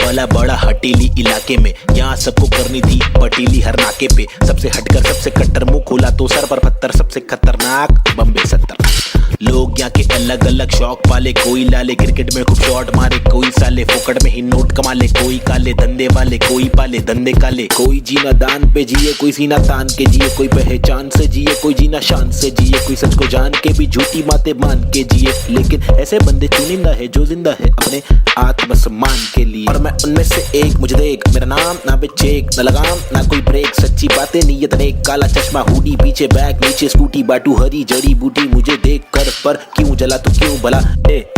वाला बड़ा हटेली इलाके में, यहाँ सबको करनी थी पटीली हर नाके पे। सबसे हटकर सबसे कट्टर, मुंह खोला तो सर पर पत्थर, सबसे खतरनाक बम्बे 70। लोग यहाँ के अलग अलग शौक पाले, कोई लाले क्रिकेट में खूब शॉट मारे, कोई साले फोकट में ही नोट कमा ले, कोई काले धंधे वाले, कोई पाले धंधे काले। कोई जीना दान पे जिए, कोई सीना तान के जिए, कोई पहचान से जिए, कोई जीना शान से जिए, कोई सच को जान के भी झूठी बातें मान के जिए। लेकिन ऐसे बंदे चुनिंदा है जो जिंदा है अपने आत्मसम्मान के लिए, और मैं उनमें से एक। मुझे देख, मेरा नाम ना बेचेक, ना लगाम ना कोई ब्रेक, सच्ची बातें नीयत नेक, काला चश्मा हुडी पीछे बैग, नीचे स्कूटी, बाटू हरी जड़ी बूटी। मुझे देख कर पर क्यों जला तू क्यों भला,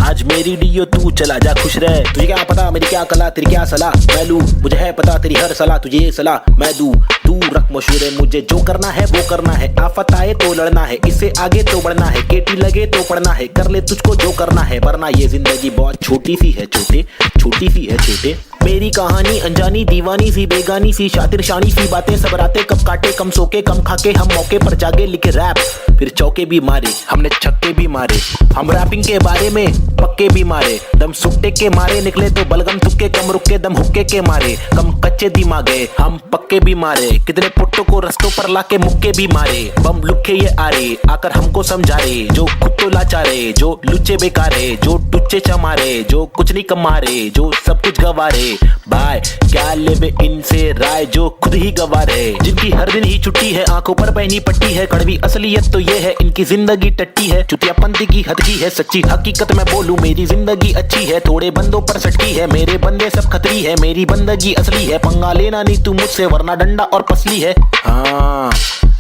आज मेरी डियो तू चला जा खुश रह। तुझे क्या पता मेरी क्या कला, तेरी क्या सलाह मैं लूं, मुझे है पता तेरी हर सलाह तुझे ये सलाह मैं दूं। तू रख मशहूर है, मुझे जो करना है वो करना है, आफत आए तो लड़ना है, इससे आगे तो बढ़ना है, केटी लगे तो पढ़ना है, कर ले तुझको जो करना है, वरना ये जिंदगी बहुत छोटी सी है छोटे, छोटी सी है छोटे। मेरी कहानी अनजानी दीवानी सी, बेगानी सी, शातिर शानी सी बातें, सब रातें कब काटे, कम सोके कम खाके, हम मौके पर जागे, लिखे रैप फिर चौके भी मारे, हमने छक्के भी मारे। हम रैपिंग के बारे में पक्के भी मारे, दम सुट्टे के मारे, निकले तो बलगम तुक्के, कम रुके दम हुक्के के मारे, कम कच्चे दिमागे हम पक्के भी मारे। कितने पुट्टों को रस्तों पर लाके मुक्के भी मारे, बम लुक्के ये आरे आकर हमको समझा रे, जो खुद तो लाचारे, जो लुच्चे बेकारे, जो टुच्चे चमारे, जो कुछ नहीं कमारे, जो सब कुछ गवारे। भाई क्या लेवे इनसे राय, जो खुद ही गवारे, जिनकी हर दिन ही छुट्टी है, आंखों पर पहनी पट्टी है, कड़वी असलियत तो ये है इनकी जिंदगी टट्टी है, चुतियापंती की हद की है, सच्ची हकीकत मैं बोलूं मेरी जिंदगी अच्छी है, थोड़े बंदों पर सटकी है, मेरे बंदे सब खतरी है, मेरी बंदगी असली है, पंगा लेना नहीं तू मुझसे वरना डंडा और पसली है। हाँ,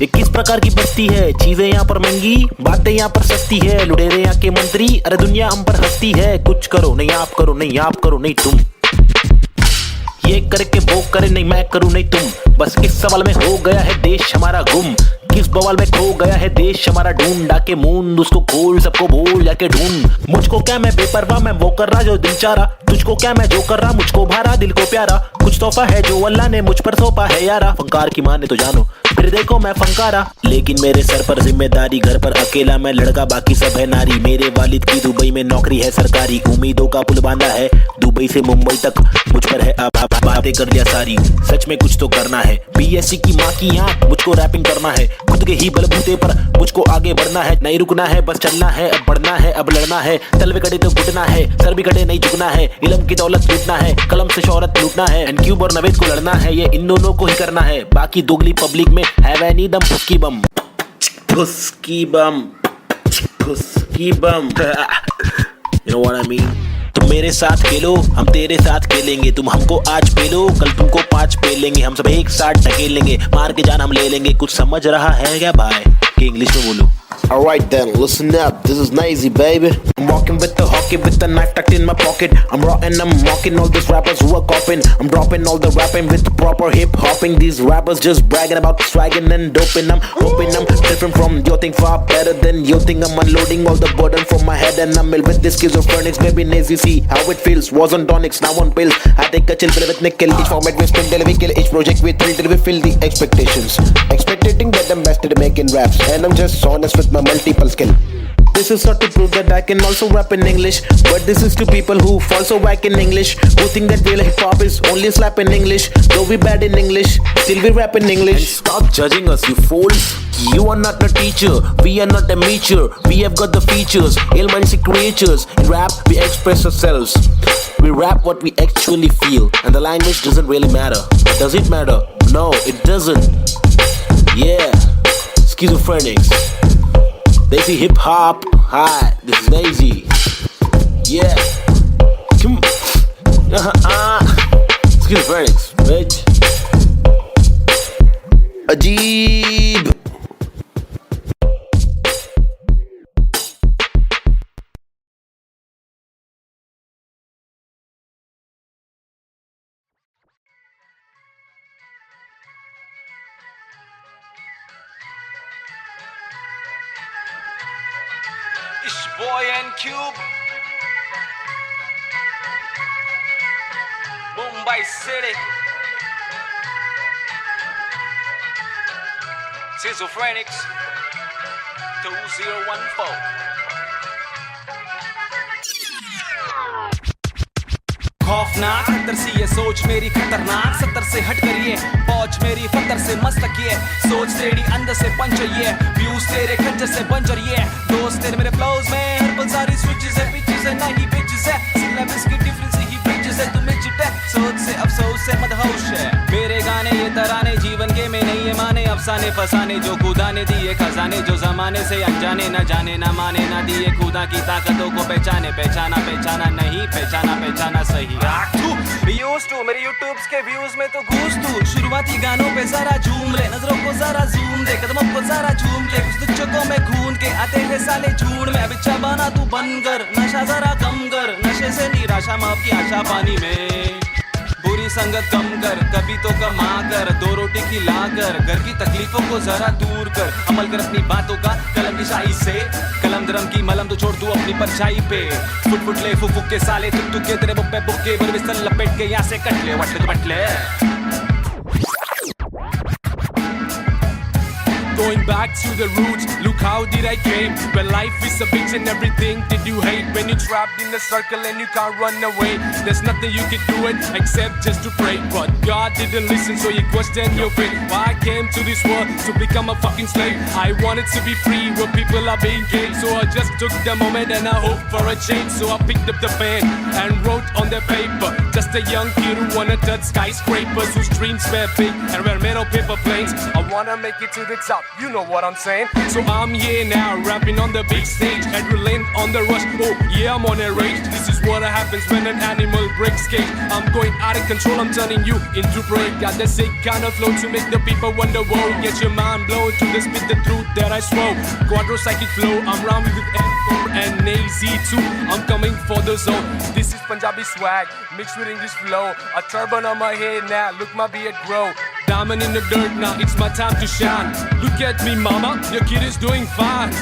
ये किस प्रकार की बस्ती है, चीजें यहाँ पर महंगी, बातें यहाँ पर सस्ती है, लुटेरे यहाँ के मंत्री, अरे दुनिया हम पर हंसती है। कुछ करो नहीं आप करो, नहीं आप करो नहीं तुम, ये करके वो करे नहीं मैं करूं नहीं तुम। बस इस सवाल में हो गया है देश हमारा गुम, किस बवाल में खो गया है देश हमारा, ढूंढा के मूंद उसको खोल, सबको बोल जाके ढूंढ। मुझको क्या मैं बेपरवाह, मैं वो कर रहा जो दिल चाह रहा, तुझको क्या मैं जो कर रहा, मुझको भारा दिल को प्यारा, कुछ तोहफा है जो अल्लाह ने मुझ पर सौंपा है यारा। फंकार की माने तो जानो फिर देखो मैं फंकारा, लेकिन मेरे सर पर जिम्मेदारी, घर पर अकेला मैं लड़का बाकी सब है नारी। मेरे वालिद की दुबई में नौकरी है सरकारी, उम्मीदों का पुल बांधा है दुबई से मुंबई तक, मुझ पर है अब बातें कर लिया सारी, सच में कुछ तो करना है। बीएससी की माँ की आँख, मुझको रैपिंग करना है, खुद के ही बलबूते पर मुझको आगे बढ़ना है, नहीं रुकना है बस चलना है, अब बढ़ना है अब लड़ना है, तलवे कड़े तो घुटना है, सर भी कड़े नहीं झुकना है, इल्म की दौलत लूटना है, कलम से शोहरत लूटना है, एंड क्यूब और नवेद को लड़ना है, ये इन दोनों को ही करना है, बाकी दोगली पब्लिक में है वह नी दम फुसकी बम, फुसकी बम, फुसकी बम। You know what I mean? तुम मेरे साथ खेलो हम तेरे साथ खेलेंगे, तुम हमको आज पेलो कल तुमको 5 पेलेंगे, हम सब एक साथ ढकेलेंगे, मार के जान हम ले लेंगे। कुछ समझ रहा है क्या भाई कि इंग्लिश में बोलो? Alright then, listen up, this is Nazy baby. I'm walking with the hockey with the knife tucked in my pocket. I'm raw and I'm mocking all these rappers who are copying. I'm dropping all the rapping with proper hip hopping. These rappers just bragging about swagging and doping. I'm hoping I'm different from your thing, far better than your thing. I'm unloading all the burden from my head and I'm ill with this schizophrenics. Baby Nazy, see how it feels. Was on tonics, now on pills. I take a chill pill with nickel. Each format we spin till we kill. Each project we thrill till we fill the expectations. Expecting that I'm best at making raps, and I'm just honest with my multiple skill. This is not to prove that I can also rap in English, but this is to people who fall so whack in English, who think that real hip hop is only slap in English. Though we bad in English, still we rap in English. And stop judging us, you fools. You are not a teacher, we are not amateur. We have got the features, ill-minded creatures. In rap, we express ourselves. We rap what we actually feel, and the language doesn't really matter. Does it matter? No, it doesn't. Yeah, schizophrenics. Nazy hip hop. Hi, this is Nazy. Yeah. Come. Schizophrenics, bitch. Ajeeb. It's boy and Cube, Mumbai City, Schizophrenics 2014. खौफनाक खतर सी ये सोच मेरी खतरनाक 70 से हट करिए, पहुंच मेरी फतर से मस्तक ये, सोच तेरी अंदर से पंचर ये, व्यूज तेरे खंजर से बंजर ये, दोस्त तेरे मेरे फ्लोज में हर पल सारी स्विचेस है, पिचेस है नहीं बिचेस है, सिलेबस की डिफरेंस ही ब्रिजेस है, तुम्हें चिट है सोच से अफसोस से मदहोश है। मेरे गाने ये तराने जीवन के में नहीं ये माने, अफसाने फसाने जो खुदा ने दिए खजाने, जो जमाने से अनजाने न जाने न माने न दिए खुदा की ताकतों को पहचाने, पहचाना पहचाना नहीं पहचाना पहचाना सही। यूज टू मेरे यूट्यूब्स के व्यूज में तो घूस तू, शुरुआती गानों पे जरा झूम ले, नजरों को जरा जूम दे, कदमों को जरा झूम ले, कुछ तुझको में खून के आते हैं साले झूठ में, अब इच्छा बना तू बंद कर, नशा जरा कम कर, नशे से निराशा माफ की आशा पानी में, बुरी संगत कम कर, कभी तो कमा कर, दो रोटी खिला कर, घर की तकलीफों को जरा दूर कर, अमल कर अपनी बातों का कलम की शाही से, कलम दरम की मलम तो छोड़ तू अपनी परछाई पे, फुट फुट ले फुक के साले तुक तुक के तेरे बुक पे बुक्के बर बिस्तर लपेट के यहाँ से कट ले वट ले, वट ले। Going back to the roots, look how did I came. When life is a bitch and everything did you hate. When you're trapped in a circle and you can't run away, there's nothing you can do it except just to pray. But God didn't listen, so you question your fate. Why I came to this world to become a fucking slave. I wanted to be free where people are being gay. So I just took the moment and I hoped for a change. So I picked up the pen and wrote on the paper. Just a young kid who wanna touch skyscrapers, whose dreams were big and were made of paper planes. I wanna make it to the top. You know what I'm saying? So I'm here now, rapping on the big stage, adrenaline on the rush. Oh yeah, I'm on a rage. This is what happens when an animal breaks cage. I'm going out of control, I'm turning you into prey. Got the sick kind of flow to make the people wonder. Whoa, get your mind blown to the spit the truth that I swore. Quadro psychic flow, I'm rhyming with M4 and AZ2. I'm coming for the zone. This is Punjabi swag mixed with English flow. A turban on my head now, look my beard grow. Diamond in the dirt now, it's my time to shine. Look at me mama, your kid is doing fine.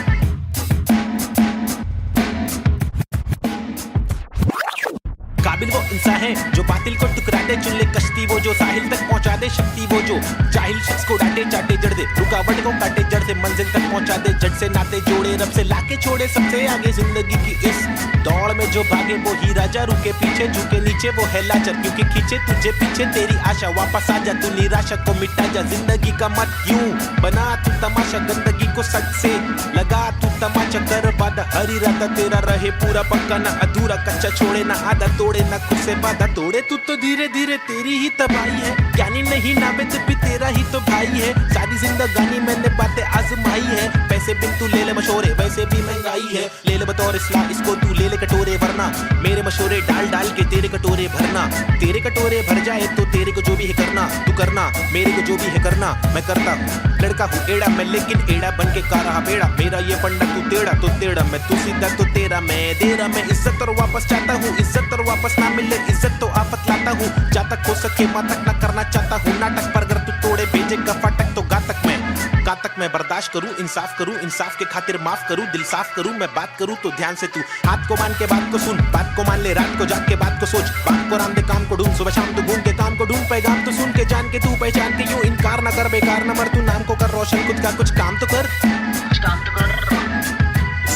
काबिल वो इंसान है जो बातिल को टुकरा दे, चुन ले कश्ती वो जो साहिल तक पहुंचा दे, शक्ति वो जो जाहिल शख्स को डांटे चाटे जड़ दे, रुकावट को काटे जड़ से मंजिल तक पहुंचा दे, जड़ से नाते जोड़े रब से लाके छोड़े सबसे आगे जिंदगी की इस दौड़ में जो भागे वो ही राजा, रुके पीछे झुके नीचे वो है लाचार, क्योंकि खींचे तुझे पीछे तेरी आशा, वापस आ जा तू निराशा को मिटा जा, जिंदगी का मत यूं बना तू तमाशा, गंदगी को सच से लगा तू तमाचा, कर वादा हर इरादा तेरा रहे पूरा पक्का, ना अधूरा कच्चा छोड़े ना आधा तोड़े, ना खुद से वादा तोड़े, तू तो धीरे धीरे तेरी ही तबाही है, ज्ञानी नहीं नाबिद भी तेरा ही तो भाई है, सारी जिंदगानी मैंने बातें आजमाई है, पैसे बिन तू ले ले मशोरे वैसे भी महंगाई है, ले ले बतौर इस्लाम इसको तू ले ले कटोरे, वरना मेरे मशोरे डाल डाल के तेरे कटोरे भरना, तेरे कटोरे भर जाए तो तेरे को जो भी है करना, तू करना मेरे को जो भी है करना, मैं करता हूँ, लड़का हूँ एड़ा मैं लेकिन एड़ा बन के का रहा बेड़ा, मेरा ये फंडा तू टेढ़ा तो टेढ़ा, मैं तू सीधा तो तेरा मैं दे रहा, मैं इज्जत और वापस चाहता हूँ, इज्जत और वापस ना मिले इज्जत तो आफत लाता हूँ, जब तक हो सके मातक ना करना चाहता हूँ नाटक, पर अगर तू तोड़े भेजेगा फाटक तो गातक मैं बर्दाश्त करूँ, इंसाफ के खातिर माफ करूँ, दिल साफ करूँ, मैं बात करूँ तो ध्यान से तू हाथ को मान के बात को सुन, बात को मान ले रात को जाग के बात को सोच, बात को राम दे काम को ढूंढ, सुबह शाम तू घूम के काम को ढूंढ, पैगाम तो सुन के जान के तू पहचान के यूं इनकार न कर, बेकार न मर, तू नाम को कर रोशन, खुद का कुछ काम तो कर,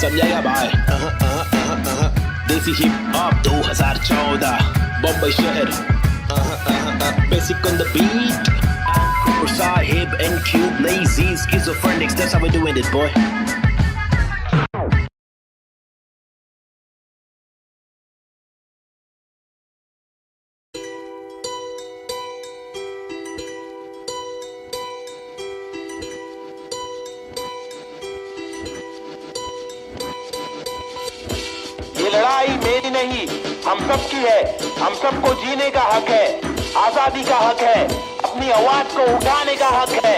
समझेगा भाई। देसी हिप हॉप 2014 बॉम्बे शहर, basic on the beat, Sahib and Cube, lazy schizophrenics, that's how we're doing it, boy. ये लड़ाई मेरी नहीं, हम सब की है, हम सबको जीने का हक है, आजादी का हक है, अपनी आवाज को उठाने का हक है।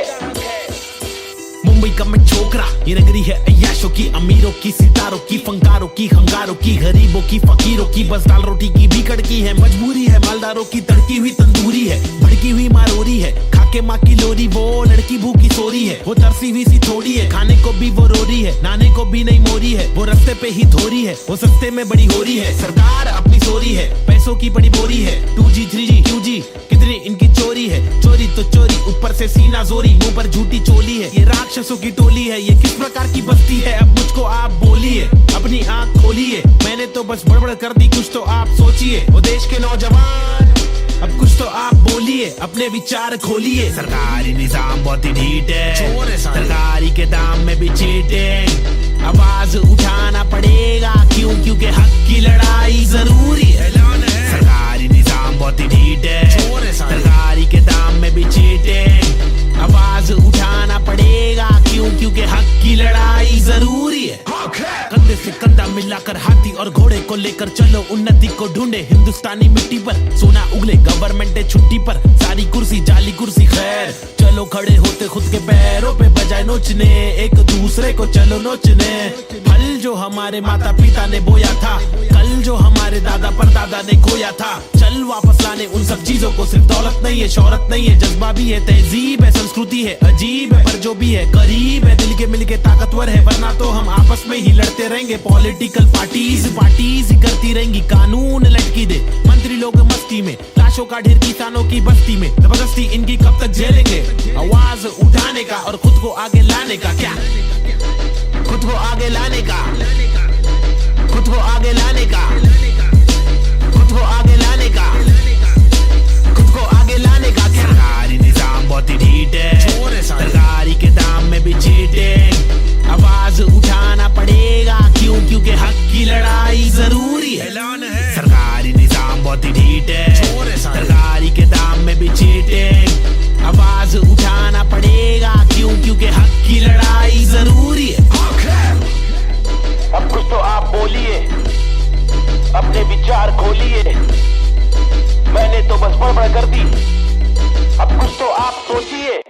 मुंबई का मैं छोकरा, ये नगरी है अय्याशों की, अमीरों की, सितारों की, फंकारों की, हंगारों की, गरीबों की, फकीरों की, बस दाल रोटी की भी कड़की है, मजबूरी है मालदारों की, तड़की हुई तंदूरी है, भड़की हुई मारोरी है, खाके माँ की लोरी, वो लड़की भूखी सोरी है, वो तरसी हुई सी थोड़ी है, खाने को भी वो रोरी है, नाने को भी नहीं मोरी है, वो रास्ते पे ही धोरी है, वो सस्ते में बड़ी हो रही है, सरकार अपनी सोरी है, पैसों की बड़ी बोरी है, 2G 3G QG कितनी इनकी चोरी है, चोरी तो चोरी, ऊपर से सीना जोरी, मुंह पर झूठी चोली है, ये राक्षसों की टोली है, ये किस प्रकार की बस्ती है, अब मुझको आप बोलिए, अपनी आंख खोलिए, मैंने तो बस बड़बड़ कर दी, कुछ तो आप सोचिए, वो देश के नौजवान अब कुछ तो आप बोलिए, अपने विचार खोलिए। सरकारी निजाम बहुत ही ढीठ है, सरकारी के दाम में भी चीटिंग। आवाज उठाना पड़ेगा क्यों? क्योंकि हक की लड़ाई जरूरी है। सरकारी निजाम बहुत ही ढीठ है, सरकारी के दाम में भी चीटिंग। आवाज उठाना पड़ेगा क्यों? क्योंकि हक की लड़ाई जरूरी है। कंधे से कंधा मिलाकर हाथी और घोड़े को लेकर चलो, उन्नति को ढूंढे हिंदुस्तानी मिट्टी पर। सोना उगले गवर्नमेंट है छुट्टी पर, सारी कुर्सी जाली कुर्सी खैर। चलो खड़े होते खुद के पैरों पे बजाय नोचने, एक दूसरे को चलो नोचने। फल जो हमारे माता पिता ने बोया था, कल जो हमारे दादा परदादा ने खोया था, चल वापस लाने उन सब चीजों को। सिर्फ दौलत नहीं है, शोहरत नहीं है, जज्बा भी है, तहजीब है, संस्कृति है, अजीब है पर जो भी है करीब है। दिल के मिलके ताकतवर है, वरना तो हम आपस में ही लड़ते रहेंगे। पॉलिटिकल पार्टीज ही करती रहेंगी, कानून लटकी दे मंत्री लोग मस्ती में, लाशों का ढेर किसानों की बस्ती में। जबरदस्ती इनकी कब तक झेलेंगे? आवाज उठाने का और खुद को आगे लाने का। क्या खुद को आगे लाने का, खुद को आगे लाने का, खुद को आगे लाने का, खुद को आगे लाने का। सरकारी निजाम बहुत ही ढीठ है, सरकारी के दाम में भी चीटिंग। आवाज उठाना पड़ेगा क्यों? क्योंकि हक की लड़ाई जरूरी है। सरकारी निजाम बहुत ही ढीठ है, सरकारी के दाम में भी चीटिंग। आवाज उठाना पड़ेगा क्यों? क्योंकि हक की लड़ाई जरूरी है। अब कुछ तो आप बोलिए, अपने विचार खोलिए। मैंने तो बस बड़बड़ कर दी, अब कुछ तो आप सोचिए।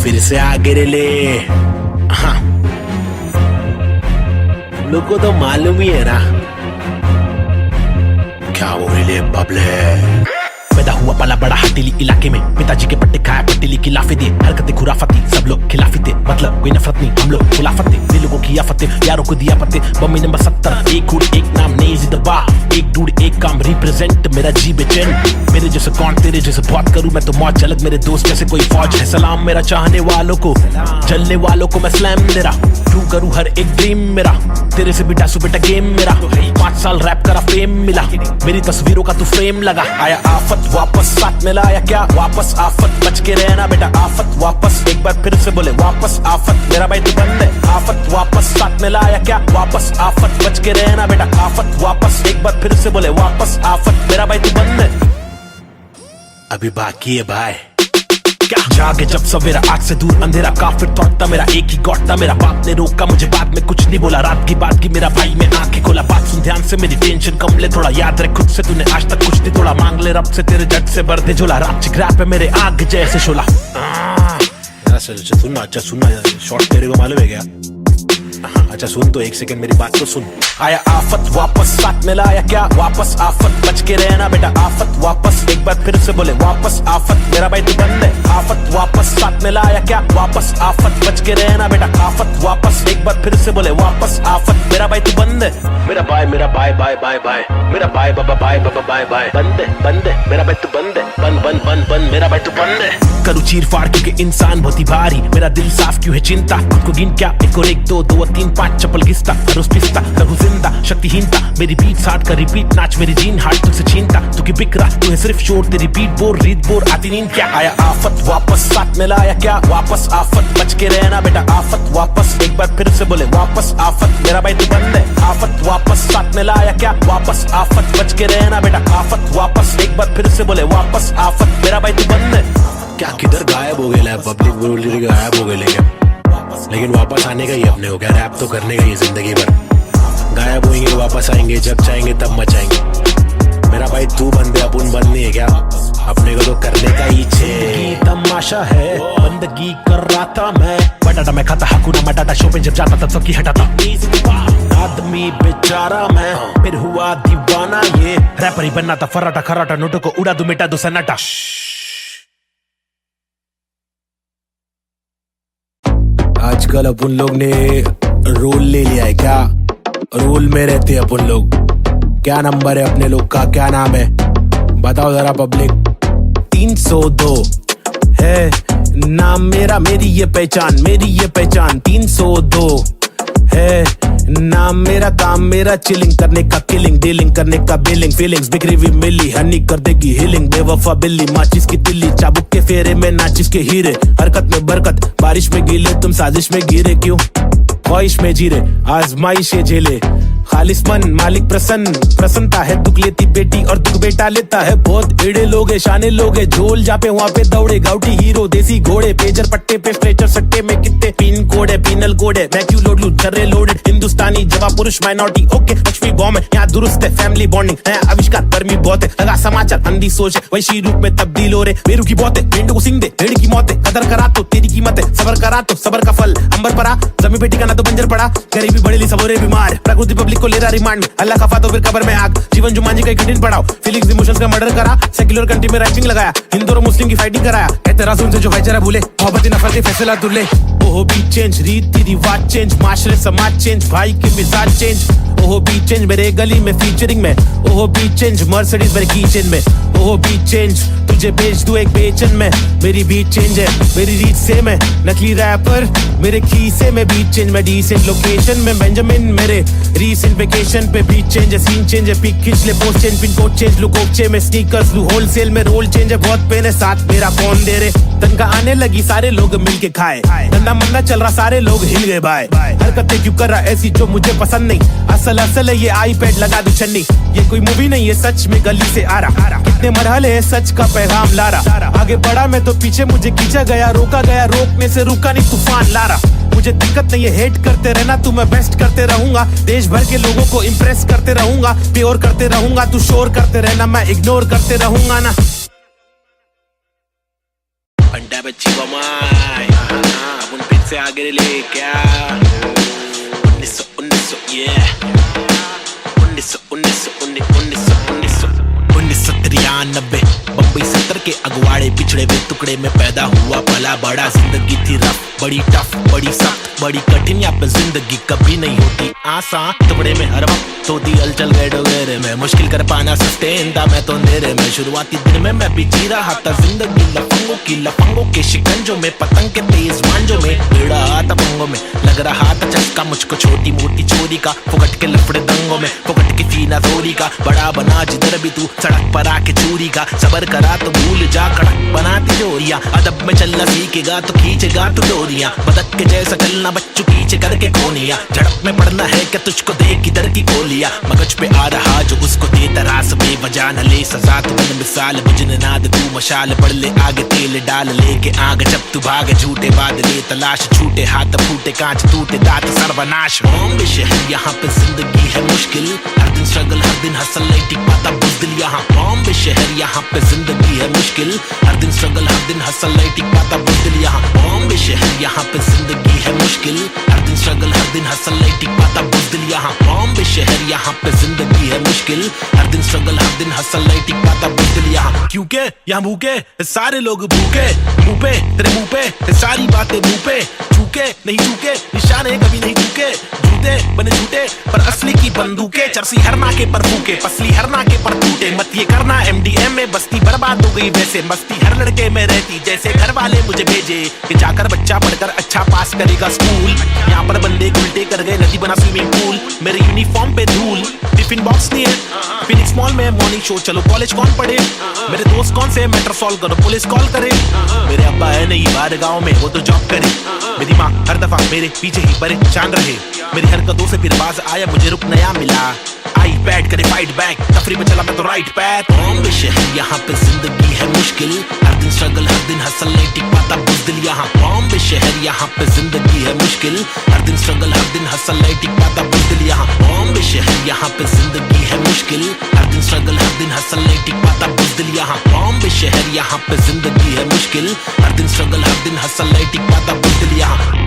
फिर से आगे ले। हाँ, लोग को तो मालूम ही है ना क्या वो ले बबले। पैदा हुआ पला बड़ा हटीली इलाके में, पिताजी के पट्टे खाया पट्टीली की लाफे दिए। हरकतें खुराफती, सब लोग खिलाफी थे, मतलब कोई नफरत नहीं, हम लोग खिलाफत थे। दिल लोगों की आफतें, यारों को दिया पत्ते। बम्मी नंबर 70, एक हुड एक नाम नहीं जिंदबा, एक डूड एक काम रिप्रेजेंट मेरा जी बेचैन। मेरे जैसे कौन तेरे जैसे बहुत करूं मैं तो मौज अलग, मेरे दोस्त जैसे कोई फौज है। सलाम मेरा चाहने वालों को, जलने वालों को मैं स्लैम दे रहा। ट्रू करूं हर एक ड्रीम मेरा, तेरे से भी डासू बेटा गेम मेरा। 5 साल रैप करा फेम मिला, मेरी तस्वीरों का तू फ्रेम लगा। आया आफत वापस साथ में लाया क्या? वापस आफत, बच के रहना बेटा आफत वापस। एक बार फिर से बोले वापस आफत, मेरा भाई तू बंद है। आफत वापस साथ में लाया क्या? वापस आफत, बच के रहना बेटा आफत वापस। एक बार फिर से बोले वापस आफत, मेरा भाई तू बंद है। अभी बाकी है भाई क्या? जागे जब सवेरा, आग से दूर अंधेरा, काफिर थॉट था मेरा, एक ही गॉड था मेरा। बाप ने रोका मुझे, बाद में कुछ नहीं बोला। रात की बात की मेरा भाई, मैं आंखें खोला। बात सुन ध्यान से, मेरी टेंशन कम ले थोड़ा। याद रख खुद से, तूने आज तक कुछ नहीं तोड़ा। मांग ले रब से, तेरे जट से भर दे झोला। रात चिकराप है मेरे आग जैसे शोला। सुनना, अच्छा सुनना, शॉर्ट तेरे को मालूम है क्या? अच्छा सुन तो, एक सेकंड मेरी बात तो सुन। आया आफत वापस साथ में लाया क्या? वापस आफत, बच के रहना बेटा आफत वापस। एक बार फिर से बोले वापस आफत, मेरा भाई तू बंद है। आफत वापस साथ में लाया क्या? वापस आफत, बच के रहना बेटा आफत वापस। एक बार फिर से बोले वापस आफत, मेरा भाई तू बंद है। मेरा भाई बाय बाय बाय, मेरा भाई बाबा बाय बाय। बंद है मेरा भाई तू बंद है। बंद मेरा भाई तू बंद है। करूँ चीर फाड़ क्योंकि इंसान बहुत ही भारी, मेरा दिल साफ क्यों है चिंता। खुद को गिन क्या? 1 और 1 2 2 और 3 5 चप्पल घिसता, रोज पिसता, रहूं जिंदा शक्तिहीनता। मेरी बीट साठ का रिपीट, नाच मेरी जीन हार्ट तुझसे छीनता। तू की बिक रहा, तू है सिर्फ शोर, तेरी बीट बोर रीत बोर, आती नींद क्या? आया आफत वापस साथ में लाया क्या? वापस आफत, बच के रहना बेटा आफत वापस। एक बार फिर से बोले वापस आफत, मेरा भाई तू बंद है। आफत वापस साथ में लाया क्या? वापस आफत, बच के रहना बेटा आफत वापस। एक बार फिर से बोले वापस आफत, मेरा भाई तू बंद है। क्या किधर गायब हो गया? पब्लिक बोल गायब हो गए, लेकिन वापस आने का ही अपने हो गया। रैप तो करने का ही जिंदगी भर। गायब होंगे वापस आएंगे, जब चाहेंगे तब मचाएंगे। मेरा भाई तू बंदे, अपन बंद नहीं है क्या? अपने को तो करने का ही छे। तमाशा है, बंदगी कर रहा था मैं। बटाटा मैं खाता, हकूना मटाटा। शो पे जब जाता तब सबकी हटाता। आदमी बेचारा मैं, फिर हुआ दीवाना ये। रैपर ही बनना था, फर्राटा खर्राटा, नोटों को उड़ा दू मिटा दो सन्नाटा। आजकल अपन लोग ने रोल ले लिया है क्या? रोल में रहते अपन लोग। क्या नंबर है अपने लोग का? क्या नाम है बताओ जरा पब्लिक? 302 है नाम मेरा, मेरी ये पहचान, मेरी ये पहचान 302 है। नाम मेरा, काम मेरा, चिलिंग करने का, किलिंग डीलिंग करने का, बिलिंग फीलिंग्स बिखरी हुई मिली, हनी कर देगी हीलिंग। बेवफा बिल्ली, माचिस की तिल्ली, चाबुक के फेरे में नाचिस के हीरे। हरकत में बरकत, बारिश में गीले, तुम साजिश में गिरे क्यों? ख्वाहिश में जीरे, आजमाइशे झेले, खालिस मन मालिक प्रसन्न, प्रसन्नता है दुख लेती बेटी और दुख बेटा लेता है। बहुत एड़े लोग है, शाने लोग है, झोल जापे वहाँ पे दौड़े, गाउटी हीरो देसी घोड़े, पेजर पट्टे पे स्ट्रेचर सट्टे में कितने पिन कोड है, पिनल कोड है, मैं क्यों लोड लूं, जर्रे लोडेड, हिंदुस्तानी जवाब पुरुष माइनॉरिटी, ओके लक्ष्मी बॉम्ब है, यहाँ दुरुस्त है, फैमिली बॉन्डिंग है, आविष्कार गर्मी बहुत है, लगा समाचार अंधी सोच है, वैशी रूप में तब्दील हो रहे, बेरू की बहुत है, मेंढक को सिंह दे, भेड़ की मौत है, कदर करा तो तेरी कीमत है, सबर करा तो सबर का फल, अंबर परा, जमी पे टिकाना तो बंजर पड़ा, गरीबी बढ़ेली सबोरे बीमार, प्रकृति पब्लिक को ले रहा रिमांड, अल्लाह खफा तो फिर कबर में आग, जीवन जुमान जी का कठिन पड़ाव, फीलिंग्स इमोशंस का मर्डर करा, सेक्युलर कंट्री में राइटिंग लगाया, हिंदू और मुस्लिम की फाइटिंग कराया, एतराज उनसे जो भाईचारा भूले, मोहब्बत नफरत फैसला दुल्ले। ओहो भी चेंज, रीति रिवाज चेंज, माशरे समाज चेंज, भाई के मिजाज चेंज, ओहो भी चेंज, मेरे गली में फीचरिंग में, ओहो भी चेंज, मर्सिडीज मेरे कीचेन में, ओहो भी चेंज, तुझे भेज दूं एक बेचन में, मेरी बीट चेंज है, मेरी रीत सेम है, नकली रैपर मेरे खीसे में, बीट चेंज मैं डिसेंट लोकेशन में, बेंजामिन मेरे रीसेंट वेकेशन पे, बीट चेंज है, सीन चेंज है, पिक खींच ले, post change, pin code change, look ओपचे में, स्नीकर्स लू होलसेल में, रोल चेंज है, बहुत पेन है, साथ मेरा कौन दे रे, तनका आने लगी सारे लोग मिलके खाए, धंधा मंदा चल रहा सारे लोग हिल गए भाई, हरकतें क्यों कर रहा ऐसी जो मुझे पसंद नहीं, असल है ये आईपैड लगा दू चन्नी, ये कोई मूवी नहीं है, सच में गली से आ रहा, कितने मरहले है सच का पैगाम ला रहा, आगे बढ़ा मैं तो पीछे मुझे खींचा गया, रोका गया, रोकने से रुका नहीं, तूफान ला रहा, मुझे दिक्कत नहीं है हेट करते रहना, तू मैं बेस्ट करते रहूंगा, देश भर के लोगों को इम्प्रेस करते रहूंगा, प्योर करते रहूंगा, तू शोर करते रहना, मैं इग्नोर करते रहूंगा ना। पंडा बच्ची बमाई, अब उन फिर से आगे ले क्या 1900 yeah 1993 बम्बई 70 के अगवाड़े, पिछड़े हुए टुकड़े में पैदा हुआ पला बड़ा, जिंदगी थी रफ, बड़ी टफ, बड़ी सख्त, बड़ी कठिन, यहाँ पे जिंदगी कभी नहीं होती आसान, टुकड़े में हर वक्त होती हलचल गैडोगेरे में, मुश्किल कर पाना सस्टेन था मैं तो अंधेरे में, शुरुआती दिन में मैं भी जी रहा था जिंदगी लफंगों के शिकंजों में, पतंग के तेज मांझों में, भिड़ा था पंगों में, लग रहा था चस्का मुझको छोटी मोटी चोरी का, फुकट के लफड़े दंगों में, फुकट की फीना थोड़ी का, बड़ा बना जिधर भी तू सड़क पर आके चोरी का, सबर करा तो भूल जा कड़क बनाती जोरियां, अदब में चलना सीखेगा तो खींचेगा तू डोरियां, बदक के जैसा चलना बच्चों पीछे करके कोनिया, झड़प में पड़ना है क्या तुझको देख किधर की गोलियां, मगज पे आ रहा जो उसको दे तरास, बेवजह न ले सजा तू बन मिसाल, बुझने नाद तू मशाल, बढ़ ले आगे तेल डाल लेके आग, जब तू भाग झूठे बादले तलाश, छूटे हाथ फूटे कांच टूटे दांत सर्वनाश, बॉम्बे शहर यहाँ पे जिंदगी है मुश्किल, हर दिन स्ट्रगल हर दिन हसल नहीं टिक पाता बुज़दिल, यहाँ बॉम्बे शहर यहाँ पे जिंदगी है मुश्किल, हर दिन स्ट्रगल हर दिन हसल नहीं टिक पाता बुज़दिल, यहाँ बॉम्बे शहर यहाँ पे जिंदगी है मुश्किल, हर दिन स्ट्रगल हर दिन हसल नहीं टिक पाता बुज़दिल, यहाँ बॉम्बे शहर यहाँ पे जिंदगी है मुश्किल, हर दिन स्ट्रगल हर दिन हसल नहीं टिक पाता बुज़दिल, यहाँ क्योंकि यहाँ भूखे सारे लोग भूखे, मुंह पे तेरे मुंह पे सारी बातें मुंह पे, चूके नहीं चूके निशाने कभी नहीं चूके, झूठे बने झूठे पर असली की बंदूकें, चरसी हर नाके पर फूके, पसली हर नाके पर टूटे, मत ये करना MDM में बस्ती बर्बाद हो गई वैसे, मस्ती हर लड़के में रहती जैसे घर वाले मुझे भेजे कि जाकर बच्चा पढ़कर अच्छा पास करेगा स्कूल, यहाँ पर बंदे उल्टे कर गए नदी बना स्विमिंग पूल, मेरे यूनिफॉर्म पे धूल, टिफिन बॉक्स नहीं है, फिनिक्स मॉल में मॉर्निंग शो, चलो कॉलेज कौन पढ़े, मेरे दोस्त कौन से मैटर सॉल्व करो पुलिस कॉल करे, मेरे अब्बा है नहीं बाहर गाँव में वो तो जॉब करे, मेरी माँ हर दफा मेरे पीछे ही परेशान रहे, मेरी हरकतों से फिर बाज आया मुझे रुक नया मिला, आई बैड करे फाइट बैक, तफरी में चला मैं तो राइट पैथ, बॉम्बे शहर यहाँ पे जिंदगी है मुश्किल, हर दिन स्ट्रगल हर दिन हसल नहीं टिक पाता बुज़दिल, यहाँ बॉम्बे शहर यहाँ पे जिंदगी है मुश्किल, हर दिन स्ट्रगल हर दिन हसल नहीं टिक पाता बुज़दिल, यहाँ बॉम्बे शहर यहाँ पे जिंदगी है मुश्किल, हर दिन स्ट्रगल हर दिन हसल नहीं टिक पाता बुज़दिल, यहाँ बॉम्बे शहर यहाँ पे जिंदगी है मुश्किल, हर दिन स्ट्रगल हर दिन हसल नहीं टिक पाता बुज़दिल, यहाँ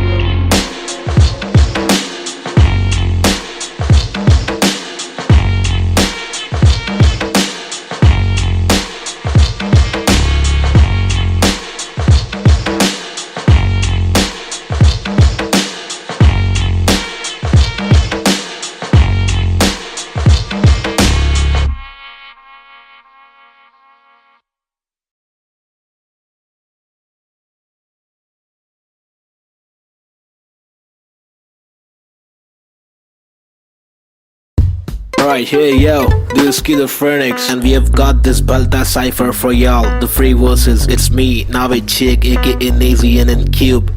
Alright, hey yo, this is Schizophrenics, and we have got this Balta cipher for y'all. The free verses, it's me, Navid Chick, aka Nazian and Cube.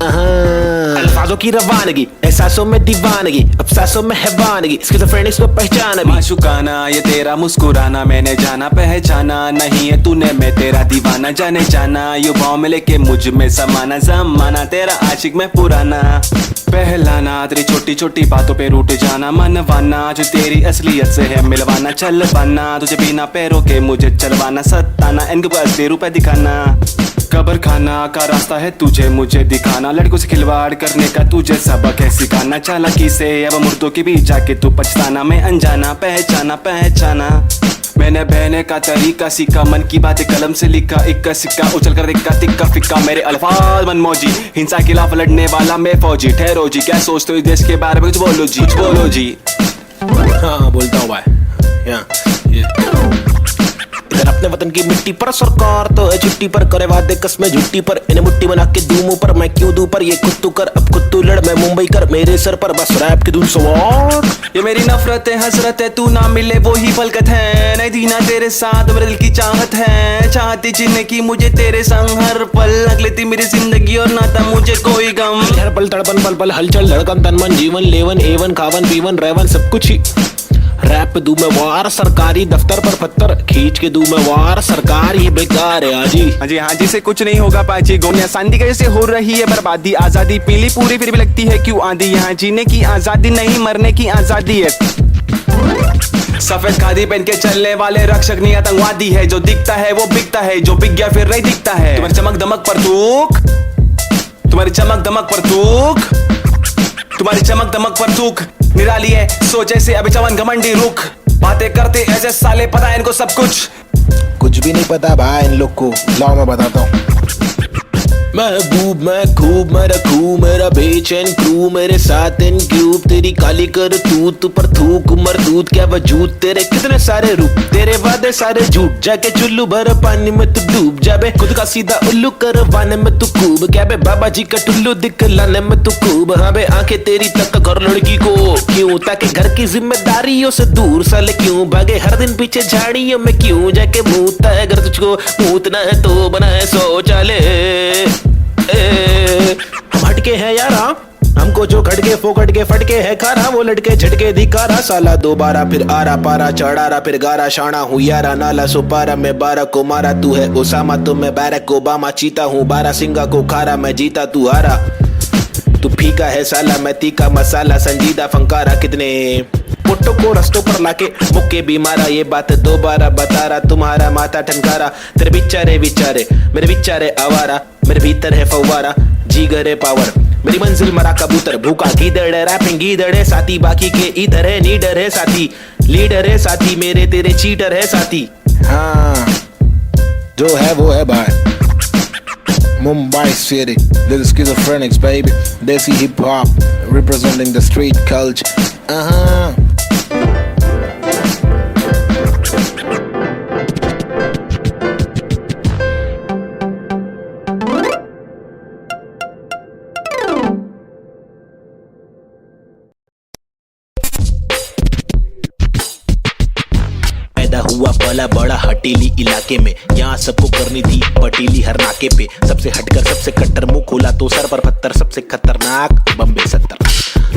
अल्फाजों की रवानगी, एहसासों में दीवानगी, अफसासों में हैवानगी, Schizophrenics को पहचान अभी। माशुकाना ये तेरा मुस्कुराना मैंने जाना पहचाना, नहीं है तूने मैं तेरा दीवाना, जाने जाना युवाओं में लेके मुझ में समाना, जमाना तेरा आशिक में पुराना, पहलाना तेरी छोटी छोटी बातों पे रूठ जाना, मनवाना जो तेरी असलियत से है मिलवाना, चल पाना तुझे बिना पैरों के मुझे चलवाना, सताना इनको असली रूप दिखाना, कब्र खाना का रास्ता है तुझे मुझे दिखाना, लड़कों से खिलवाड़ करने का तुझे सबक है सिखाना, चालाकी से अब मुर्दों के बीच जाके तू पछताना, मैं अनजाना पहचाना पहचाना, मैंने बहने का तरीका सीखा, मन की बातें कलम से लिखा, इक्का सिक्का उछल कर दिक्का तिक्का फिक्का, मेरे अल्फाज मनमौजी, हिंसा के खिलाफ लड़ने वाला मैं फौजी, ठहरो जी क्या सोचते हो इस देश के बारे में, कुछ बोलो जी कुछ बोलो जी। हाँ बोलता हूँ भाई, इधर अपने वतन की मिट्टी पर सरकार तो है छुट्टी पर, करे वादे कस्में झुट्टी पर, इन्हें मुट्ठी बना के दूं मुंह पर, मैं क्यों दूं पर, ये खुद तू कर अब खुद तू लड़, मैं मुंबई कर मेरे सर पर, बस रैप की धुन सवार। ये मेरी नफरत है हसरत है, तू ना मिले वो ही फलकत है, नहीं दीना तेरे साथ मेरे दिल की चाहत है, चाहती जीने की मुझे तेरे संग हर पल, अगले थी मेरी जिंदगी और ना था मुझे कोई गम, हर पल तड़पन पल पल हलचल धड़कन तन मन जीवन लेवन एवन खावन पीवन रेवन सब कुछ ही, रैप दूं मैं वार सरकारी दफ्तर पर पत्थर खींच के दूं मैं वार, सरकार ये बेकार है हाजी हाँ जी से कुछ नहीं होगा पाजी, गोनिया शांति कैसे हो रही है बर्बादी, आजादी पीली पूरी फिर भी लगती है क्यों आंधी, यहाँ जीने की आजादी नहीं मरने की आजादी है, सफेद खादी पहन के चलने वाले रक्षक नहीं आतंकवादी है, जो दिखता है वो बिकता है, जो बिक गया फिर नहीं दिखता है, तुम्हारी चमक दमक पर थूक, तुम्हारी चमक दमक पर थूक, तुम्हारी चमक दमक पर थूक, निराली है सोच ऐसे अभी जवान घमंडी रुख, बातें करते ऐसे साले पता है इनको सब कुछ भी नहीं पता भाई इन लोग को, लाओ मैं बताता हूँ। महबूब मैं खूब मैं रखूं मेरा बेचैन क्रू, मेरे साथ इन क्यूब, तेरी काली कर तू पर थूक मरदूत क्या वजूद, तेरे कितने सारे रूप तेरे वादे सारे झूठ, जाके चुल्लू भर पानी में तू डूब जाबे, खुद का सीधा उल्लू करवाने में तू खूब, क्या बे बाबा जी का टुल्लू दिखलाने में तू खूब, हाँ बे आंखें तेरी तक कर लड़की को क्यों, ताकि घर की जिम्मेदारियों से दूर साले क्यों भागे, हर दिन पीछे झाड़ियों में क्यों जाके मूतता है, अगर तुझको मूतना है तो बनाए शौचालय, हम हटके हैं यारा, हमको जो खटके फोकट के फटके है खारा, वो लटके झटके दिखारा, साला दोबारा फिर आरा पारा चढ़ारा फिर गारा, शाना हूँ यारा नाला सुपारा, मैं 12 को मारा तू है ओसामा तो मैं बैरक ओबामा, चीता हूँ 12 सिंगा को खारा, मैं जीता तू हारा, तू फीका है साला मैं तीखा मसाला, संजीदा फंकारा, कितने पुट्टों को रस्तों पर लाके मुक्के भी मारा, ये बात दोबारा बता रहा, तुम्हारा माथा ठनकारा, तेरे बिचारे विचारे मेरे बिचारे आवारा, मेरे भीतर है फव्वारा जीगर है पावर, मेरी मंजिल मरा कबूतर भूखा गीदड़ रैपिंग गीदड़ है साथी, बाकी के इधर है नीडर है साथी, लीडर है साथी, मेरे तेरे चीटर है साथी, हाँ जो है वो है भाई। Mumbai City, this is Schizophrenics baby, Desi hip hop representing the street culture. हुआ पला बड़ा हटेली इलाके में, यहाँ सबको करनी थी पटीली हर नाके पे, सबसे हटकर सबसे कट्टर मुंह खोला तो सर पर पत्थर, सबसे खतरनाक बम्बे 70।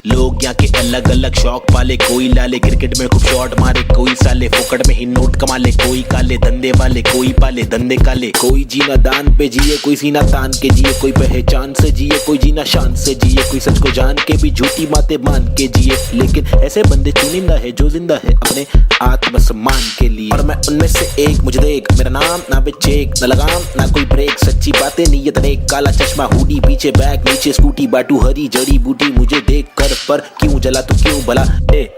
लोग यहाँ के अलग अलग शौक पाले, कोई लाले क्रिकेट में खूब शॉट मारे, कोई साले फोकट में ही नोट कमा ले, कोई काले धंधे वाले, कोई पाले धंधे काले, कोई जीना दान पे जिए, कोई सीना तान के जिए, कोई पहचान से जिए, कोई जीना शान से जिए, कोई सच को जान के भी झूठी बातें मान के जिए, लेकिन ऐसे बंदे चुनिंदा है जो जिंदा है अपने आत्मसम्मान के लिए, और मैं उनमें से एक, मुझे देख मेरा नाम ना बेचेक न लगाम ना कोई ब्रेक, सच्ची बातें नीयत नेक, काला चश्मा हुडी पीछे बैग नीचे स्कूटी, बाटू हरी जड़ी बूटी, मुझे देख कर पर क्यों जला तू क्यों भला,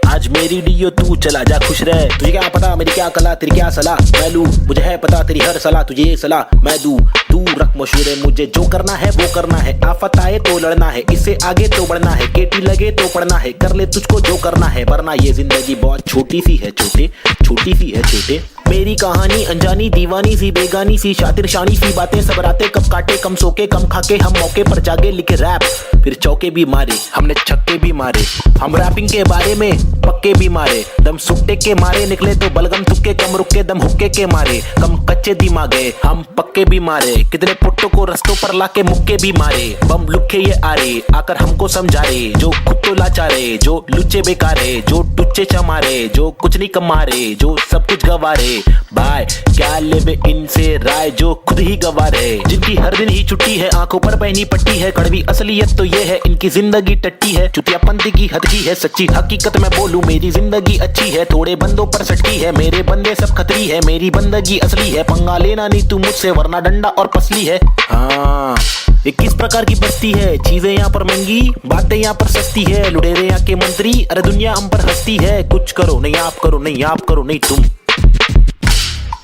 आज मेरी डियो तू चला जा खुश रह, तुझे क्या पता मेरी क्या कला तेरी क्या सलाह, मैं लूं मुझे है पता तेरी हर सलाह, तुझे ये सलाह मैं दूं, तू रख मशहूर है, मुझे जो करना है वो करना है, आफत आए तो लड़ना है, इससे आगे तो बढ़ना है, केटी लगे तो पढ़ना है, कर ले तुझको जो करना है, वरना ये जिंदगी बहुत छोटी सी है छोटे, छोटी सी है छोटे। मेरी कहानी अनजानी दीवानी सी बेगानी सी शातिर शानी सी बातें सब रातें कब काटे कम सोके कम खाके हम मौके पर जागे लिखे रैप फिर चौके भी मारे हमने छक्के भी मारे हम रैपिंग के बारे में पक्के भी मारे दम सुट्टे के मारे निकले तो बलगम तुक्के कम रुके दम हुक्के के मारे कम कच्चे दिमागे हम पक्के भी मारे कितने पुट्टों को रस्तों पर लाके मुक्के भी मारे बम लुक्के ये आरे आकर हमको समझा रहे जो खुद तो लाचारे जो लुच्चे बेकारे जो टुच्चे चमारे जो कुछ नहीं कमारे जो सब कुछ गवारे बाय क्या लेवे इनसे राय जो खुद ही गवारे जिनकी हर दिन ही छुट्टी है आंखों पर पहनी पट्टी है कड़वी असलियत तो ये है इनकी जिंदगी टट्टी है चुतियापंथी की हद की है सच्ची हकीकत मैं बोलूं मेरी जिंदगी अच्छी है थोड़े बंदों पर सटकी है मेरे बंदे सब खतरी है मेरी बंदगी असली है पंगा लेना नहीं तू मुझसे वरना डंडा और पसली है हाँ ये किस प्रकार की बस्ती है चीजें यहाँ पर महंगी बातें यहाँ पर सस्ती है लुटेरे यहाँ के मंत्री अरे दुनिया हम पर हंसती है कुछ करो नहीं आप करो नहीं आप करो नहीं तुम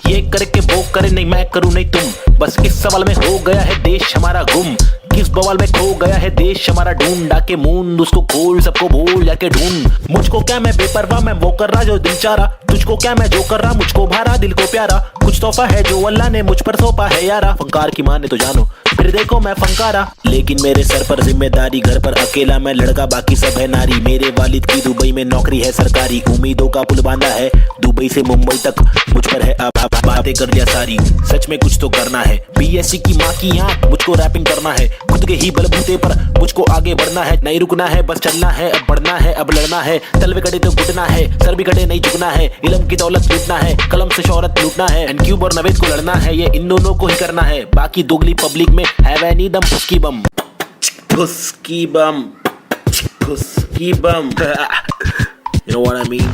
ये करके वो करे नहीं मैं करूं नहीं तुम बस इस सवाल में हो गया है देश हमारा गुम किस बवाल में खो गया है देश हमारा ढूंढ डाके मूंद उसको खोल सबको भूल जाके ढूंढ मुझको क्या मैं बेपरवाह मैं वो कर रहा जो दिल चाह रहा तुझको क्या मैं जो कर रहा मुझको भारा दिल को प्यारा कुछ तोहफा है जो अल्लाह ने मुझ पर सौंपा है यारा फंकार की माने तो जानो फिर देखो मैं फंकारा लेकिन मेरे सर पर जिम्मेदारी घर पर अकेला मैं लड़का बाकी सब है नारी मेरे वालिद की दुबई में नौकरी है सरकारी उम्मीदों का पुल बांधा है दुबई से मुंबई तक मुझ पर है अब बातें कर लिया सारी सच में कुछ तो करना है बीएससी की माँ की आंख मुझको रैपिंग करना है खुद के ही बलबूते पर मुझको आगे बढ़ना है नहीं रुकना है बस चलना है अब बढ़ना है अब लड़ना है तलवे कड़े तो घुटना है सर भी कड़े नहीं झुकना है इल्म की दौलत लूटना है कलम से शोहरत लूटना है एंड क्यूब और नवेद को लड़ना है ये इन दोनों को ही करना है बाकी दोगली पब्लिक में है वह नहीं दम फुसकी बम फुसकी बम फुसकी बम You know what I mean?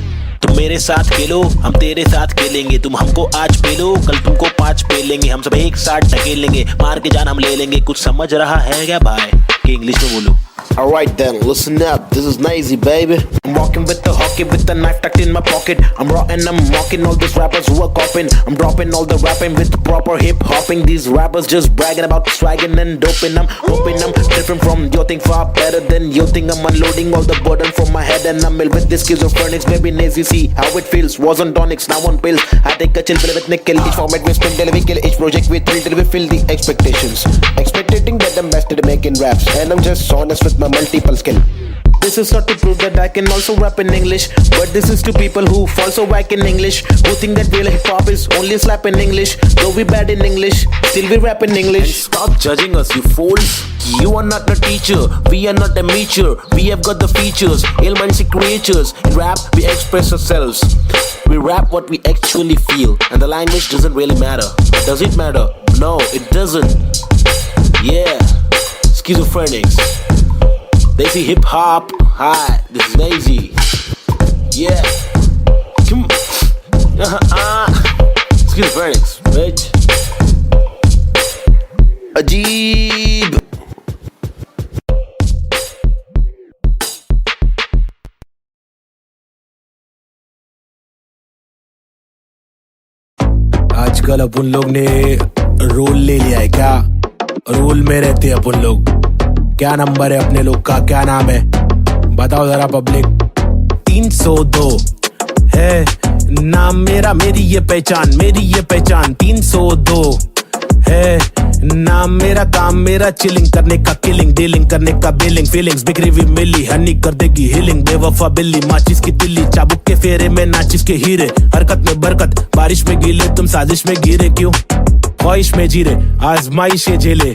तुम मेरे साथ खेलो हम तेरे साथ खेलेंगे तुम हमको आज पेलो कल तुमको 5 पेलेंगे हम सब एक साथ ढकेलेंगे मार के जान हम ले लेंगे कुछ समझ रहा है क्या भाई कि इंग्लिश में बोलो Alright then, listen up, this is Nazy, baby. I'm walking with the hockey with the knife tucked in my pocket. I'm raw and I'm mocking all these rappers who are copying. I'm dropping all the rapping with proper hip hopping. These rappers just bragging about swagging and doping. I'm hoping I'm different from your thing, far better than your thing. I'm unloading all the burden from my head and I'm ill with this schizophrenics. Baby Nazy, see how it feels. Was on tonics, now on pills. I take a chill pill with nickel. Each format we spin till we kill. Each project we thrill till we fill the expectations. Expecting that I'm best at making raps, and I'm just honest with my multiple skill. This is not to prove that I can also rap in English, but this is to people who fall so whack in English, who think that real hip hop is only slap in English. Though we bad in English, still we rap in English. And stop judging us, you fools. You are not a teacher, we are not amateur. We have got the features, ill-minded creatures. In rap, we express ourselves. We rap what we actually feel, and the language doesn't really matter. Does it matter? No, it doesn't. Yeah, schizophrenics. Desi hip hop. Hi, this is Nazy. Yeah. Come. Schizophrenics, bitch. Ajeeb. आजकल अपन लोग ने role ले लिया है क्या role में रहते हैं अपन लोग क्या नंबर है अपने लोग का क्या नाम है बताओ जरा पब्लिक 302 है नाम मेरा मेरी ये पहचान 302 है नाम मेरा काम मेरा चिलिंग करने का किलिंग डीलिंग करने का बिलिंग फीलिंग्स बिखरी हुई मिली हनी कर देगी हीलिंग बेवफा बिल्ली माचिस की तिल्ली चाबुक के फेरे में नाचिस के हीरे हरकत में बरकत बारिश में गीले तुम साजिश में गिरे क्यों ख्वाहिश में जीरे आजमाइशें झेले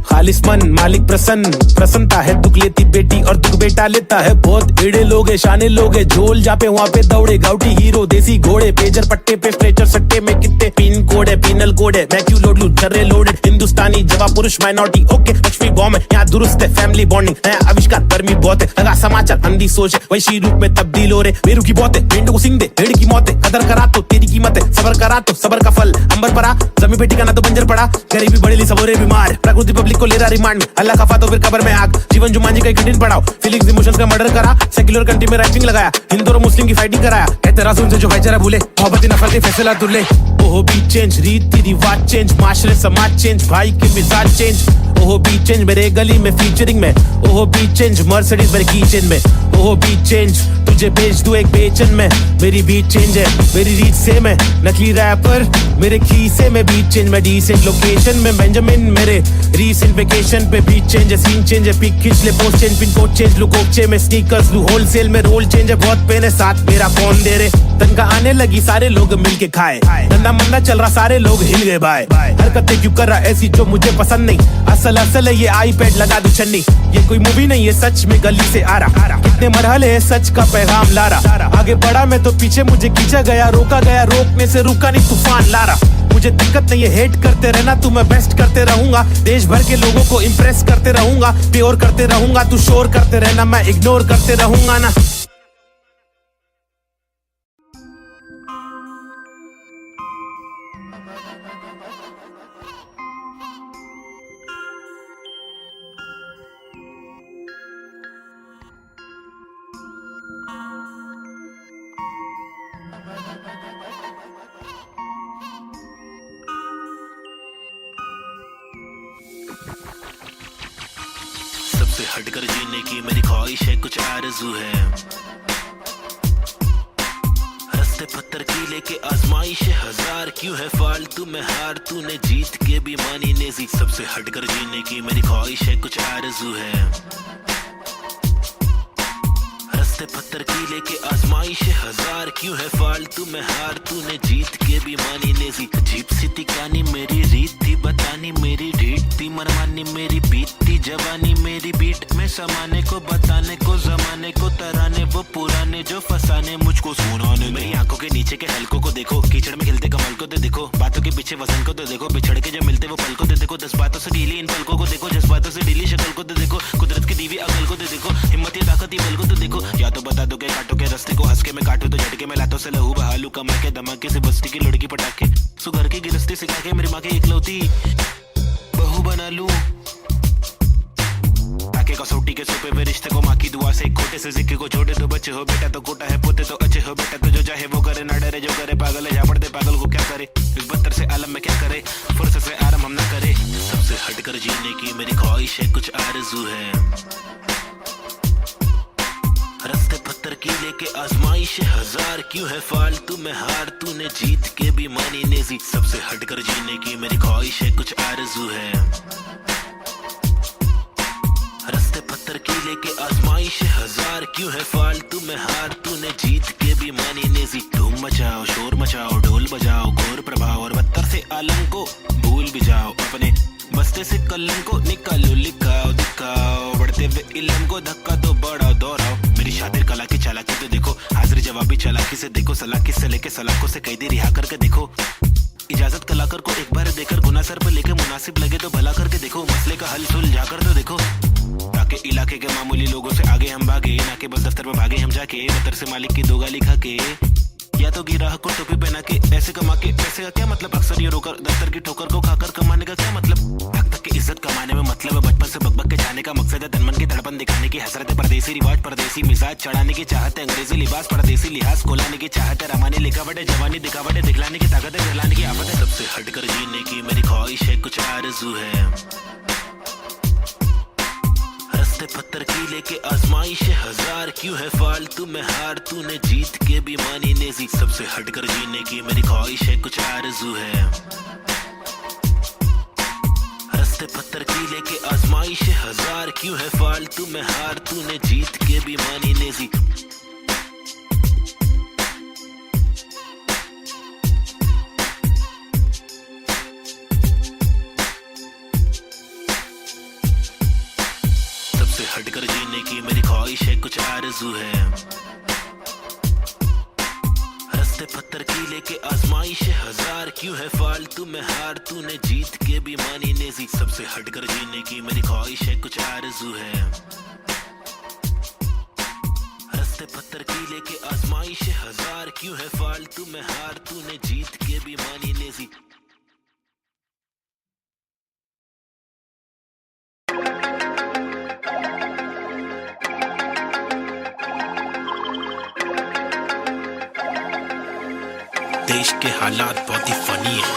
खालिस मन मालिक प्रसन्नता है दुख लेती बेटी और दुख बेटा लेता है बहुत एड़े लोग है शाने लोग है झोल जापे वहाँ पे दौड़े गाउटी हीरो देसी घोड़े पेजर पट्टे पे स्ट्रेचर सट्टे में कितने पिन कोड है पिनल कोड है मैं क्यों लोड लूं चर्रे लोडेड हिंदुस्तानी जवाब पुरुष माइनॉरिटी ओके लक्ष्मी बॉम्ब है यहाँ दुरुस्त है फैमिली बॉन्डिंग नया आविष्कार गर्मी बहुत है लगा समाचार अंधी सोच है वैसी रूप में तब्दील हो रहे बेरू की बहुत है भेड़ को सिंह दे भेड़ की मौत है कदर करा तो तेरी कीमत है सबर करा तो सबर का फल अंबर परा जमी बेटी का ना तो बंजर पड़ा गरीबी बड़ी सबोरे बीमार प्रकृति पब्लिक को ले रहा रिमांड में अल्लाह का फातो फिर कबर में आग जीवन जुमानी का कठिन पड़ाव फीलिंग्स इमोशंस का मर्डर करा सेक्युलर कंट्री में राइटिंग लगाया हिंदू और मुस्लिम की फाइटिंग कराया एतराज उनसे जो भाईचारा भूले मोहब्बत नफरत फैसला तुले ओहो बी चेंज रीति रिवाज चेंज माशरे समाज चेंज भाई के मिजाज चेंज ओहो बी चेंज मेरे गली में फीचरिंग में ओहो बी चेंज मर्सिडीज मेरे की चेंज में ओहो बी चेंज तुझे बेच दूं एक बेचन में। मेरी बीट चेंज है, मेरी रीच से मैं नकली रैपर, मेरे खीसे में बीट चेंज। मैं डिसेंट लोकेशन में बेंजामिन, मेरे रीसेंट वेकेशन पे बीट चेंज है, सीन चेंज है, पिक खींच ले post change, pin code change लू कोकचे में स्नीकर्स लू होलसेल में, रोल चेंज है बहुत पेन है, साथ मेरा कौन दे रे। तनखा आने लगी सारे लोग मिलके खाए, धंधा मंदा चल रहा सारे लोग हिल गए भाई। हरकतें क्यों कर रहा ऐसी जो मुझे पसंद नहीं, असल असल है ये आईपैड लगा दू छन्नी। ये कोई मूवी नहीं है सच में गली से आ रहा, कितने मरहले है सच का पैगाम ला रहा। आगे बढ़ा मैं तो पीछे मुझे खींचा गया, रोका गया रोकने से रुका नहीं तूफान ला रहा। मुझे दिक्कत नहीं है हेट करते रहना, तू मैं बेस्ट करते रहूंगा, देश भर के लोगों को इम्प्रेस करते रहूंगा, प्योर करते रहूंगा, तू शोर करते रहना मैं इग्नोर करते रहूंगा ना। सबसे हटकर जीने की मेरी ख्वाहिश है, कुछ आरज़ू है। रस्ते पत्थर की लेके आजमाइश है हजार, क्यों है फालतू में हार, तूने जीत के भी मानी नेजी। सबसे हटकर जीने की मेरी ख्वाहिश है, कुछ आरज़ू है। रस्ते पत्थर की लेके आजमाइश है हजार, क्यों है फालतू में हार, तूने जीत के भी मानी नेजी। अजीब सी थी कहानी मेरी, रीत थी बतानी मेरी, ढीठ थी मनमानी मेरी, बीत थी जवानी मेरी, बीट में समाने को बताने को जमाने को तराने, वो पुराने जो फसाने मुझको सुनाने। मेरी आंखों के नीचे के हलकों को देखो, कीचड़ में खिलते कमल को तो देखो, बातों के पीछे वजन को तो देखो, बिछड़ के जो मिलते वो पल को तो देखो, 10 बातों से ढीली इन पलकों को देखो, जज्बातों से ढीली शक्ल को तो देखो, कुदरत की दीवी अकल को तो देखो, हिम्मत या ताकत बल को तो देखो। या तो बता दो के काटो के रास्ते को, हंस के मैं काटू तो झटके में लातों से लहू बहालू, कमा के धमाके से बस्ती की लड़की पटाके, सुगर की गिरस्ती सिखा के मेरी माँ की इकलौती बहू बना लूं। ताकि कसौटी के सोपे में रिश्ते को माँ की दुआ से, खोटे से सिक्के को छोटे तो बच्चे हो बेटा, तो कोटा है पोते तो अच्छे हो बेटा, तो जो चाहे वो करे ना डरे, जो करे पागल है जा पड़ते पागल को क्या करे, इस बदतर से आलम में क्या करे, फुर्सत से आराम हम ना करे। सबसे हटकर जीने की मेरी ख्वाहिश है, कुछ आरज़ू है। रस्ते पत्थर की लेके आजमाइश है हजार, क्यों है फालतू में हार, तूने जीत के भी मानी नेजी। सबसे हटकर जीने की मेरी ख्वाहिश है, कुछ आरज़ू है। रस्ते पत्थर की लेके आजमाइश है हजार, क्यों है फालतू में हार, तूने जीत के भी मानी नेजी। धूम मचाओ शोर मचाओ ढोल बजाओ, घोर प्रभाव और बदतर से आलम को भूल भी जाओ, अपने बस्ते से कलम को निकालो, लिखाओ दिखाओ, बढ़ते हुए इल्म को धक्का दो बढ़ाओ दोहराओ। मेरी शातिर कला की चालाकी तो देखो, हाजिर जवाबी चालाकी से देखो, सलाकी से लेके सलाखों से कैदी रिहा करके देखो। इजाजत कलाकार को एक बार देकर गुना सर पर लेके मुनासिब लगे तो भला करके देखो, मसले का हल सुलझा कर तो देखो। ताकि इलाके के मामूली लोगों से आगे हम भागे, ना कि बस दफ्तर में भागे हम जाके, बदतर से मालिक की दो गाली खा के, या तो गिराह को टोपी पहना के पैसे कमा के। पैसे का क्या मतलब, अक्सर ये रोकर दफ्तर की ठोकर को खाकर कमाने का क्या मतलब। हक तक की इज्जत कमाने में मतलब है बचपन से बकबक के जाने का मकसद है, तनमन की धड़पन दिखाने की हसरत है, परदेसी रिवाज परदेसी मिजाज चढ़ाने की चाहत है, अंग्रेजी लिबास परदेसी लिहाज खोलाने की चाहत है, रमानी लिखावट है, जवानी दिखावट है, दिखलाने की ताकत है, दिलाने की आफत है। सबसे हटकर जीने की मेरी ख्वाहिश है, कुछ आरज़ू है। रस्ते पत्थर की लेके आजमाइश है हजार, क्यों है फालतू में हार, तूने जीत के भी मानी नेजी। सबसे हटकर जीने की मेरी ख्वाहिश है, कुछ आरज़ू है। रस्ते पत्थर की लेके आजमाइश है हजार, क्यों है फालतू में हार, तूने जीत के भी मानी नेजी। सबसे हटकर जीने की मेरी ख्वाहिश है, कुछ आरज़ू है। रस्ते पत्थर की लेके आजमाइश है हजार, क्यों है फालतू में हार, तूने जीत के भी मानी नेजी। सबसे हटकर जीने की मेरी ख्वाहिश है, कुछ आरज़ू है। रस्ते पत्थर की लेके आजमाइश है हजार, क्यों है फालतू में हार, तूने जीत के भी मानी नेजी। देश के हालात बहुत ही फनी है,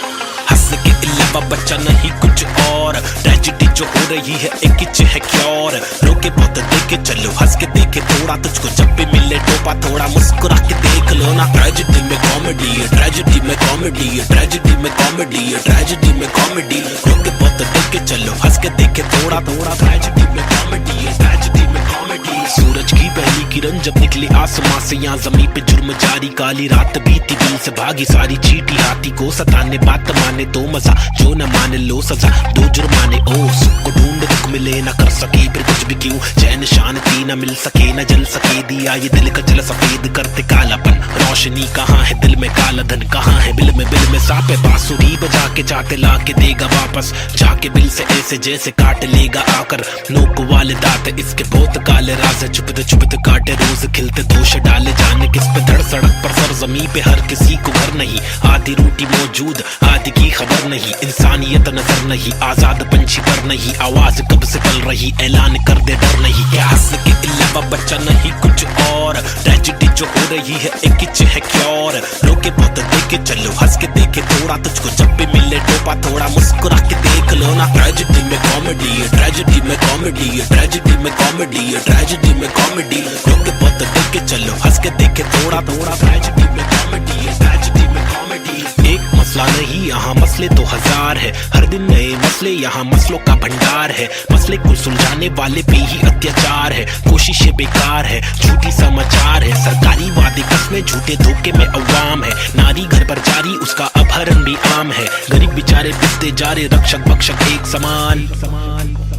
हंस के अलावा बच्चा नहीं कुछ और, ट्रेजेडी जो हो रही है एक ही है क्या और, रोके बहुत देखे चलो हंस के देखे तो थोड़ा, तुझको जब भी मिले टोपा थोड़ा, मुस्कुरा के देख लो ना। ट्रेजेडी में कॉमेडी है, ट्रेजेडी में कॉमेडी है, ट्रेजेडी में कॉमेडी है, ट्रेजेडी में कॉमेडी। रोके बहुत देख के चलो, हंस के देखे थोड़ा थोड़ा, ट्रेजेडी में कॉमेडी है, ट्रेजेडी में कॉमेडी। सूरज की पहली किरण जब निकली आसमां से, यहाँ जमीन पे जुर्म जारी, काली रात बीती दिल से भागी सारी, चीटी हाथी को सताने, बात माने तो मजा, जो न माने लो सजा, दो जुर्माने। ओ सुख को ढूंढ दुख मिले ना कर सके फिर कुछ भी क्यों, चैन शांति न मिल सके न जल सके, दिया ये दिल का जल सफेद करते कालापन। रोशनी कहाँ है दिल में, काला धन कहाँ है बिल में सापे, बांसुरी बजा के चाटे ला के देगा वापस, जाके बिल से ऐसे जैसे काट लेगा आकर। नोक वाले दांत इसके बहुत काले राज है, चुपते काटे रोज खिलते दोष डाले, जाने किस पे धड़ सड़क पर सर जमी पे हर किसी को घर नहीं, आधी रोटी मौजूद आधी की खबर नहीं, इंसानियत नजर नहीं, आजाद पंछी पर नहीं, आवाज कब से पल रही, ऐलान कर दे डर नहीं, क्या हंस के अलावा बच्चा नहीं कुछ और, ट्रेजेडी जो हो रही है एक किच है क्योर। रोके बहुत देखे चलो, हंस के देखे थोड़ा, तुझको जब भी मिले टोपा थोड़ा, मुस्कुरा के देख लो ना। ट्रेजेडी में कॉमेडी है, ट्रेजेडी में कॉमेडी है, ट्रेजेडी में कॉमेडी है, ट्रेजेडी में कॉमेडी। रोके बहुत देखे चलो, हंस के देखे थोड़ा थोड़ा, ट्रेजेडी में कॉमेडी है, ट्रेजेडी में कॉमेडी। एक मसला नहीं यहाँ मसले तो हजार है, हर दिन नए मसले यहाँ मसलों का भंडार है, मसले को सुलझाने वाले पे ही अत्याचार है, कोशिशें बेकार है, झूठी समाचार है, सरकारी वादे कस्में झूठे धोखे में अवाम है, नारी घर पर जारी उसका अपहरण भी आम है, गरीब बेचारे पिसते जा रहे रक्षक भक्षक एक समान,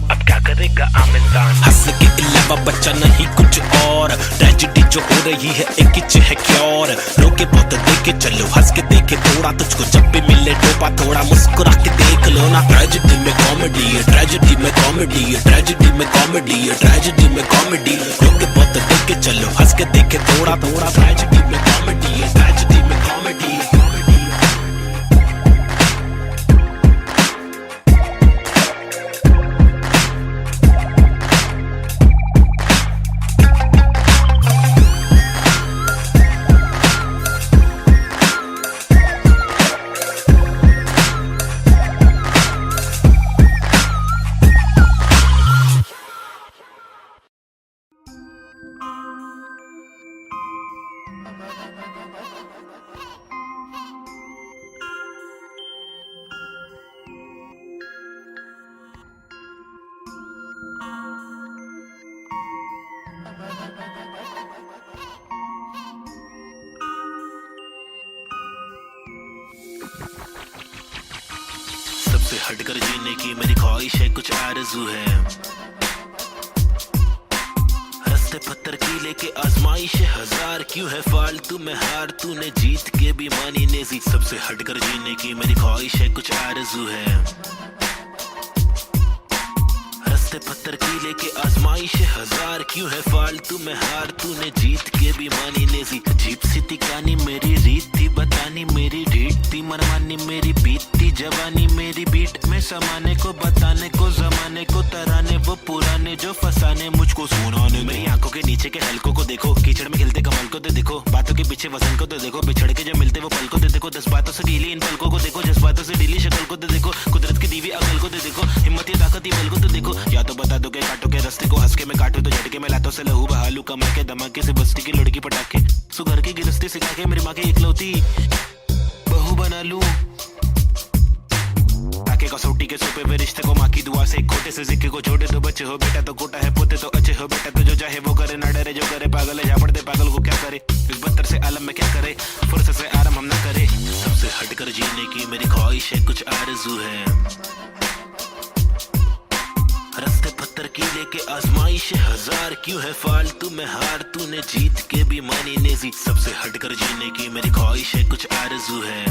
अब क्या करेगा आम इंसान। हंस के अलावा बच्चा नहीं कुछ और, ट्रेजेडी जो हो रही है एक किच है क्योर। रोके बहुत देखे चलो, हंस के देखे थोड़ा, तुझको जब भी मिले टोपा थोड़ा, मुस्कुरा के देख लो ना। ट्रेजेडी में कॉमेडी है, ट्रेजेडी में कॉमेडी है, ट्रेजेडी में कॉमेडी है, ट्रेजेडी में कॉमेडी। रोके बहुत देखे चलो, हंस के देखे थोड़ा थोड़ा, ट्रेजेडी में कॉमेडी है, ट्रेजेडी में कॉमेडी। सबसे हटकर जीने की मेरी ख्वाहिश है, कुछ आरज़ू है, रस्ते पत्थर की लेके आजमाइश हजार, क्यों है फालतू में हार, तूने जीत के भी मानी नेजी। सबसे हटकर जीने की मेरी ख्वाहिश है, कुछ आरज़ू है, रस्ते पत्थर की लेके आजमाइश हजार, क्यों है फालतू में हार, तूने जीत के भी मानी नेजी। अजीब सी थी कहानी मेरी, रीत थी बतानी मेरी, ढीठ थी मनमानी मेरी, बीतती जवानी मेरी, बीट में समाने को बताने को, जमाने को तराने वो पुराने जो फसाने मुझको सुनाने। मेरी आंखों के नीचे के हलकों को देखो, कीचड़ में खिलते कमल को तो देखो, बातों के पीछे वजन को तो देखो, बिछड़ के जब मिलते वो पल को तो देखो, 10 बातों से ढीली इन पलकों को देखो, जज्बातों से ढीली शक्ल को तो देखो, कुदरत की दीवी अकल को तो देखो, हिम्मत या ताकत बल को तो देखो, या तो बता दो के काटो के रास्ते को, हंस के मैं काटू तो झटके में लातों से लहू बहालू, कमर के धमाके से बस्ती की लड़की पटाखे, सुगर की गिरस्ती सिखा के मेरी माँ की इकलौती बहू बना लूं, ताकि कसौटी के सोपे पे रिश्ते को माँ की दुआ से, खोटे से सिक्के को छोटे तो बच्चे हो बेटा, तो कोटा है पोते तो अच्छे हो बेटा, तो जो चाहे वो करे, ना डरे जो करे पागल है, जा पड़ते पागल को क्या करे, इस बदतर से आलम में क्या करे, फुर्सत से आराम हम ना करे। सबसे हटकर जीने की मेरी ख्वाहिश है, कुछ आरज़ू है, रस्ते पत्थर की लेके आजमाइश हजार, क्यों है फालतू में हार, तूने जीत के भी मानी नेजी। सबसे हटकर जीने की मेरी ख्वाहिश है, कुछ आरज़ू है,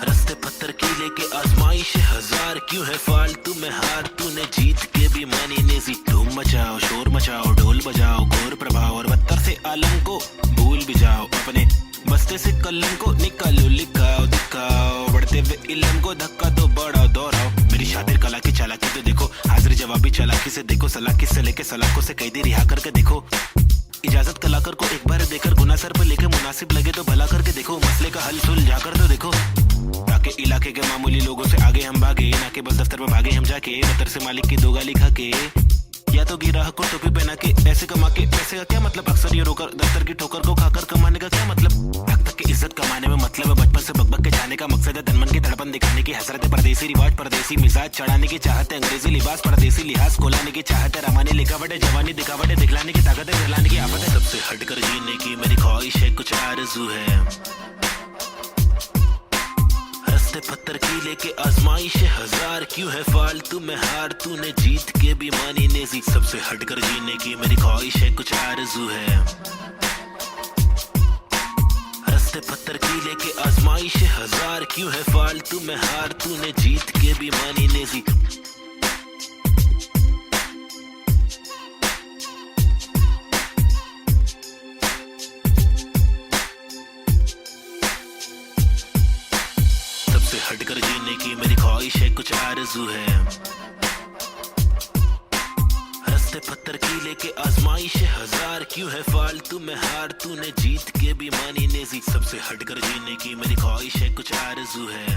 रस्ते पत्थर की लेके आजमाइश हजार, क्यों है फालतू में हार, तूने जीत के भी मानी नेजी। धूम मचाओ शोर मचाओ ढोल बजाओ, घोर प्रभाव और बदतर से आलम को भूल भी जाओ, अपने बस्ते से कलम को निकालो, लिखाओ दिखाओ, बढ़ते हुए इल्म को धक्का दो, बढ़ाओ दोहराओ, मेरी शातिर कला की चालाकी तो देखो, हाजिर जवाबी चालाकी से देखो, सलाकी से लेके सलाखों से कैदी रिहा करके देखो, इजाजत कलाकार को एक बार देकर गुना सर पर लेके मुनासिब लगे तो भला करके देखो, मसले का हल सुलझा कर तो देखो, ताकि इलाके के मामूली लोगों से आगे हम भागे, ना कि बस दफ्तर में भागे हम जाके, दफ्तर से मालिक की दो गाली खा के, या तो गिरा को टोपी पहना के ऐसे कमा के पैसे का क्या मतलब, अक्सर ये रोकर दफ्तर की ठोकर को खाकर कमाने का क्या मतलब, तक तक की इज्जत कमाने में मतलब है बचपन से बकबक के जाने का मकसद है, तनमन की तड़पन दिखाने की हसरत है, परदेसी रिवाज परदेसी मिजाज चढ़ाने की चाहत है, अंग्रेजी लिबास परदेसी लिहाज कोलाने की चाहत है, रमाने लिखावट है जवानी दिखावट है, दिखलाने की ताकत है दिखलाने की आफत है, सबसे हटकर जीने की मेरी ख्वाहिश है कुछ आरज़ू है, रस्ते पत्थर की लेके आजमाइश हजार क्यों है फालतू में हार तूने जीत के भी मानी नेजी, सबसे हटकर जीने की मेरी ख्वाहिश है कुछ आरज़ू है, रस्ते पत्थर की लेके आजमाइश हजार क्यों है फालतू में हार तूने जीत के भी मानी नेजी, हटकर जीने की मेरी ख्वाहिश है कुछ आरज़ू है, रस्ते पत्थर की लेके आजमाइश हजार क्यों है फालतू में हार तूने जीत के भी मानी नेजी, सबसे हटकर जीने की मेरी ख्वाहिश है कुछ आरज़ू है,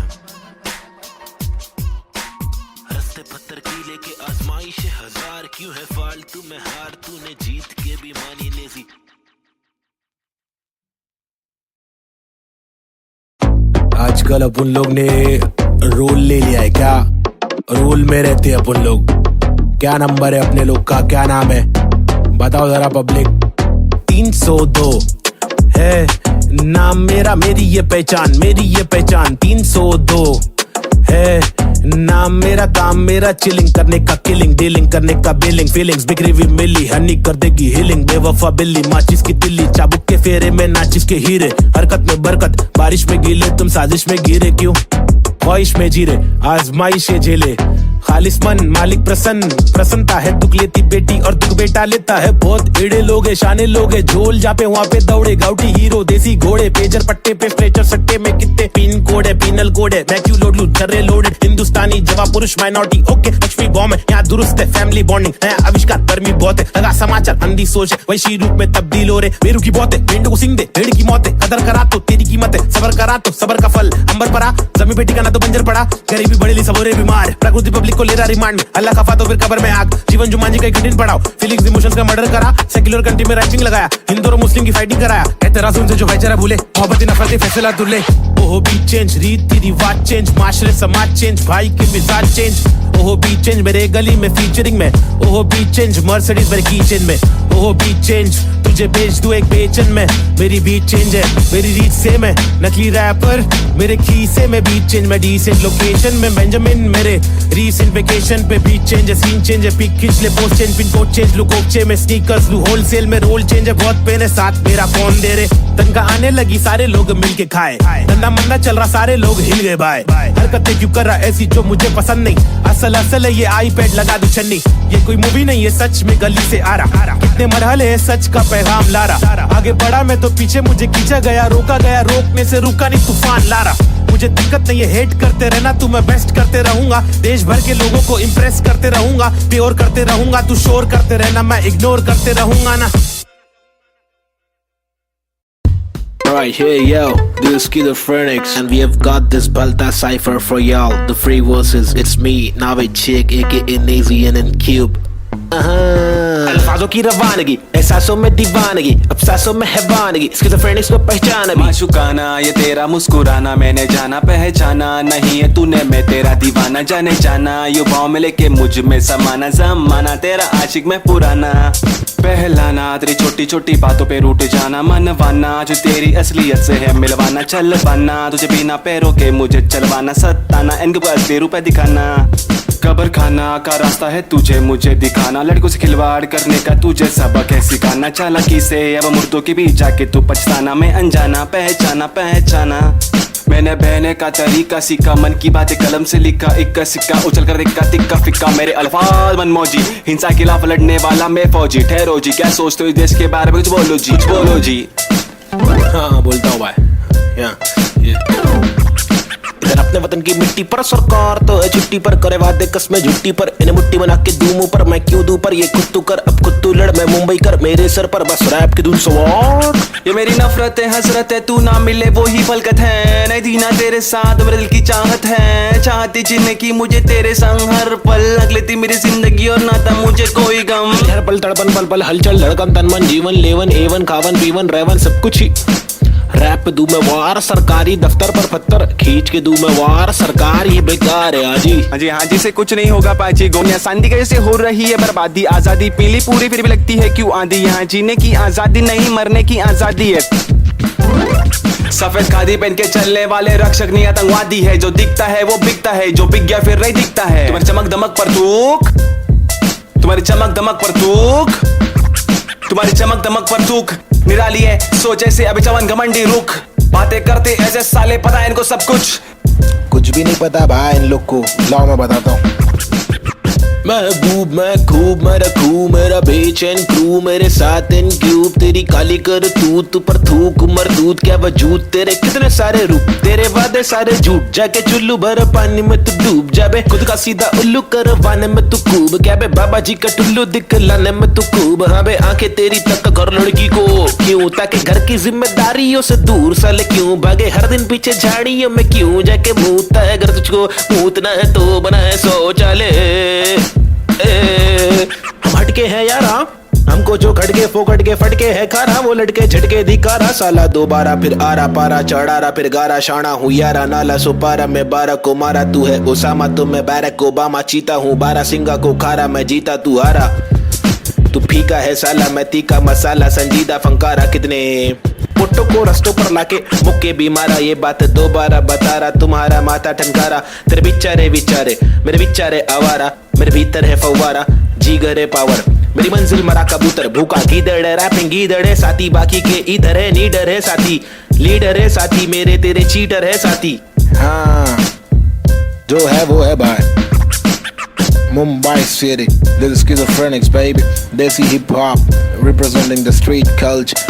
रस्ते पत्थर की लेके आजमाइश हजार क्यों है फालतू में हार तूने जीत के भी मानी नेजी। आजकल अपन लोग ने रोल ले लिया है क्या, रोल में रहते हैं अपन लोग, क्या नंबर है अपने लोग का, क्या नाम है बताओ जरा पब्लिक। 302 है नाम मेरा, मेरी ये पहचान, मेरी ये पहचान 302 है नाम मेरा, काम मेरा चिलिंग करने का, किलिंग डीलिंग करने का, बिलिंग फीलिंग्स बिखरी हुई मिली, हनी कर देगी हीलिंग, बेवफा बिल्ली माचिस की तिल्ली, चाबुक के फेरे में नाचिस के हीरे, हरकत में बरकत बारिश में गीले, तुम साजिश में गिरे क्यों, ख्वाहिश में जीरे आजमाइशें झेले, खालिस मन मालिक प्रसन्न, प्रसन्नता है दुख लेती बेटी और दुख बेटा लेता है, बहुत एड़े लोग है शाने लोग है, झोल जापे वहाँ पे दौड़े, गाउटी हीरो देसी घोड़े, पेजर पट्टे पे स्ट्रेचर सट्टे में कितने पिन कोड है, पिनल कोड है, मैं क्यों लोड लूं जर्रे लोडेड, हिंदुस्तानी जवाब पुरुष माइनॉरिटी ओके, लक्ष्मी बॉम्ब है यहाँ दुरुस्त है, फैमिली बॉन्डिंग नया आविष्कार गर्मी बहुत है, लगा समाचार अंधी सोच है, वैशी रूप में तब्दील हो रहे, बेरू की बहुत है, भेड़ को सिंह दे भेड़ की मौत है, कदर करा तो तेरी कीमत है, सबर करा तो सबर का फल अंबर परा, जमी बेटी का ना तो बंजर पड़ा, गरीबी बढ़ेली सबोरे बीमार, प्रकृति पब्लिक को ले रहा रिमांड में, अल्लाह खफा तो फिर कबर में आग, जीवन जुमान जी का कठिन पड़ाव, फीलिंग्स इमोशंस का मर्डर करा, सेक्युलर कंट्री में राइटिंग लगाया, हिंदू और मुस्लिम की फाइटिंग कराया, एतराज उनसे जो भाईचारा भूले, मोहब्बत नफरत फैसला दुल्ले, ओहो बी चेंज रीति रिवाज चेंज, माशरे समाज चेंज, भाई के मिजाज चेंज, ओहो बी चेंज मेरे गली में फीचरिंग में, ओहो बी चेंज मर्सिडीज मेरे कीचेन में, ओहो बी चेंज तुझे बेच दूं एक बेचन में, मेरी बीट चेंज है मेरी रीच से मैं नकली रैपर, मेरे खीसे में बीट चेंज, मैं डिसेंट लोकेशन में बेंजामिन, मेरे रीसेंट वेकेशन पे बीट चेंज है, सीन चेंज है, पिक खींच ले post change, pin code change look ओकचे में स्नीकर्स लू होलसेल में, रोल चेंज है बहुत पेन है साथ मेरा कौन दे रे, तनका आने लगी सारे लोग मिलके खाए, धंधा मंदा चल रहा सारे लोग हिल गए भाई, हरकतें क्यों कर रहा ऐसी जो मुझे पसंद नहीं, असल असल है ये आईपैड लगा दू छन्नी, ये कोई मूवी नहीं है सच में गली से आ रहा, कितने मरहले है सच का पैगाम ला रहा, आगे बढ़ा मैं तो पीछे मुझे खींचा गया, रोका गया रोकने से रुका नहीं तूफान ला रहा, मुझे दिक्कत नहीं है हेट करते रहना, तू मैं बेस्ट करते रहूंगा, देश भर के लोगों को इम्प्रेस करते रहूंगा, प्योर करते रहूंगा, तू शोर करते रहना मैं इग्नोर करते रहूंगा ना। Alright, hey yo, this is Schizophrenics and we have got this Balta cipher for y'all. The free verses, it's me, Navid Chick, aka Nazy and Cube. अल्फाजों की रवानगी, एहसासों में दीवानगी, अब सांसों में हैवानगी, स्किज़ोफ्रेनिक्स को पहचान अभी, माशुकाना ये तेरा मुस्कुराना, मैंने जाना पहचाना नहीं है तूने, मैं तेरा दीवाना जाने जाना, युवाओं में लेके मुझ में समाना, जमाना तेरा आशिक में पुराना, पहलाना तेरी छोटी छोटी बातों पे रूठ जाना, मनवाना जो तेरी असलियत से है मिलवाना, चल पाना तुझे बिना पैरों के मुझे चलवाना, सताना इनको असली रूप दिखाना, कब्र खाना का रास्ता है तुझे मुझे दिखाना, लड़कों से खिलवाड़ करने का तुझे सबक है सिखाना, चालाकी से अब मुर्दों के बीच जाके तू पछताना, मैं अनजाना पहचाना पहचाना, मैंने बहने का तरीका सीखा, मन की बातें कलम से लिखा, इक्का सिक्का उछल कर दिक्का तिक्का फिक्का, मेरे अल्फाज मनमौजी, हिंसा के खिलाफ लड़ने वाला मैं फौजी, ठहरो जी क्या सोचते हो इस देश के बारे में, कुछ बोलो जी कुछ बोलो जी। हाँ बोलता हूँ भाई, फिर अपने वतन की मिट्टी पर सरकार तो है छुट्टी पर, करे वादे कसमें झुट्टी पर, इन्हें मुट्ठी बना के दूं मुंह पर, मैं क्यों दूं पर ये खुद तू कर, अब खुद तू लड़, मैं मुंबई कर, मेरे सर पर बस रैप की धुन सवार। ये मेरी नफरत है हसरत है, तू ना मिले वो ही फलकत है, नहीं थी ना तेरे साथ मेरे दिल की चाहत है, चाहती जीने की मुझे तेरे संग हर पल, अगले थी मेरी जिंदगी और ना था मुझे कोई गम, हर पल तड़पन पल पल हलचल धड़कन तन मन जीवन लेवन एवन खावन पीवन रेवन सब कुछ ही रैप दूं मैं वार, सरकारी दफ्तर पर पत्थर खींच के दूं मैं वार, सरकार ये बेकार है हाजी हाँ जी से कुछ नहीं होगा पाजी, गोनिया शांति कैसे हो रही है बर्बादी, आजादी पीली पूरी फिर भी लगती है क्यों आंधी, यहाँ जीने की आजादी नहीं मरने की आजादी है। सफेद खादी पहन के चलने वाले रक्षक नहीं आतंकवादी है, जो दिखता है वो बिकता है, जो बिक गया फिर नहीं दिखता है, तुम्हारी चमक दमक पर थूक, तुम्हारी चमक दमक पर थूक, तुम्हारी चमक दमक पर थूक निराली है सोच ऐसे अभी जवान घमंडी रुख, बातें करते ऐसे साले पता है इनको सब कुछ भी नहीं पता भाई इन लोग को, लाओ मैं बताता हूँ। महबूब मैं खूब मैं रखूं मेरा बेचैन क्रू, मेरे साथ इन क्यूब तेरी काली कर तू पर थूक मरदूत क्या वजूद, तेरे कितने सारे रूप तेरे वादे सारे झूठ, जाके चुल्लू भर पानी में तू डूब जाबे, खुद का सीधा उल्लू करवाने में तू खूब, क्या बे बाबा जी का टुल्लू दिखलाने में तू खूब, हाँ बे आंखें तेरी तक कर लड़की को क्यों, ताकि घर की जिम्मेदारियों से दूर साले क्यों भागे, हर दिन पीछे झाड़ियों में क्यों जाके मूतता है, अगर तुझको मूतना है तो बनाए शौचालय। हम हटके हैं यारा, हमको जो खटके फोकट के फटके है खारा, वो लटके झटके धिकारा साला दोबारा फिर आरा पारा चढ़ारा फिर गारा शाना हूँ यारा, नाला सुपारा मैं 12 को मारा, तू है ओसामा तो मैं बैरक ओबामा, चीता हूँ 12 सिंगा को खारा, मैं जीता तू हारा, तू फीका है साला मैं तीखा मसाला, संजीदा फंकारा, कितने पुट्टो को रस्तों पर लाके मुक्के भी मारा, ये बात दोबारा बता रहा, तुम्हारा माथा ठनकारा, तेरे बिचारे विचारे मेरे बिचारे आवारा, मेरे भीतर है फव्वारा जीगर है पावर, मेरी मंजिल मरा कबूतर भूखा गीदड़ रैपिंग गीदड़ है साथी, बाकी के इधर है नीडर है साथी, लीडर है साथी, मेरे तेरे चीटर है साथी, हाँ जो है वो है भाई। Mumbai City, this is Schizophrenics baby, Desi hip hop representing the street culture.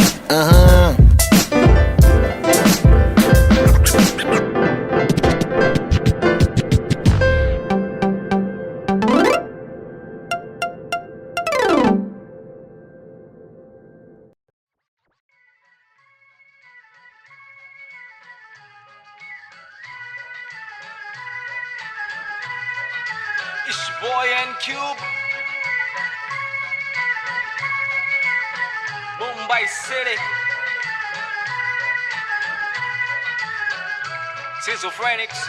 It's boy and Cube, Mumbai City, Schizophrenics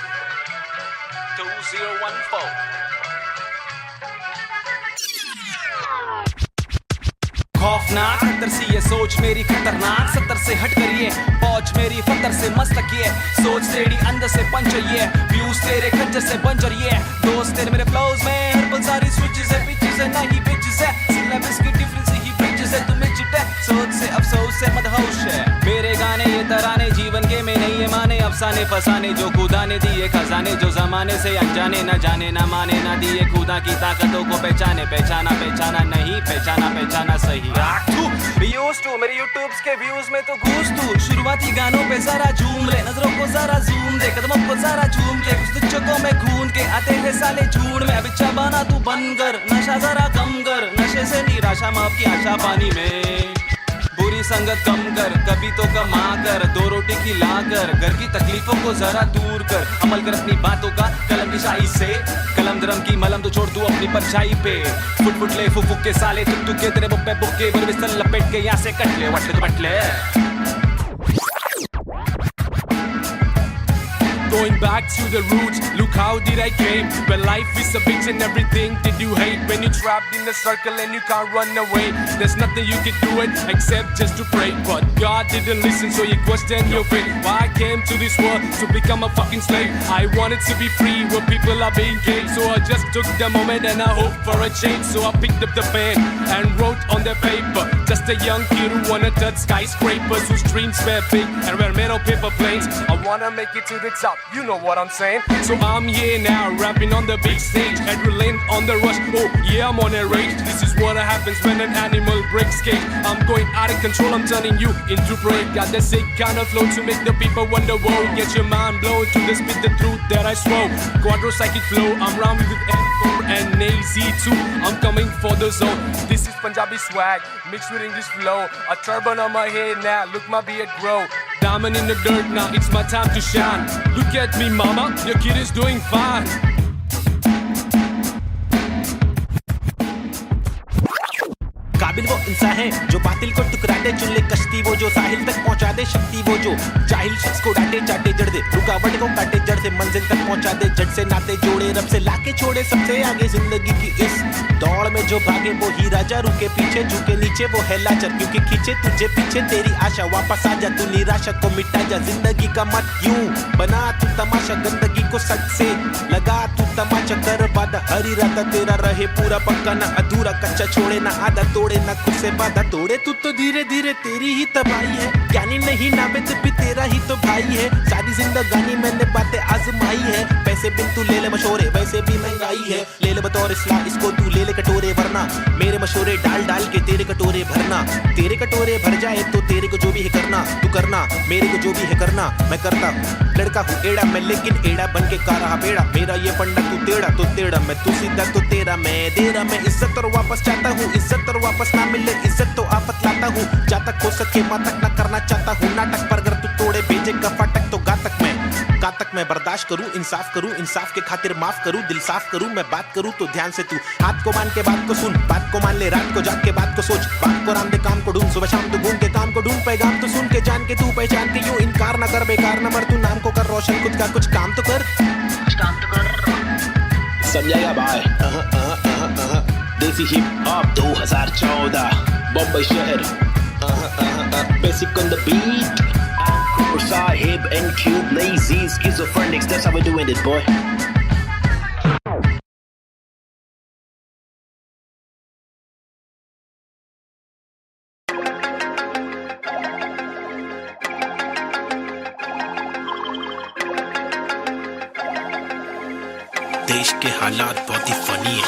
2014। खौफनाक खतर सी ये सोच मेरी खतरनाक, 70 से हट करिए पहुंच मेरी फतर से मस्तक ये सोच तेरी अंदर से पंचर ये व्यूज तेरे खंजर से बंजर ये दोस्त तेरे मेरे फ्लोज में हर पल सारी स्विचेस है पिचेस है नहीं बिचेस है सिलेबस की डिफरेंस ही ब्रिजेस है तुम्हें चिटे सोच से अफसोस से मदहोश है, मेरे गाने ये तराने जीवन के में नहीं ये माने अफसाने फसाने, जो खुदा ने दिए खजाने, जो जमाने से अनजाने न जाने न माने न दिए खुदा की ताकतों को पहचाने, पहचाना पहचाना नहीं पहचाना पहचाना सही। मेरे यूट्यूब्स के व्यूज में तो घूस तू, शुरुआती गानों पे जरा झूम ले, नजरों को जरा जूम दे, कदमों को जरा झूम के, कुछ चक्कों में खून के आते हैं साले झूठ में, अब इच्छा बना तू बन कर, नशा जरा कम कर, नशे से निराशा माफ की आशा पानी में, बुरी संगत कम कर, कभी तो कमा कर, 2 रोटी खिला कर, घर की तकलीफों को जरा दूर कर, अमल कर अपनी बातों का कलम की शाही से, कलम दरम की मलम तो छोड़ तू अपनी परछाई पे, फुट फुट ले फुक के साले तुक तुक के तेरे बुक्के बुक्के बर बिस्तर लपेट के यहाँ से कट ले वटले तो बटले। Going back to the roots, look how did I came. When life is a bitch and everything did you hate. When you're trapped in a circle and you can't run away, there's nothing you can do it except just to pray. But God didn't listen, so you question your fate. Why I came to this world to become a fucking slave. I wanted to be free where people are being gay, so I just took the moment and I hoped for a change. So I picked up the pen and wrote on the paper. Just a young kid who wanna touch skyscrapers, whose dreams were big and were made of paper planes. I wanna make it to the top. You know what I'm saying? So I'm here now, rapping on the big stage, adrenaline on the rush. Oh yeah, I'm on a rage. This is what happens when an animal breaks cage. I'm going out of control, I'm turning you into prey. Got that sick kind of flow to make the people wonder. Whoa, get your mind blown to the spit the truth that I swore. Quadro-psychic flow, I'm rhyming with N4 and AZ2. I'm coming for the zone. This is Punjabi swag, mixed with English flow. A turban on my head now, look my beard grow. Diamond in the dirt now, it's my time to shine. Look at me mama, your kid is doing fine. काबिल वो इंसान है जो बातिल को टुकरा दे, चुन ले कश्ती वो जो साहिल तक पहुंचा दे, शक्ति वो जो जाहिल शख्स को डांटे चाटे जड़ दे, रुकावट को काटे जड़ से मंजिल तक पहुंचा दे, जड़ से नाते जोड़े रब से लाके छोड़े सबसे आगे जिंदगी की इस दौड़ में जो भागे वो ही राजा, रुके पीछे झुके नीचे वो है लाचार, क्योंकि खींचे तुझे पीछे तेरी आशा, वापस आ जा तू निराशा को मिटा जा, जिंदगी का मत यूं बना तू तमाशा, गंदगी को सच से लगा तू तमाचा, कर वादा हर इरादा तेरा रहे पूरा पक्का ना अधूरा, कच्चा छोड़े ना आधा तोड़े ना खुद से वादा तोड़े, तू तो धीरे धीरे तेरी ही तबाही है, ज्ञानी नहीं नाबिद भी तेरा ही तो भाई है, सारी जिंदगानी मैंने बातें आजमाई है, पैसे बिन तू ले ले मशोरे वैसे भी महंगाई है, ले ले बतौर इस्लाह इसको तू ले ले कटोरे, वरना मेरे मशोरे डाल डाल के तेरे कटोरे भरना, तेरे कटोरे भर जाए तो तेरे को जो भी है करना, तू करना मेरे को जो भी है करना, मैं करता हूँ, लड़का हूँ एड़ा मैं लेकिन एड़ा बन के का रहा बेड़ा, मेरा ये फंडा तू टेढ़ा मैं तू सीधा तो तेरा मैं दे रहा, मैं इज्जत और वापस चाहता हूँ, इज्जत और वापस ना मिले इज्जत तो आफत लाता हूँ, जहाँ तक हो सके वहाँ तक ना करना चाहता हूँ नाटक, पर अगर तू तोड़े भेजे का फाटक तो गातक मैं बर्दाश्त करूँ, इंसाफ के खातिर माफ करूँ, दिल साफ करूँ, मैं बात करूँ तो ध्यान से तू हाथ को मान के बात को सुन, बात को मान ले रात को जाग के बात को सोच, बात को राम दे काम को ढूंढ, सुबह शाम तू घूम के काम को ढूंढ, पैगाम तो सुन के जान के तू पहचान के यूं इनकार न कर, बेकार न मर, तू नाम को कर रोशन, खुद का कुछ काम तो कर, समझाएगा भाई। देसी हिप हॉप 2014 बॉम्बे शहर, basic on the beat, Sahib and Cube, lazy, schizophrenics, that's how we're doing it, boy. देश के हालात बहुत ही फनी है,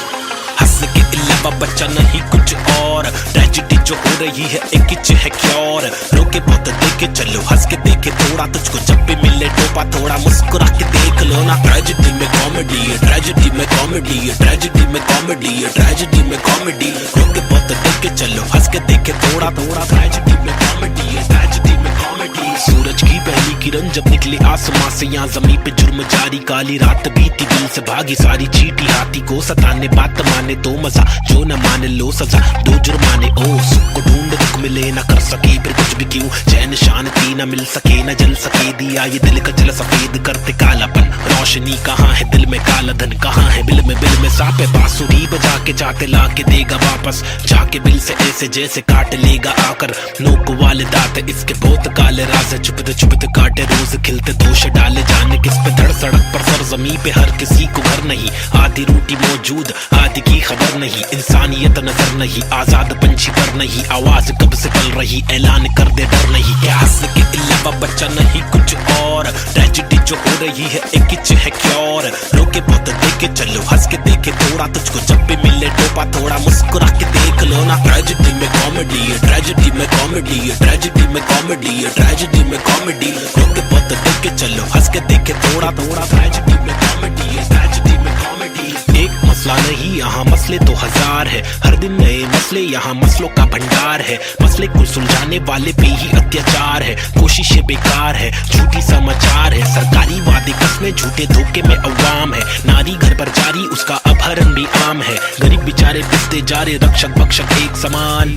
हंस के अलावा बच्चा नहीं कुछ और, ट्रेजेडी जो हो रही है एक किच है क्योर, रोके बहुत देखे चलो हंस के देखे थोड़ा, तुझको जब भी मिले टोपा थोड़ा मुस्कुरा के देख लो ना, ट्रेजेडी में कॉमेडी है, ट्रेजेडी में कॉमेडी है, ट्रेजेडी में कॉमेडी है, ट्रेजेडी में कॉमेडी, रोके बहुत देखे चलो हंस के देखे थोड़ा, ट्रेजेडी में कॉमेडी है, ट्रेजेडी में कॉमेडी, सूरज की पहली किरण जब निकले आसमां से, यहाँ जमीन पे जुर्म जारी, काली रात बीती दिल से भागी सारी चीटी, हाथी को सताने बात माने तो मजा, जो न माने लो सजा, दो जुर्माने ओ सुख को ढूंढ दुख मिले ना कर सके फिर कुछ भी क्यों, चैन शांति न मिल सके न जल सके, दिया ये दिल का जल सफेद करते कालापन, रोशनी कहाँ है दिल में, काला धन कहाँ है बिल में सापे, बांसुरी बजा के जाके ला के देगा वापस, जाके बिल से ऐसे जैसे काट लेगा आकर, नोक वाले दांत इसके बहुत काले राज है, चुपते काटे रोज खिलते दोष डाले, जाने किस पे धड़ सड़क पर सर जमी पे हर किसी को घर नहीं, आधी रोटी मौजूद आधी की खबर नहीं, इंसानियत नजर नहीं, आजाद पंछी पर नहीं, आवाज कब से पल रही ऐलान कर दे डर नहीं, क्या हंस के अलावा बच्चा नहीं कुछ और, ट्रेजेडी जो हो रही है एक किच है क्योर, रोके बहुत देखे चलो हंस के देखे थोड़ा, तुझको जब भी मिले टोपा थोड़ा मुस्कुरा के देख लो ना, ट्रेजेडी में कॉमेडी है, ट्रेजेडी में कॉमेडी है, ट्रेजेडी में कॉमेडी है, ट्रेजेडी में कॉमेडी, रोके बहुत देखे चलो हंस के देखे थोड़ा, ट्रेजेडी में कॉमेडी है, ट्रेजेडी में कॉमेडी, एक मसला नहीं यहाँ मसले तो हजार है, हर दिन नए मसले यहाँ मसलों का भंडार है, मसले को सुलझाने वाले पे ही अत्याचार है, कोशिशें बेकार है, झूठी समाचार है, सरकारी वादे कसमें झूठे धोखे में अवाम है, नारी घर पर जारी उसका अपहरण भी आम है, गरीब बेचारे पिसते जा रहे रक्षक भक्षक एक समान,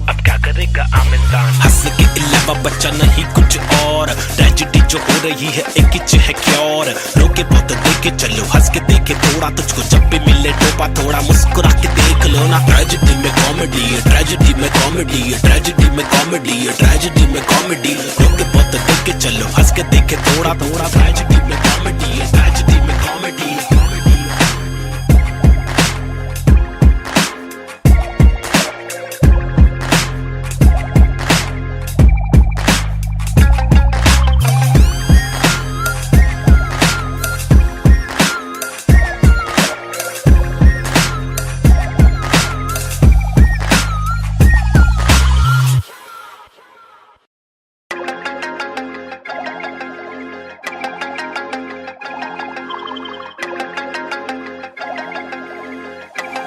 अब क्या करेगा आम इंसान, हंस के अलावा बच्चा नहीं कुछ और, ट्रेजेडी जो हो रही है एक किच है क्योर, रोके बहुत देखे चलो हंस के देखे थोड़ा, तुझको जब भी मिले टोपा थोड़ा मुस्कुरा के देख लो ना, ट्रेजेडी में कॉमेडी है, ट्रेजेडी में कॉमेडी है, ट्रेजेडी में कॉमेडी है, ट्रेजेडी में कॉमेडी, रोके बहुत देखे चलो हंस के देखे थोड़ा, ट्रेजेडी में कॉमेडी है, ट्रेजेडी में कॉमेडी।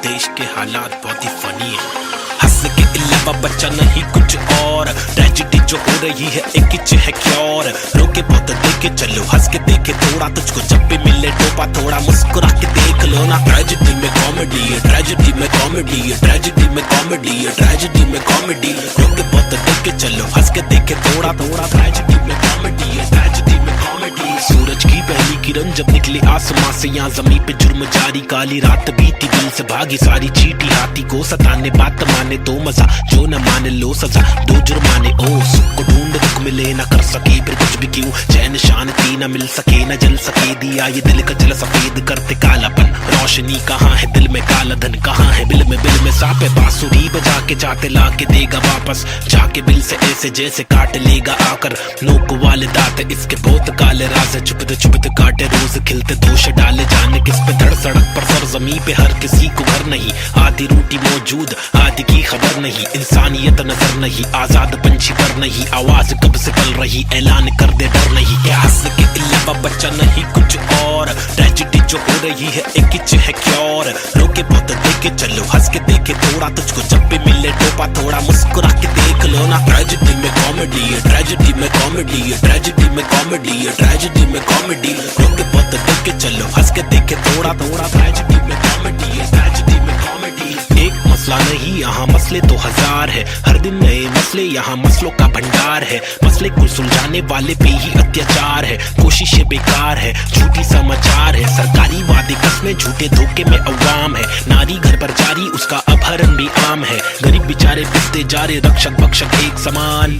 देश के हालात बहुत ही फनी है। हंस के अलावा बच्चा नहीं कुछ और, ट्रेजेडी जो हो रही है एक ही है क्योर। रोके बहुत देखे चलो, हंस के देखे थोड़ा, तुझको जब भी मिले टोपा थोड़ा मुस्कुरा के देख लो ना। ट्रेजेडी में कॉमेडी है, ट्रेजेडी में कॉमेडी है, ट्रेजेडी में कॉमेडी है, ट्रेजेडी में कॉमेडी। रोके बहुत देखे चलो, हंस के देखे थोड़ा थोड़ा, ट्रेजेडी में कॉमेडी है, ट्रेजेडी में कॉमेडी। सूरज की पहली किरण जब निकले आसमां से, यहाँ जमीन पे जुर्म जारी, काली रात बीती दिल से भागी सारी चीटी। हाथी को सताने बात माने तो मजा, जो न माने लो सजा, दो जुर्माने। ओ सुख को ढूंढ दुख मिले ना कर सके फिर कुछ भी क्यों, चैन शांति न मिल सके न जल सके दिया ये दिल का जल सफेद करते कालापन। रोशनी कहाँ है दिल में, काला धन कहाँ है बिल में सापे। बांसुरी बजा के जाते ला के देगा वापस, जाके बिल से ऐसे जैसे काट लेगा आकर। नोक वाले दांत इसके बहुत काले राज है, चुपते काटे रोज खिलते दोष डाले। जाने किस पे धड़ सड़क पर सर जमी पे हर किसी को घर नहीं, आधी रोटी मौजूद आधी की खबर नहीं। इंसानियत नजर नहीं, आजाद पंछी पर नहीं, आवाज कब से पल रही ऐलान कर दे डर नहीं। क्या हंस के अलावा बच्चा नहीं कुछ और, ट्रेजेडी जो हो रही है एक ही है क्योर। रोके बहुत देखे चलो, हंस के देखे थोड़ा, तुझको जब भी मिले टोपा थोड़ा मुस्कुरा के देख लो ना। ट्रेजेडी में कॉमेडी है, ट्रेजेडी में कॉमेडी है, ट्रेजेडी में कॉमेडी है, ट्रेजेडी में कॉमेडी। रोके बहुत देखे चलो, हंस के देखे थोड़ा थोड़ा, ट्रेजेडी में कॉमेडी है, ट्रेजेडी में कॉमेडी। एक मसला नहीं यहाँ मसले तो हजार है, हर दिन नए मसले यहाँ मसलों का भंडार है। मसले को सुलझाने वाले पे ही अत्याचार है, कोशिशें बेकार है, झूठी समाचार है। सरकारी वादे कस्में झूठे धोखे में अवाम है, नारी घर पर जारी उसका अपहरण भी आम है। गरीब बेचारे पिसते जा रहे रक्षक भक्षक एक समान,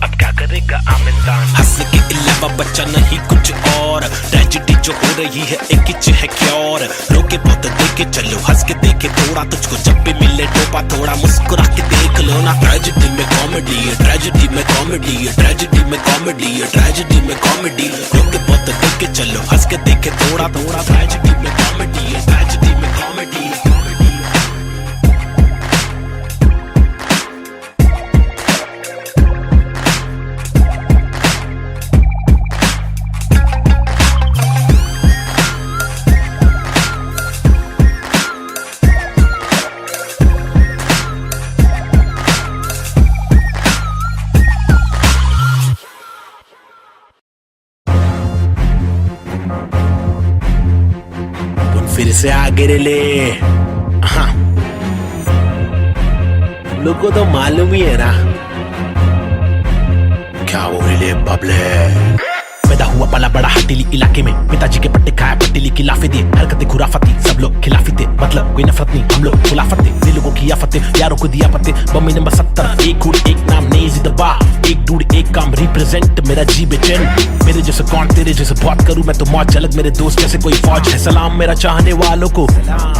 अब क्या करेगा आम इंसान। हंस के अलावा बच्चा नहीं कुछ और, ट्रेजेडी जो हो रही है एक ही है क्योर। रोके बहुत देखे चलो, हंस के देखे थोड़ा, तुझको जब भी मिले टोपा थोड़ा मुस्कुरा के देख लो ना। ट्रेजेडी में कॉमेडी है, ट्रेजेडी में कॉमेडी है, ट्रेजेडी में कॉमेडी है, ट्रेजेडी में कॉमेडी। रोके बहुत देखे चलो, हंस के देखे थोड़ा थोड़ा, ट्रेजेडी में कॉमेडी है, ट्रेजेडी में कॉमेडी। फिर से आगे ले। हाँ लोग को तो मालूम ही है ना क्या वो ले बबले। पैदा हुआ पला बड़ा हटीली इलाके में, पिताजी के पट्टे खाया पट्टीली की लाफे दिए, हरकतें खुराफती सब लोग खिलाफी थे, मतलब कोई नफरत नहीं हम लोग खुलाफत थे। दिल लोगों की आफतें यारों को दिया पत्ते, बम्मी नंबर 70 एक हुड एक नाम नेजी दबा, एक डूड एक काम रिप्रेजेंट मेरा जी बेचैन। मेरे जैसे कौन तेरे जैसे बात करूं मैं तो मौज अलग, मेरे दोस्त जैसे कोई फौज है। सलाम मेरा चाहने वालों को,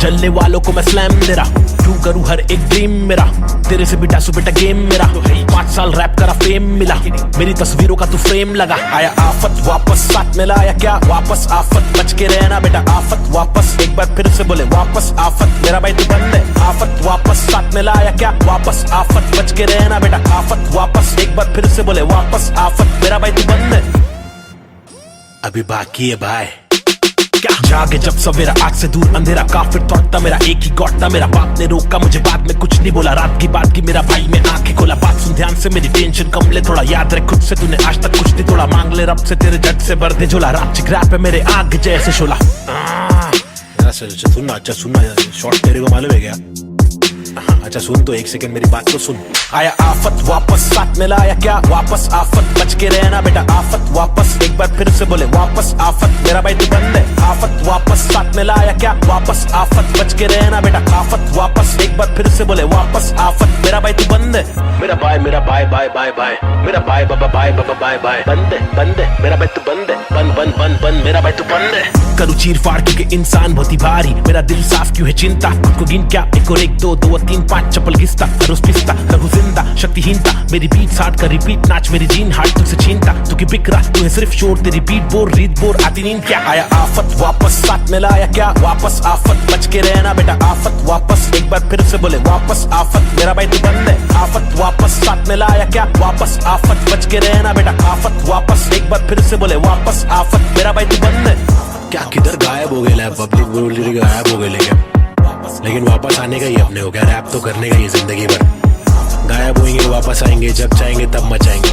जलने वालों को मैं स्लैम दे रहा, क्यों करूं हर एक ड्रीम मेरा, तेरे से बिटा सु बेटा गेम मेरा। 5 साल रैप करा फेम मिला, मेरी तस्वीरों का तू फ्रेम लगा। आया आफत वापस साथ में लाया क्या वापस, आफत बच के रहना बेटा आफत वापस। एक बार फिर से बोले वापस आफत, मेरा भाई तू बंद है। आफत वापस साथ में लाया क्या वापस, आफत बच के रहना बेटा आफत वापस। एक बार फिर से बोले वापस आफत, मेरा भाई तू बंद है। अभी बाकी है भाई क्या जागे जब सवेरा, आग से दूर अंधेरा, काफिर तोड़ता मेरा एक ही गौटता। मेरा बाप ने रोका मुझे, बाद में कुछ नहीं बोला, रात की बात की मेरा भाई में आंखें खोला। बात सुन ध्यान से, मेरी टेंशन कम ले थोड़ा, याद रख खुद से तूने आज तक कुछ नहीं तोड़ा। मांग ले रब से तेरे जट से भर दे झोला, रात चिक रैप है मेरे आग जैसे शोला। सुनना अच्छा सुनना, शॉर्ट तेरे को मालूम है क्या? अच्छा सुन तो एक सेकंड मेरी बात तो सुन। आया आफत वापस साथ में लाया क्या वापस, आफत बच के रहना बेटा आफत वापस। एक बार फिर से बोले वापस आफत, मेरा भाई तू बंद है। आफत वापस साथ में लाया क्या वापस, आफत बच के रहना बेटा आफत वापस। एक बार फिर से बोले वापस आफत, मेरा भाई तू बंद है। मेरा भाई बाय बाय, मेरा भाई बाबा बाय बाय। बंद है मेरा भाई तू बंद है, बंद मेरा भाई तू बंद है। करूँ चीर फाड़ क्योंकि इंसान बहुत ही भारी, मेरा दिल साफ क्यों है चिंता, खुद को गिन क्या 1 और 1 2 2 और 3 5 चप्पल घिसता, रोज पिसता रहूं जिंदा शक्तिहीनता। मेरी बीट साठ का रिपीट नाच, मेरी जीन हार्ट तुझसे छीनता। तू की बिक रहा तू है सिर्फ शोर, तेरी बीट बोर रीत बोर आती नींद क्या। आया आफत वापस साथ में लाया क्या वापस, आफत बच के रहना बेटा आफत वापस। एक बार फिर से बोले वापस आफत, मेरा भाई तू बंद है। आफत वापस साथ में लाया क्या वापस, आफत बच के रहना बेटा आफत वापस। एक बार फिर से बोले वापस आफत, मेरा भाई तू बंद है। क्या किधर गायब हो गया पब्लिक गायब हो गए, लेकिन लेकिन वापस आने का ही अपने को क्या, रैप तो करने का ही जिंदगी भर। गायब होंगे वापस आएंगे, जब चाहेंगे तब मचाएंगे।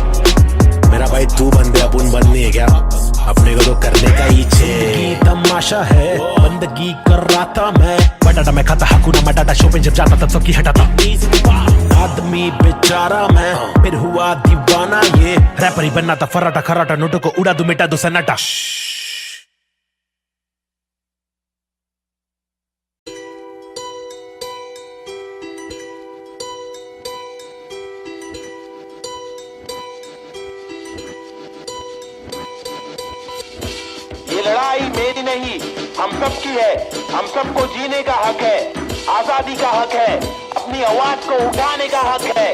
मेरा भाई तू बंदे अपन बंद नहीं है क्या, अपने को तो करने का ही छे। तमाशा है बंदगी कर रहा था मैं, बटाटा मैं खाता हकूना मटाटा, शो पे जब जाता तब सबकी हटाता। आदमी बेचारा मैं, फिर हुआ दीवाना ये, रैपर ही बनना था फर्राटा खर्राटा, नोटों को उड़ा दूं मिटा दूं सन्नाटा। ये लड़ाई मेरी नहीं, हम सबकी है। हम सबको जीने का हक है, आजादी का हक है, अपनी आवाज को उठाने का हक है।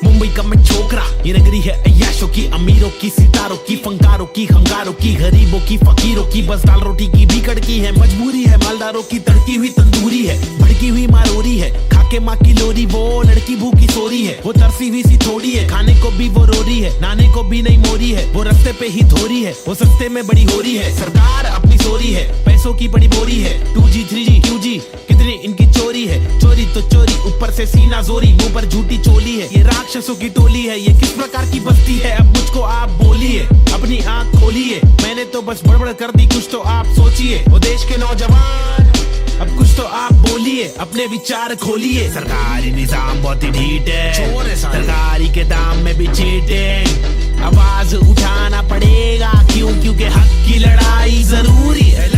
मुंबई का मैं छोकरा, ये नगरी है अय्याशों की, अमीरों की, सितारों की, फंकारों की, हंगारों की, गरीबों की, फकीरों की, बस दाल रोटी की भी कड़की है। मजबूरी है मालदारों की, तड़की हुई तंदूरी है, भड़की हुई मारोरी है, खाके माँ की लोरी, वो लड़की भूखी सोरी है, वो तरसी हुई सी थोड़ी है, खाने को भी वो रोरी है, नाने को भी नहीं मोरी है, वो रास्ते पे ही धोरी है, वो सस्ते में बड़ी हो रही है। सरकार अपनी सोरी है, पैसों की बड़ी बोरी है, 2G 3G QG कितनी इनकी चोरी है। चोरी तो चोरी, ऊपर से सीना जोरी, मुंह पर झूठी चोली है, ये राक्षसों की टोली है। ये किस प्रकार की बस्ती है, अब मुझको आप बोलिए, अपनी आंख खोलिए। मैंने तो बस बड़बड़ कर दी, कुछ तो आप सोचिए। वो देश के नौजवान, अब कुछ तो आप बोलिए, अपने विचार खोलिए। सरकारी निजाम बहुत ही ढीठ है, सरकारी के दाम में भी चीटिंग। आवाज उठाना पड़ेगा, क्यों? क्योंकि हक की लड़ाई जरूरी है।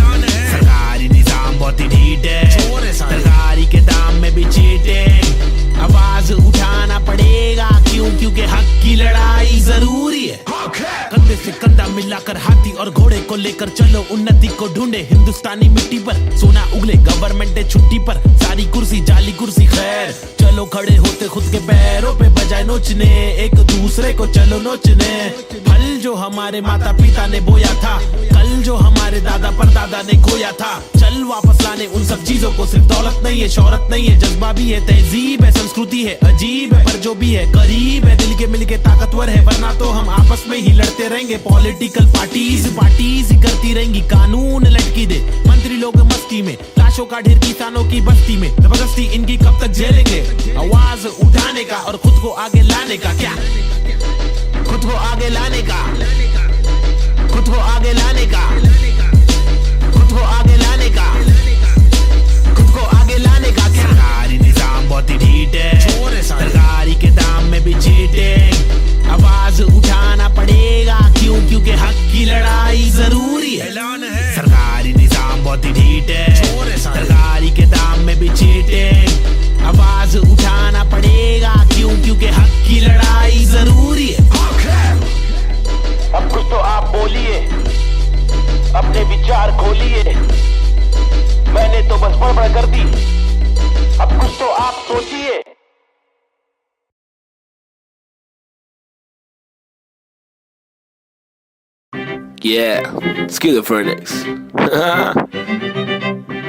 सरकारी निजाम बहुत ही ढीठ है, सरकारी के दाम में भी चीटिंग। आवाज उठाना पड़ेगा, क्यों? क्योंकि हक की लड़ाई जरूरी है। कंधे से कंधा मिलाकर हाथी और घोड़े को लेकर चलो, उन्नति को ढूंढे हिंदुस्तानी मिट्टी पर। सोना उगले गवर्नमेंट है छुट्टी पर, सारी कुर्सी जाली कुर्सी खैर। चलो खड़े होते खुद के पैरों पे, बजाय नोचने एक दूसरे को चलो नोचने। फल जो हमारे माता पिता ने बोया था, कल जो हमारे दादा परदादा ने खोया था, चल वापस लाने उन सब चीजों को। सिर्फ दौलत नहीं है, शोहरत नहीं है, जज्बा भी है, तहजीब है, संस्कृति है, अजीब है, पर जो भी है करीब है, दिल के मिलके ताकतवर है। वरना तो हम आपस में ही लड़ते रहेंगे। पॉलिटिकल पार्टीज ही करती रहेंगी, कानून लटकी दे मंत्री लोग मस्ती में, लाशों का ढेर किसानों की बस्ती में। जबरदस्ती इनकी कब तक झेलेंगे, आवाज उठाने का और खुद को आगे लाने का। क्या खुद को आगे लाने का, खुद को आगे लाने का, खुद को आगे लाने का, खुद को आगे लाने का। क्या सरकारी निजाम बहुत ही ढीठ है, सरकारी के दाम में भी चीटिंग। आवाज उठाना पड़ेगा, क्यों? क्योंकि हक की लड़ाई जरूरी है। सरकारी निजाम बहुत ही ढीठ है, सरकारी के दाम में भी चीटिंग। आवाज उठाना पड़ेगा, क्यों? क्योंकि हक की लड़ाई जरूरी है। अब कुछ तो आप बोलिए, अपने विचार खोलिए। मैंने तो बस बड़बड़ कर दी, अब कुछ तो आप सोचिए। Yeah, Skiller Phoenix.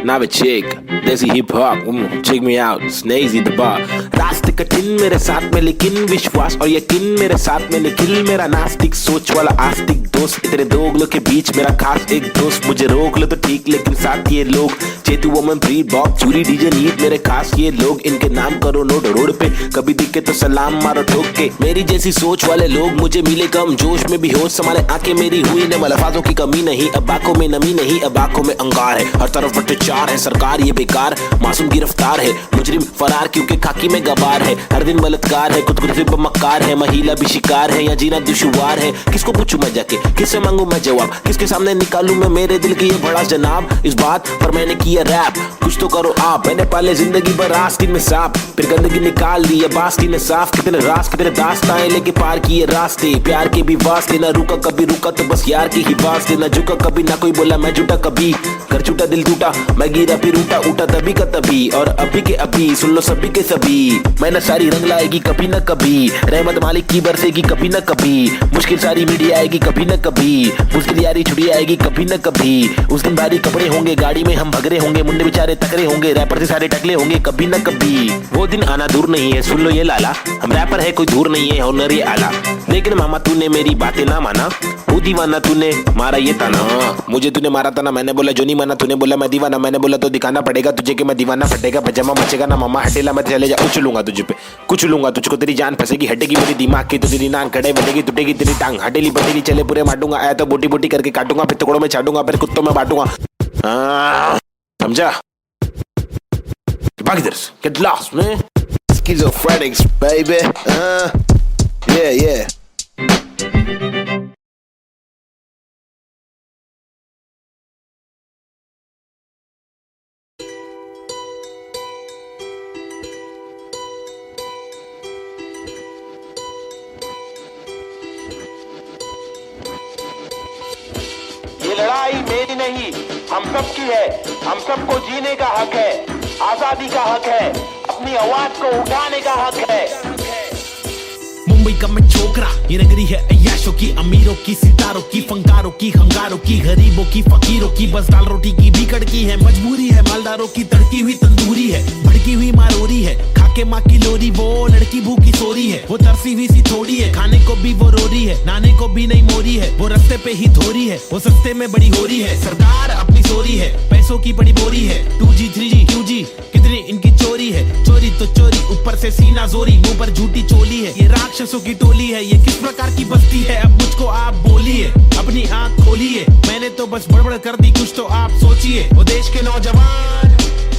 Novacek, Desi Hip Hop, check me out, Snazy the bar. रास्ते कठिन मेरे साथ में, लेकिन विश्वास और यकीन मेरे साथ में। निखिल मेरा नास्तिक सोच वाला आस्तिक दोस्त, इतने दोगलों के बीच मेरा खास एक दोस्त। मुझे रोक लो तो ठीक, लेकिन साथ ये लोग, चेतु वोमन ब्रीड बॉब चूरी डीजे नीट मेरे खास ये लोग। इनके नाम करो नोट रोड पे, कभी दिखे तो सलाम मारो ठोक के। मेरी जैसी सोच वाले लोग मुझे मिले कम, जोश में भी होश संभाले आंखें मेरी हुई ने। अल्फाजों की कमी नहीं, अब आंखों में नमी नहीं, अब आंखों में अंगार है। हर तरफ अत्याचार है, सरकार ये बेकार, मासूम गिरफ्तार है, मुजरिम फरार क्योंकि खाकी में गवार है। हर दिन बलात्कार है, खुदकुशी पे मक्कार है, महिला भी शिकार है, या जीना दुश्वार है। किसको पूछूं मैं जाके, किससे मांगू मैं जवाब, किसके सामने निकालूं मैं मेरे दिल की ये बड़ा जनाब। इस बात पर मैंने किया रैप, कुछ तो करो आप। मैंने पाले जिंदगी भर आस्तीन में सांप, फिर गंदगी निकाल दी है बास्तीन ने साफ। कितने रास कितने दास्ताएं लेके पार किए रास्ते, प्यार के भी वास्ते। ना रुका कभी रुका तो बस यार की ही वास्ते, ना झुका कभी, ना कोई बोला मैं झूठा कभी। कर छूटा दिल टूटा, मैं गिरा फिर उठा, उठा तभी का तभी और अभी के अभी। कभी, सुन लो सभी के सभी। मेहनत सारी रंग लाएगी कभी न कभी, रहमत मालिक की बरसेगी कभी न कभी। मुश्किल सारी मीडिया आएगी कभी न कभी, मुश्किल यारी छुट्टी आएगी कभी न कभी। उस दिन भारी कपड़े होंगे, गाड़ी में हम भगरे होंगे, मुंडे बेचारे तकरे होंगे, रैपर से सारे टकले होंगे कभी न कभी। वो दिन आना दूर नहीं है, सुन लो ये लाला, हम रैपर है कोई दूर नहीं है, ऑनर ये आला। लेकिन मामा तूने मेरी बातें ना माना, वो दीवाना तूने मारा ये ताना। मुझे तूने मारा ताना, मैंने बोला जो नहीं माना, तूने बोला मैं दीवाना, मैंने बोला तो दिखाना पड़ेगा तुझे कि मैं दीवाना। फटेगा पजामा मचेगा ना मामा, हटेला मैं चले जा, उछलूंगा तुझे पे, कुचलूंगा तुझको, तेरी जान फंसेगी, हटेगी मेरी दिमाग की तो तेरी नाक खड़े बढ़ेगी, टूटेगी तेरी टांग, हटेली बटेली चले पूरे मारूंगा, आया तो बोटी बोटी करके काटूंगा, फिर टुकड़ों में छाटूंगा, फिर कुत्तों में बांटूंगा। समझा? भाग इधर से, get lost man. Schizophrenics, baby. Yeah. ये लड़ाई मेरी नहीं, हम सबकी है, हम सबको जीने का हक है, आजादी का हक है, अपनी आवाज को उठाने का हक है। मुंबई का मैं छोकरा, ये नगरी है अय्याशों की, अमीरों की, सितारों की, फंकारों की, हंगारों की, गरीबों की, फकीरों की, बस दाल रोटी की भी कड़की है, मजबूरी है मालदारों की, तड़की हुई तंदूरी है, भड़की हुई मारोरी है, खाके माँ की लोरी, वो लड़की भूखी सोरी है, वो तरसी हुई सी थोड़ी है, खाने को भी वो रोरी है, नाने को भी नहीं मोरी है, वो रास्ते पे ही थोरी है, वो सस्ते में बड़ी हो रही है, सरकार अपनी सोरी है, पैसों की बड़ी बोरी है, 2G 3G QG कितनी इनकी चोरी है, चोरी तो चोरी, ऊपर से सीना जोरी, मुंह पर झूठी चोली है, ये राक्षसों की टोली है, ये किस प्रकार की बस्ती है, अब मुझको आप बोलिए, अपनी आंख खोलिए, मैंने तो बस बड़बड़ कर दी, कुछ तो आप सोचिए, वो देश के नौजवान,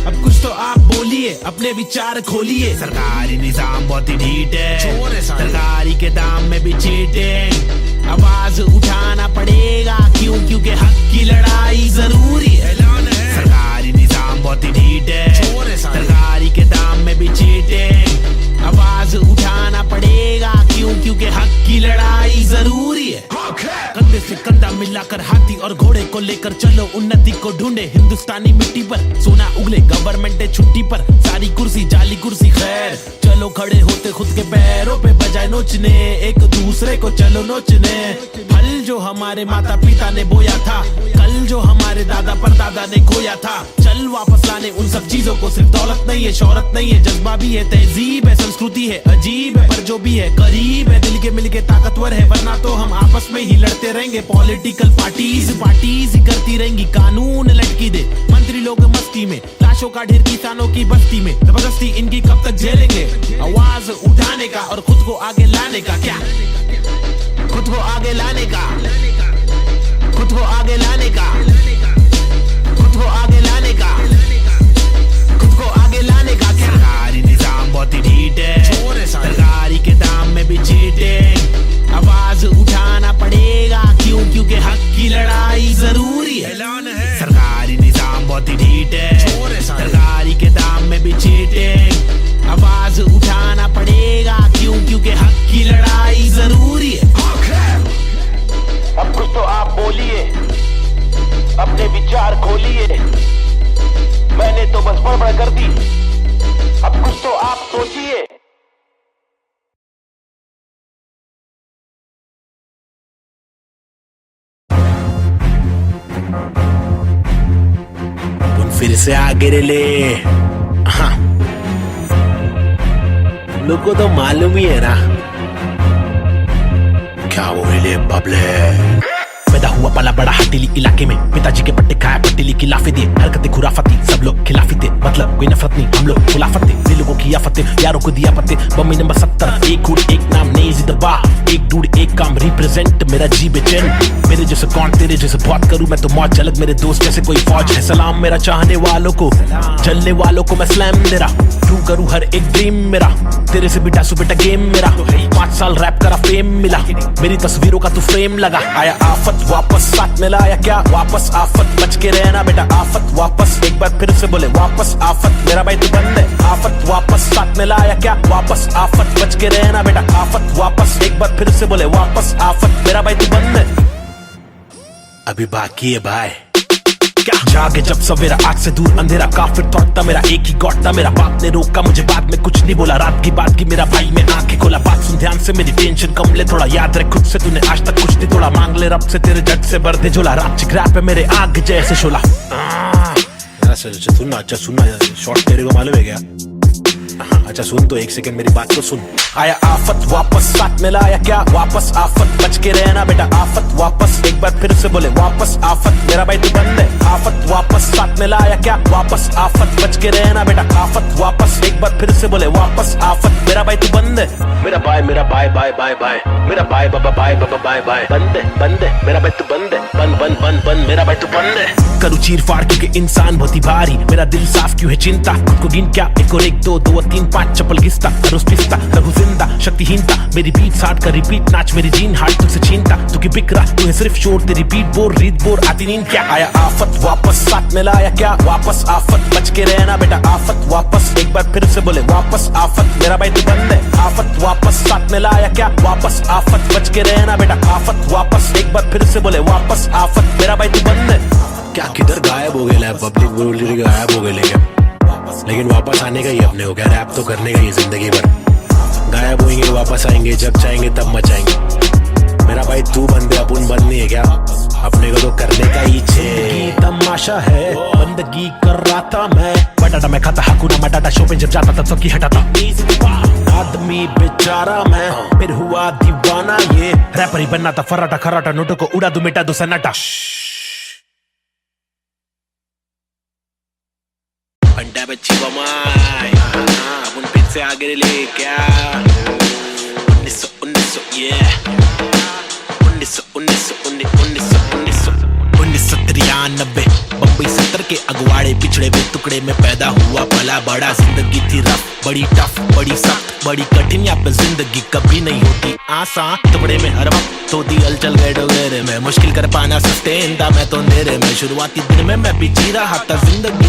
अब कुछ तो आप बोलिए, अपने विचार खोलिए। सरकारी निजाम बहुत ही ढीठ है, सरकारी के दाम में भी चीटिंग, आवाज उठाना पड़ेगा क्यों, क्योंकि हक की लड़ाई जरूरी है। सरकारी निजाम बहुत ही ढीठ है, सरकारी के दाम में भी चीटिंग, आवाज उठाना पड़ेगा क्यों, क्योंकि हक की लड़ाई जरूरी है। कंधे से कंधा मिलाकर हाथी और घोड़े को लेकर चलो, उन्नति को ढूंढे हिंदुस्तानी मिट्टी पर, सोना उगले गवर्नमेंट है छुट्टी पर, सारी कुर्सी जाली कुर्सी खैर, चलो खड़े होते खुद के पैरों पे, बजाय नोचने एक दूसरे को चलो नोचने। फल जो हमारे माता पिता ने बोया था, कल जो हमारे दादा परदादा ने खोया था, चल वापस लाने उन सब चीजों को। सिर्फ दौलत नहीं है, शोहरत नहीं है, जज्बा भी है, तहजीब है, संस्कृति है, अजीब है, पर जो भी है करीब है, दिल के मिल के ताकतवर है, वरना तो हम आपस में ही लड़ते रहेंगे। पॉलिटिकल पार्टीज ही करती रहेंगी, कानून लटकी दे मंत्री लोग मस्ती में, लाशों का ढेर किसानों की बस्ती में, जबरदस्ती इनकी कब तक झेलेंगे। आवाज उठाने का और खुद को आगे लाने का, क्या खुद को आगे लाने का, खुद को आगे लाने का, खुद को आगे लाने का, खुद को आगे लाने का। सरकारी निजाम बहुत ही ढीठ है, सरकारी के दाम में भी चीटिंग, आवाज उठाना पड़ेगा क्यों, क्योंकि हक की लड़ाई जरूरी है। सरकारी निजाम बहुत ही ढीठ है, सरकारी के दाम में भी चीटिंग, आवाज उठाना पड़ेगा क्यों, क्योंकि हक की लड़ाई जरूरी है। अब कुछ तो आप बोलिए, अपने विचार खोलिए, मैंने तो बस बड़बड़ कर दी, अब कुछ तो आप सोचिए। फिर से आगे ले। हाँ, लोग को तो मालूम ही है ना क्या वो ले बबले। पैदा हुआ पला बड़ा हटीली इलाके में, पिताजी के पट्टे खाया पट्टीली की लाफे दिए, हरकतें खुराफती सब लोग खिलाफी थे, मतलब कोई नफरत नहीं हम लोग खिलाफत थे, दिल लोगों की आफतें यारों को दिया पत्ते। बम्मी नंबर 70, एक गुड़ एक नाम नहीं जिंदबा, एक डूड एक काम रिप्रेजेंट मेरा जी बेचैन। मेरे जैसे कौन तेरे जैसे बात करूं मैं तो मौज झलक, मेरे दोस्त जैसे कोई फौज है। सलाम मेरा चाहने वालों को, चलने वालों को मैं स्लैम दे रहा, ट्रू करूं हर एक ड्रीम मेरा, तेरे से बेटा सुबेटा गेम मेरा। 5 साल रैप करा फेम मिला, मेरी तस्वीरों का तू फ्रेम लगा। आया आफत वापस साथ में लाया क्या, वापस आफत बच के रहना बेटा, आफत वापस एक बार फिर से बोले वापस आफत, मेरा भाई तू बंद है। आफत वापस साथ में लाया क्या, वापस आफत बच के रहना बेटा, आफत वापस एक बार फिर से बोले वापस आफत, मेरा भाई तू बंद है। अभी बाकी है भाई, क्या जागे जब सवेरा आँख से दूर अंधेरा काफिर थॉट था मेरा एक ही गॉड था मेरा बाप ने रोका मुझे बाद में कुछ नहीं बोला रात की बात की मेरा भाई में आंखें खोला बात सुन ध्यान से मेरी टेंशन कम ले थोड़ा याद रख खुद से तूने आज तक कुछ नहीं तोड़ा मांग ले रब से तेरे जट से भर दे झोला रात चिकरा पे मेरे आग जैसे शोला सुनना अच्छा सुनना शॉर्ट तेरे को मालूम है क्या अच्छा सुन तो एक सेकंड मेरी बात तो सुन आया आफत वापस साथ में लाया क्या वापस आफत बच के रहना बेटा आफत वापस एक बार फिर से बोले वापस आफत मेरा भाई तू बंद है आफत वापस साथ में लाया क्या वापस आफत बच के रहना बेटा आफत वापस एक बार फिर से बोले वापस आफत मेरा भाई तू बंद है मेरा भाई बाय बाय मेरा भाई बाबा बाय बाय बंद है मेरा भाई तू बंद है बंद मेरा भाई तू बंद है करूँ चीर फाड़ क्योंकि इंसान बहुत ही भारी मेरा दिल साफ क्यों है चिंता खुद को गिन क्या एक और एक दो और तीन पाँच चप्पल घिसता रोज पिसता रघु जिंदा शक्तिहीनता मेरी बीट साठ का रिपीट नाच मेरी जीन हार्ट तुझसे छीनता तू की बिक रहा तू है सिर्फ शोर तेरी बीट बोर रीत बोर आती नींद क्या आया आफत वापस साथ में लाया क्या वापस आफत बच के रहना बेटा आफत वापस एक बार फिर से बोले वापस आफत मेरा भाई तू बंद है आफत वापस साथ में लाया क्या वापस आफत बच के रहना बेटा आफत वापस एक बार फिर से बोले वापस आफत मेरा भाई तू बंद है क्या किधर गायब हो गया पब्लिक बोल गायब हो गए लेकिन वापस आने का ही अपने हो गया रैप तो करने का ही जिंदगी भर गायब होंगे वापस आएंगे जब चाहेंगे तब मचाएंगे मेरा भाई तू बंदे अपन बंद नहीं है क्या अपने को तो करने का ही छे तमाशा है बंदगी कर रहा था मैं बटाटा मैं खाता हकूना मटाटा शो पे जब जाता तब सबकी हटाता आदमी बेचारा मैं फिर हुआ दीवाना ये रैपर ही बनना था फर्राटा खराटा नोटों को उड़ा दू मिटा दो सन्नाटा पंडा बच्ची बमाई अपन फिर से आगे ले क्या 1993 बम्बई 70 के अगवाड़े पिछड़े हुए टुकड़े में पैदा हुआ पला बड़ा जिंदगी थी रफ बड़ी टफ बड़ी सख्त बड़ी कठिन यहाँ पे जिंदगी कभी नहीं होती आसान टुकड़े में हर वक्त तो दी हलचल गए डोगरे में मुश्किल कर पाना सस्टेन था मैं तो अंधेरे में शुरुआती दिन में मैं भी जी रहा था जिंदगी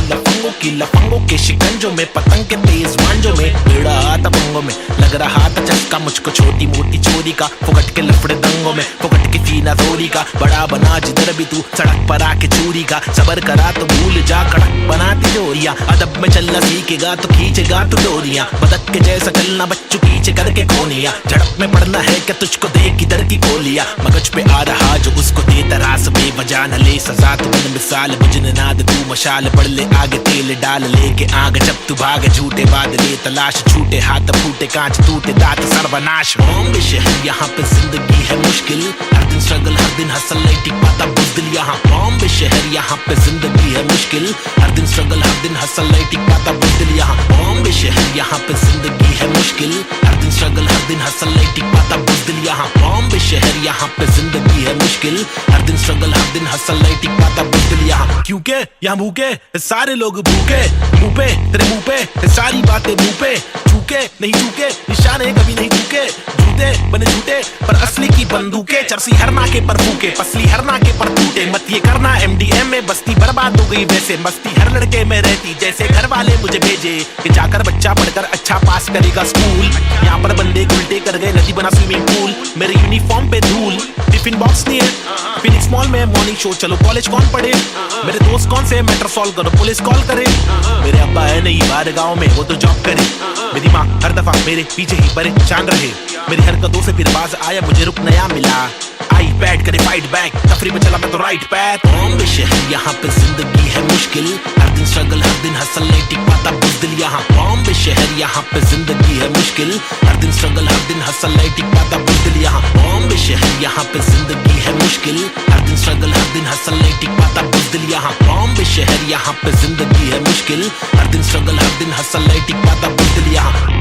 लफंगों के शिकंजों में पतंग के तेज मांझों में भिड़ा था पंगों में लग रहा था चस्का मुझको छोटी मोटी चोरी का फुकट के लफड़े दंगों में फुकट की फीना थोड़ी का बड़ा बना जिधर भी तू सड़क पर आके चोरी का सबर करा तो भूल जा कड़क बनाती जोरियां अदब में चलना सीखेगा तो खींचेगा तू डोरियां बदक के जैसा चलना बच्चों पीछे करके कोनिया झड़प में पड़ना है क्या तुझको देख किधर की गोलियां मगज पे आ रहा जो उसको दे तरास बेवजह न ले सजा तू बन मिसाल बुझने नाद तू मशाल पड़ ले आगे तेल डाल लेके आग जब तू भाग झूठे बादले तलाश छूटे हाथ फूटे कांच टूटे दांत सर्वनाश बॉम्बे शहर यहाँ पे जिंदगी है मुश्किल हर दिन स्ट्रगल हर दिन हसल नहीं टिक पाता बुज़दिल यहाँ बॉम्बे शहर यहाँ पे जिंदगी है मुश्किल हर दिन स्ट्रगल हर दिन हसल नहीं टिक पाता बुज़दिल यहाँ बॉम्बे शहर यहाँ पे जिंदगी है मुश्किल हर दिन स्ट्रगल हर दिन हसल नहीं टिक पाता बुज़दिल यहाँ बॉम्बे शहर यहाँ पे जिंदगी है मुश्किल हर दिन स्ट्रगल हर दिन हसल नहीं टिक पाता बुज़दिल यहाँ क्योंकि यहाँ भूखे सारे लोग भूखे मुंह पे तेरे मुंह पे सारी बातें मुंह पे झूके नहीं झूके निशाने कभी नहीं झूके झूठे बने झूठे पर असली की बंदूकें चरसी हर नाके पर फूके पसली हर नाके पर टूटे मत ये करना MDM में बस्ती बर्बाद हो गई वैसे मस्ती हर लड़के में रहती जैसे घर वाले मुझे भेजे कि जाकर बच्चा पढ़कर अच्छा पास करेगा स्कूल यहाँ पर बंदे उल्टे कर गए नदी बना स्विमिंग पूल मेरे यूनिफॉर्म पे धूल टिफिन बॉक्स नहीं है फिनिक्स मॉल में मॉर्निंग शो चलो कॉलेज कौन पढ़े मेरे दोस्त कौन से मैटर सॉल्व करो पुलिस कॉल करे मेरे अब्बा है नहीं बाहर गाँव में वो तो जॉब करे मेरी माँ हर दफा मेरे पीछे ही परेशान रहे मेरी हरकतों से फिर बाज आया मुझे रुक नया मिला आई बैठ करे फाइट बैक तफरी में चला मैं तो राइट पैथ बॉम्बे शहर यहाँ पे जिंदगी है मुश्किल हर दिन स्ट्रगल हर दिन हसल नहीं टिक पाता बुज़दिल यहाँ बॉम्बे शहर यहाँ पे जिंदगी है मुश्किल हर दिन स्ट्रगल हर दिन हसल नहीं टिक पाता बुज़दिल यहाँ बॉम्बे शहर यहाँ पे जिंदगी है मुश्किल हर दिन स्ट्रगल हर दिन हसल नहीं टिक पाता बुज़दिल यहाँ बॉम्बे शहर यहाँ पे जिंदगी है मुश्किल हर दिन स्ट्रगल हर दिन हसल नहीं टिक पाता बुज़दिल यहाँ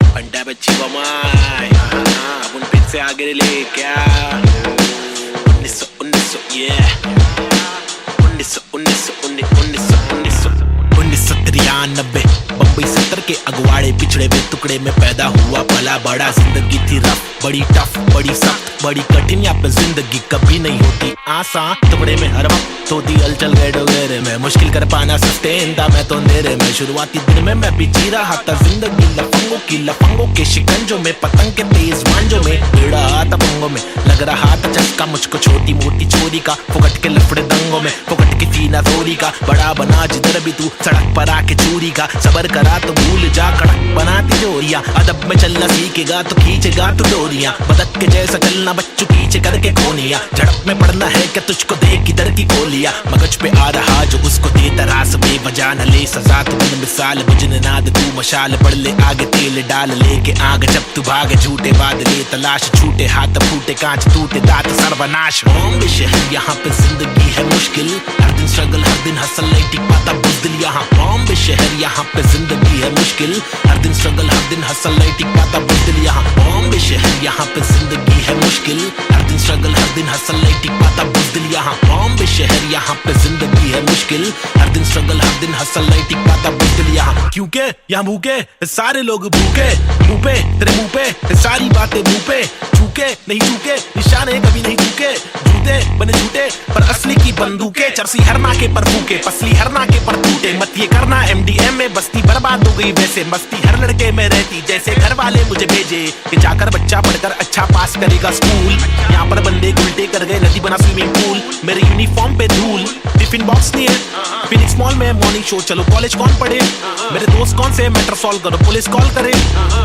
पंडा बच्ची बमाई अपन फिर से आगे ले क्या 1993 बम्बई 70 के अगवाड़े पिछड़े हुए टुकड़े में पैदा हुआ पला बड़ा। जिंदगी थी रफ, बड़ी टफ, बड़ी सख्त, बड़ी कठिन। यहाँ पे जिंदगी कभी नहीं होती आसान। टुकड़े में हर वक्त होती हलचल गए डोगरे में, मुश्किल कर पाना सस्टेन था मैं तो अंधेरे में। शुरुआती दिन में मैं भी जी रहा था जिंदगी लफंगों के शिकंजों में, पतंग के तेज मांझों में, भिड़ा था पंगों में। लग रहा था चस्का मुझको छोटी मोटी चोरी का, फुकट के लफड़े दंगों में, फुकट की सीना थोड़ी का। बड़ा बना जिधर भी तू सड़क पर आके चोरी का, सबर करा तो भूल जा कड़क बनाती जोरिया। अदब में चलना सीखेगा तो खींचेगा तो डोरियां, बदक के जैसा चलना बच्चों पीछे करके कोनिया। झड़प में पड़ना है क्या तुझको देख किधर की गोलियां, मगज पे आ रहा जो उसको देता रास बेवजह न ले सजा। तू बन मिसाल बुझने नाद तू मशाल, बढ़ ले आगे तेल डाल लेके आग। जब तू भागे झूठे बादले तलाश, छूटे हाथ फूटे कांच टूटे दांत सर्वनाश। बॉम्बे शहर यहाँ पे जिंदगी है मुश्किल, हर दिन स्ट्रगल हर दिन हसल नहीं टिक पाता बुज़दिल यहाँ। बॉम्बे शहर यहाँ पे जिंदगी है मुश्किल, हर दिन स्ट्रगल हर दिन हसल नहीं टिक पाता बुज़दिल यहाँ। बॉम्बे शहर यहाँ पे जिंदगी है मुश्किल, हर दिन स्ट्रगल हर दिन हसल नहीं टिक पाता बुज़दिल यहाँ। बॉम्बे शहर यहाँ पे जिंदगी है मुश्किल, हर दिन स्ट्रगल हर दिन हसल नहीं टिक पाता बुज़दिल यहाँ। क्योंकि यहाँ भूखे सारे लोग भूखे, मुंह पे तेरे मुंह पे सारी बातें मुंह पे, चूके नहीं चूके निशाने कभी नहीं चूके। जूते बने झूठे पर असली की बंदूकें, चरसी हर नाके पर फूके पसली हर नाके पर टूटे। मत ये करना MDM में बस्ती बर्बाद हो गई वैसे, मस्ती हर लड़के में रहती जैसे घर वाले मुझे भेजे कि जाकर बच्चा पढ़कर अच्छा पास करेगा स्कूल। यहाँ पर बंदे उल्टे कर गए नदी बना स्विमिंग पूल, मेरे यूनिफॉर्म पे धूल। टिफिन बॉक्स नहीं है फिनिक्स मॉल में मॉर्निंग शो, चलो कॉलेज कौन पढ़े, मेरे दोस्त कौन से मैटर सॉल्व करो पुलिस कॉल करे।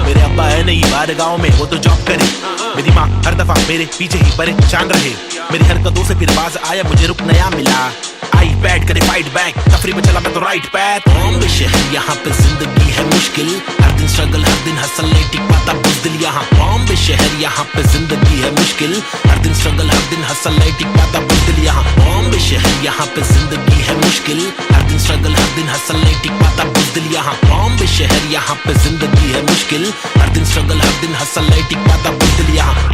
मेरे अब्बा है नहीं बाहर गाँव में वो तो जॉब करे, मेरी माँ हर दफा मेरे पीछे ही परेशान रहे। मेरी हरकतों से फिर बाज आया मुझे रुक नया मिला, आई बैठ करे फाइट बैक तफरी में चला मैं तो राइट पैथ। बॉम्बे शहर यहाँ पे जिंदगी है मुश्किल, हर दिन स्ट्रगल हर दिन हसल नहीं टिक पाता बुज़दिल यहाँ। बॉम्बे शहर यहाँ पे जिंदगी है मुश्किल, हर दिन स्ट्रगल हर दिन हसल नहीं टिक पाता बुज़दिल यहाँ। बॉम्बे शहर यहाँ पे जिंदगी है मुश्किल, हर दिन स्ट्रगल हर दिन हसल नहीं टिक पाता बुज़दिल यहाँ। बॉम्बे शहर यहाँ पे जिंदगी है मुश्किल, हर दिन स्ट्रगल हर दिन हसल नहीं टिक पाता बुज़दिल यहाँ।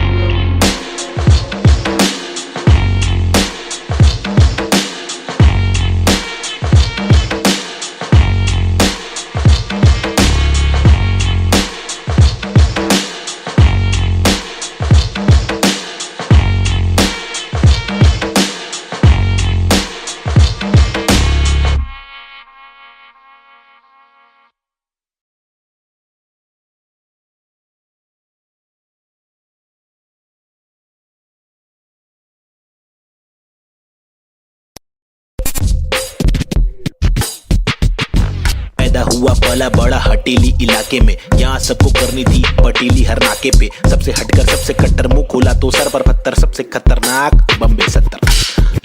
हुआ पला बड़ा हटीली इलाके में, यहाँ सबको करनी थी पटीली हर नाके पे। सबसे हटकर सबसे कट्टर मुंह खोला तो सर पर पत्थर, सबसे खतरनाक बम्बे 70।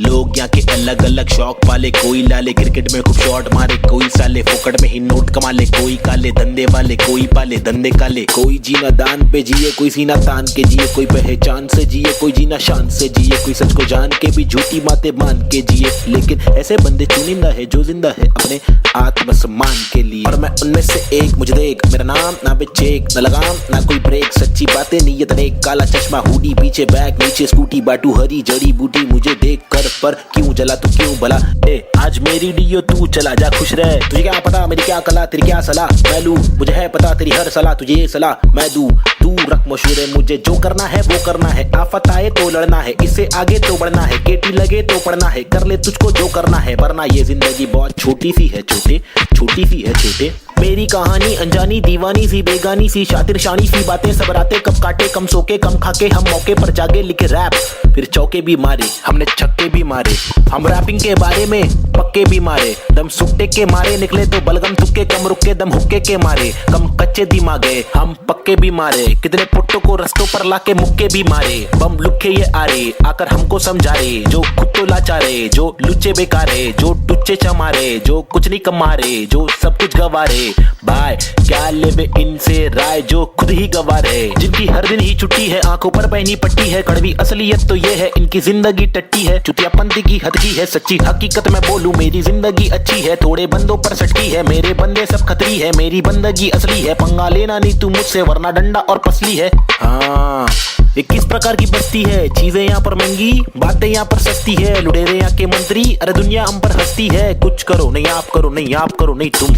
लोग यहाँ के अलग अलग शौक पाले, कोई लाले क्रिकेट में खूब शॉट मारे, कोई साले फोकट में ही नोट कमा ले, कोई काले धंधे वाले, कोई पाले धंधे काले। कोई जीना दान पे जिए, कोई सीना तान के जिए, कोई पहचान से जिए, कोई जीना शान से जिए, कोई सच को जान के भी झूठी बातें मान के जिए। लेकिन ऐसे बंदे चुनिंदा है जो जिंदा है अपने आत्मसम्मान के लिए, और मैं उनमें से एक। मुझे देख मेरा नाम ना पे चेक ना लगाम ना कोई ब्रेक, सच्ची बातें नीयत नेक, काला चश्मा हुडी पीछे बैग नीचे स्कूटी, बाटू हरी जड़ी बूटी। मुझे देख कर पर क्यों जला तू क्यों भला, आज मेरी डियो तू चला जा खुश रह। तुझे क्या पता मेरी क्या कला तेरी क्या सलाह, मैं लूं मुझे है पता तेरी हर सलाह, तुझे ये सलाह मैं दूं। तू रख मशहूर मुझे जो करना है वो करना है, आफत आए तो लड़ना है, इससे आगे तो बढ़ना है, केटी लगे तो पढ़ना है, कर ले तुझको जो करना है, वरना ये जिंदगी बहुत छोटी सी है छोटे, छोटी सी है छोटे। मेरी कहानी अनजानी दीवानी सी बेगानी सी, शातिर शानी सी बातें सब रातें कब काटे, कम सोके कम खाके हम मौके पर जागे, लिखे रैप फिर चौके भी मारे, हमने छक्के भी मारे। हम रैपिंग के बारे में पक्के भी मारे, दम सुट्टे के मारे निकले तो बलगम तुक्के, कम रुके दम हुक्के के मारे, कम कच्चे दिमागे हम पक्के भी मारे। कितने पुट्टों को रस्तों पर लाके मुक्के भी मारे, बम लुक्के ये आरे आकर हमको समझा रे, जो खुद तो लाचारे, जो लुच्चे बेकारे, जो टुच्चे चमारे, जो कुछ नहीं कमारे, जो सब कुछ गवारे। भाई क्या लेबे इनसे राय जो खुद ही गवार है, जिनकी हर दिन ही छुट्टी है, आंखों पर पहनी पट्टी है, कड़वी असलियत तो ये है इनकी जिंदगी टट्टी है, चुतियापंती की हद की है, सच्ची हकीकत मैं बोलूं मेरी जिंदगी अच्छी है, थोड़े बंदों पर सटकी है, मेरे बंदे सब खतरी है, मेरी बंदगी असली है, पंगा लेना नहीं तू मुझसे वरना डंडा और पसली है। हाँ ये किस प्रकार की बस्ती है, चीजें यहाँ पर महंगी, बातें यहाँ पर सस्ती है, लुटेरे यहाँ के मंत्री, अरे दुनिया हम पर हंसती है। कुछ करो नहीं आप करो, नहीं आप करो नहीं तुम,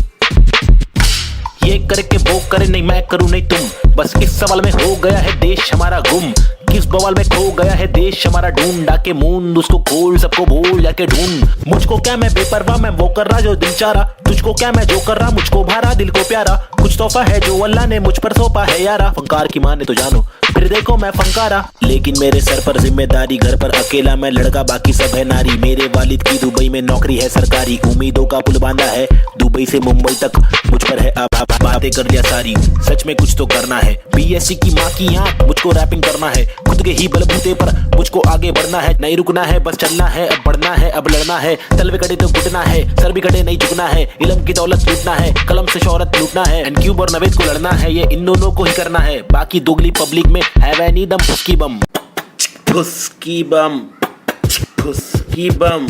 ये करके वो करे नहीं मैं करूं नहीं तुम। बस इस सवाल में हो गया है देश हमारा गुम, किस बवाल में खो गया है देश हमारा। ढूंढा के मूंद उसको खोल, सबको बोल जाके ढूंढ। मुझको क्या मैं बेपरवाह, मैं वो कर रहा जो दिल चाह रहा, तुझको क्या मैं जो कर रहा, मुझको भारा दिल को प्यारा। कुछ तोहफा है जो अल्लाह ने मुझ पर सौंपा है यारा, फंकार की माने तो जानो फिर देखो मैं फंकारा। लेकिन मेरे सर पर जिम्मेदारी, घर पर अकेला मैं लड़का, बाकी सब है नारी। मेरे वालिद की दुबई में नौकरी है सरकारी, उम्मीदों का पुल बांधा है दुबई से मुंबई तक, मुझ पर है बातें कर लिया सारी। सच में कुछ तो करना है, बीएससी की माँ की आंख, मुझको रैपिंग करना है, खुद के ही बलबूते पर मुझको आगे बढ़ना है। नहीं रुकना है बस चलना है, अब बढ़ना है अब लड़ना है, तलवे कटे तो घुटना है, सर भी कटे नहीं झुकना है, इल्म की दौलत लूटना है, कलम से शोहरत लूटना है, एंड क्यूब और नवेद को लड़ना है, ये इन दोनों को ही करना है। बाकी दोगली पब्लिक में है वह नी दम, फुसकी बम फुसकी बम फुसकी बम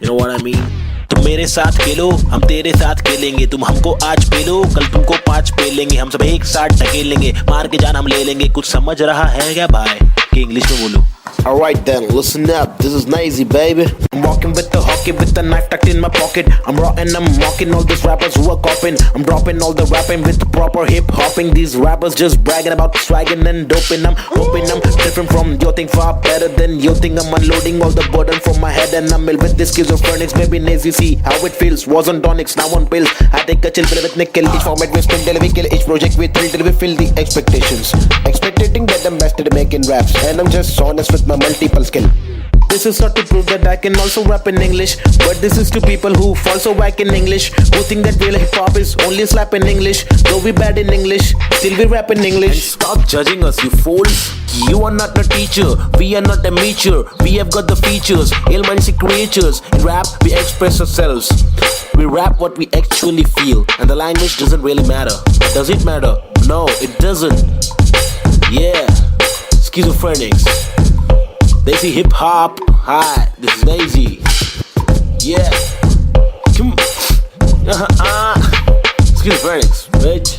You know what I mean? तुम मेरे साथ खेलो, हम तेरे साथ खेलेंगे, तुम हमको आज पेलो, कल तुमको 5 पेलेंगे, हम सब एक साथ ढकेलेंगे, मार के जान हम ले लेंगे। कुछ समझ रहा है क्या भाई कि इंग्लिश में बोलो? Alright then, listen up, this is Nazy, baby. I'm walking with the hockey, with the knife tucked in my pocket. I'm raw and I'm mocking all these rappers who are copying. I'm dropping all the rapping with the proper hip hopping. These rappers just bragging about swagging and doping. I'm hoping I'm different from your thing, far better than your thing. I'm unloading all the burden from my head and I'm ill with this schizophrenics. Maybe Nazy, see how it feels. Was on tonics, now on pills. I take a chill pill with nickel. Each format we spin till we kill. Each project we thrill till we fill the expectations. Expecting that I'm best at making raps, and I'm just honest with my multiple skill. This is not to prove that I can also rap in English, but this is to people who fall so whack in English, who think that real hip hop is only slap in English. Though we bad in English, still we rap in English. And stop judging us, you fools. You are not a teacher, we are not amateur. We have got the features, ill-minded creatures. In rap, we express ourselves. We rap what we actually feel, and the language doesn't really matter. Does it matter? No, it doesn't. Yeah, schizophrenics. They see hip hop. Hi, this is Nazy. Yeah. Come. Schizophrenics, bitch.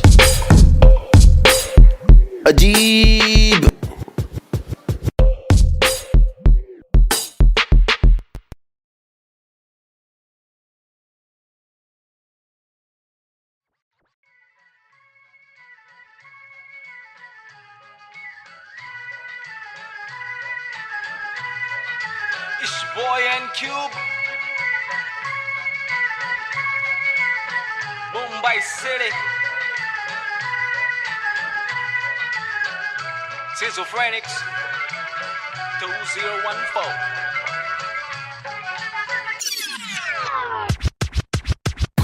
Ajeeb. It's boy and Cube, Mumbai City, Schizophrenics 2014.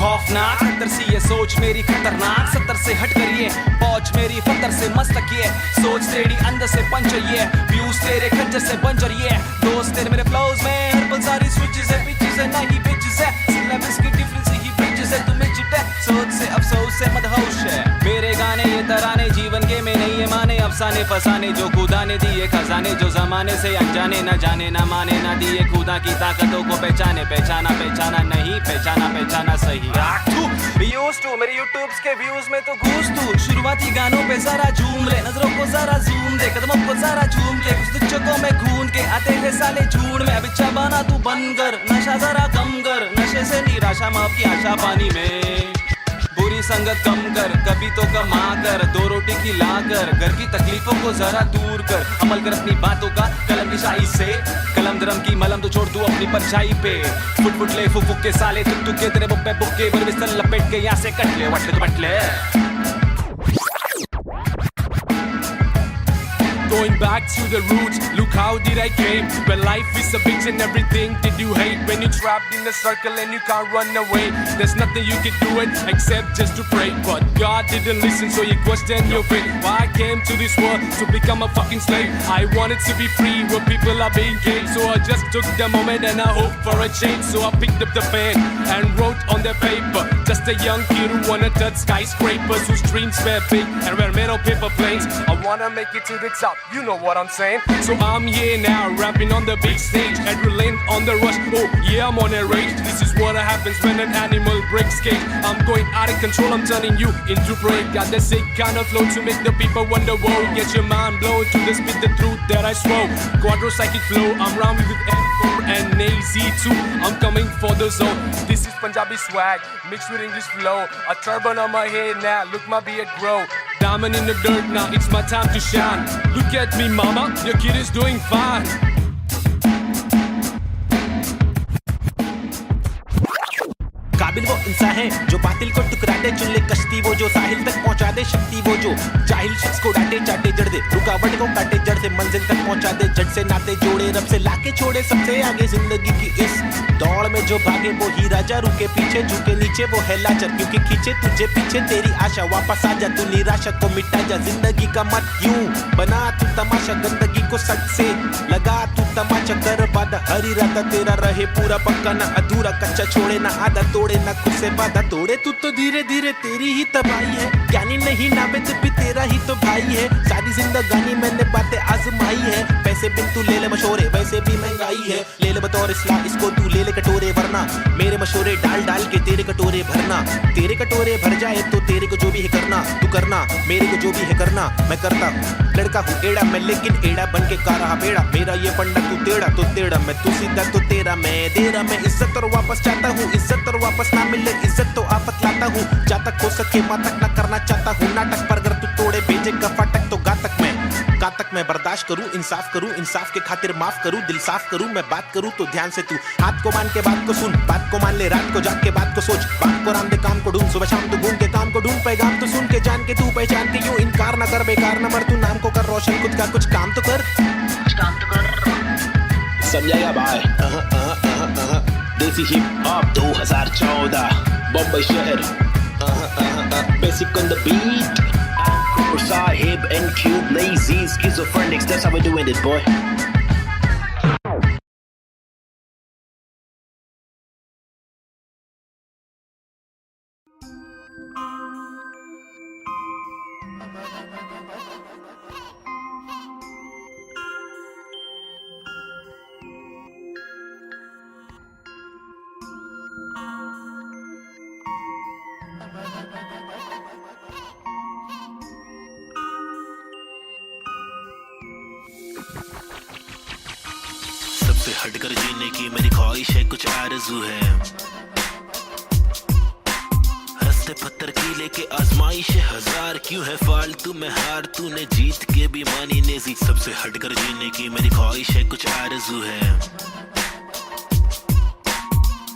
खौफनाक खतर सी ये सोच मेरी खतरनाक, 70 से हट करिए, पहुंच मेरी फतर से मस्तक ये, सोच तेरी अंदर से पंचर ये, व्यूज तेरे खंजर से बंजर ये, दोस्त तेरे मेरे फ्लोज में हर पल सारी स्विचेस है, पिचेस है नहीं बिचेस है, सिलेबस की डिफरेंस ही ब्रिजेस है, तुम्हें चिट है सोच से अफसोस से मदहोश है। मेरे गाने ये तराने जीवन के में नहीं ये माने, अफसाने फसाने जो खुदा ने दिए खजाने, जो जमाने से अनजाने न जाने न माने न दिए खुदा की ताकतों को पहचाने, पहचाना पहचाना नहीं पहचाना पहचाना सही। मेरे यूट्यूब्स के व्यूज में तो घूस तू, शुरुआती गानों पे जरा झूम ले, नजरों को जरा जूम दे, कदमों को जरा झूम के, कुछ दुचकों में खून के आते हैं साले झूठ में, अब इच्छा बना तू बन कर, नशा जरा कम कर, नशे से निराशा माफ की आशा पानी में, बुरी संगत कम कर, कभी तो कमा कर, 2 रोटी खिला कर, घर की तकलीफों को जरा दूर कर, अमल कर अपनी बातों का कलम की शाही से, कलम दरम की मलम तो छोड़ तू अपनी परछाई पे, फुट फुट ले फुक के साले तुक तुक के तेरे बुक्के बुक्के बर बिस्तर लपेट के यहाँ से कट ले वट ले तो बट ले। Going back to the roots, look how did I came. When life is a bitch and everything did you hate. When you're trapped in a circle and you can't run away, there's nothing you can do it except just to pray. But God didn't listen, so you question your fate. Why I came to this world to become a fucking slave. I wanted to be free where people are being gay, so I just took the moment and I hoped for a change. So I picked up the pen and wrote on the paper, just a young kid who wanna touch skyscrapers, whose dreams were big and were made of paper planes. I wanna make it to the top, You know what I'm saying? So I'm here now, rapping on the big stage, adrenaline on the rush. Oh yeah, I'm on a rage. This is what happens when an animal breaks cage. I'm going out of control, I'm turning you into prey. Got that sick kind of flow to make the people wonder. Whoa, get your mind blown to the spit the truth that I swore. Quadro psychic flow, I'm rhyming with M4 and AZ2. I'm coming for the zone. This is Punjabi swag mixed with English flow. A turban on my head now, look my beard grow. Diamond in the dirt now, it's my time to shine. Look at me mama, your kid is doing fine. काबिल वो इंसान है जो बातिल को टुकरा दे, चुन ले कश्ती वो जो साहिल तक पहुंचा दे, शक्ति वो जो जाहिल शख्स को डांटे चाटे जड़ दे, रुकावट को काटे जड़ से मंजिल तक पहुंचा दे, जड़ से नाते जोड़े रब से लाके छोड़े सबसे आगे जिंदगी की इस दौड़ में जो भागे वो ही राजा, रुके पीछे झुके नीचे वो है लाचार, क्योंकि खींचे तुझे पीछे तेरी आशा, वापस आ जा तू निराशा को मिटा जा, जिंदगी का मत यूं बना तू तमाशा, गंदगी को सच से लगा तू तमाचा, कर वादा हर इरादा तेरा रहे पूरा पक्का ना अधूरा, कच्चा छोड़े ना आधा तोड़े ना खुद से वादा तोड़े, तू तो धीरे धीरे तेरी ही तबाही है, ज्ञानी नहीं नाबिद भी तेरा ही तो भाई है, सारी जिंदगानी मैंने बातें आजमाई है, पैसे बिन तू ले ले मशोरे वैसे भी महंगाई है, ले ले बतौर इस्लाम इसको तू ले ले कटोरे, वरना मेरे मशोरे डाल डाल के तेरे कटोरे भरना, तेरे कटोरे भर जाए तो तेरे को जो भी है करना, तू करना मेरे को जो भी है करना, मैं करता हूँ, लड़का हूँ एड़ा मैं लेकिन एड़ा बन के का रहा बेड़ा, मेरा ये फंडा तू टेढ़ा मैं तू सीधा तो तेरा मैं दे रहा, मैं इज्जत और वापस चाहता हूँ, इज्जत और वापस ना मिले इज्जत तो आफत लाता हूँ, जहाँ तक हो सके वहाँ तक ना करना चाहता हूँ नाटक, पर अगर तू तोड़े भेजे का फाटक तो गातक मैं बर्दाश्त करूँ, इंसाफ के खातिर माफ करूँ, दिल साफ करूँ, मैं बात करूँ तो ध्यान से तू हाथ को मान के बात को सुन, बात को मान ले रात को जाग के बात को सोच, बात को राम दे काम को ढूंढ, सुबह शाम तू घूम के काम को ढूंढ, पैगाम तो सुन के जान के तू पहचान के यूं इनकार न कर, बेकार न मर, तू नाम को कर रोशन, खुद का कुछ काम तो कर, समझेगा भाई। देसी हिप हॉप 2014 बम्बई शहर, basic on the beat, Sahib and Cube, lazy, schizophrenics, that's how we're doing it, boy. सबसे हटकर जीने की मेरी ख्वाहिश है, कुछ आरज़ू है, रस्ते पत्थर की लेके आजमाइश है हजार, क्यों है फालतू में हार, तूने जीत के भी मानी नेजी, सबसे हटकर जीने की मेरी ख्वाहिश है, कुछ आरज़ू है,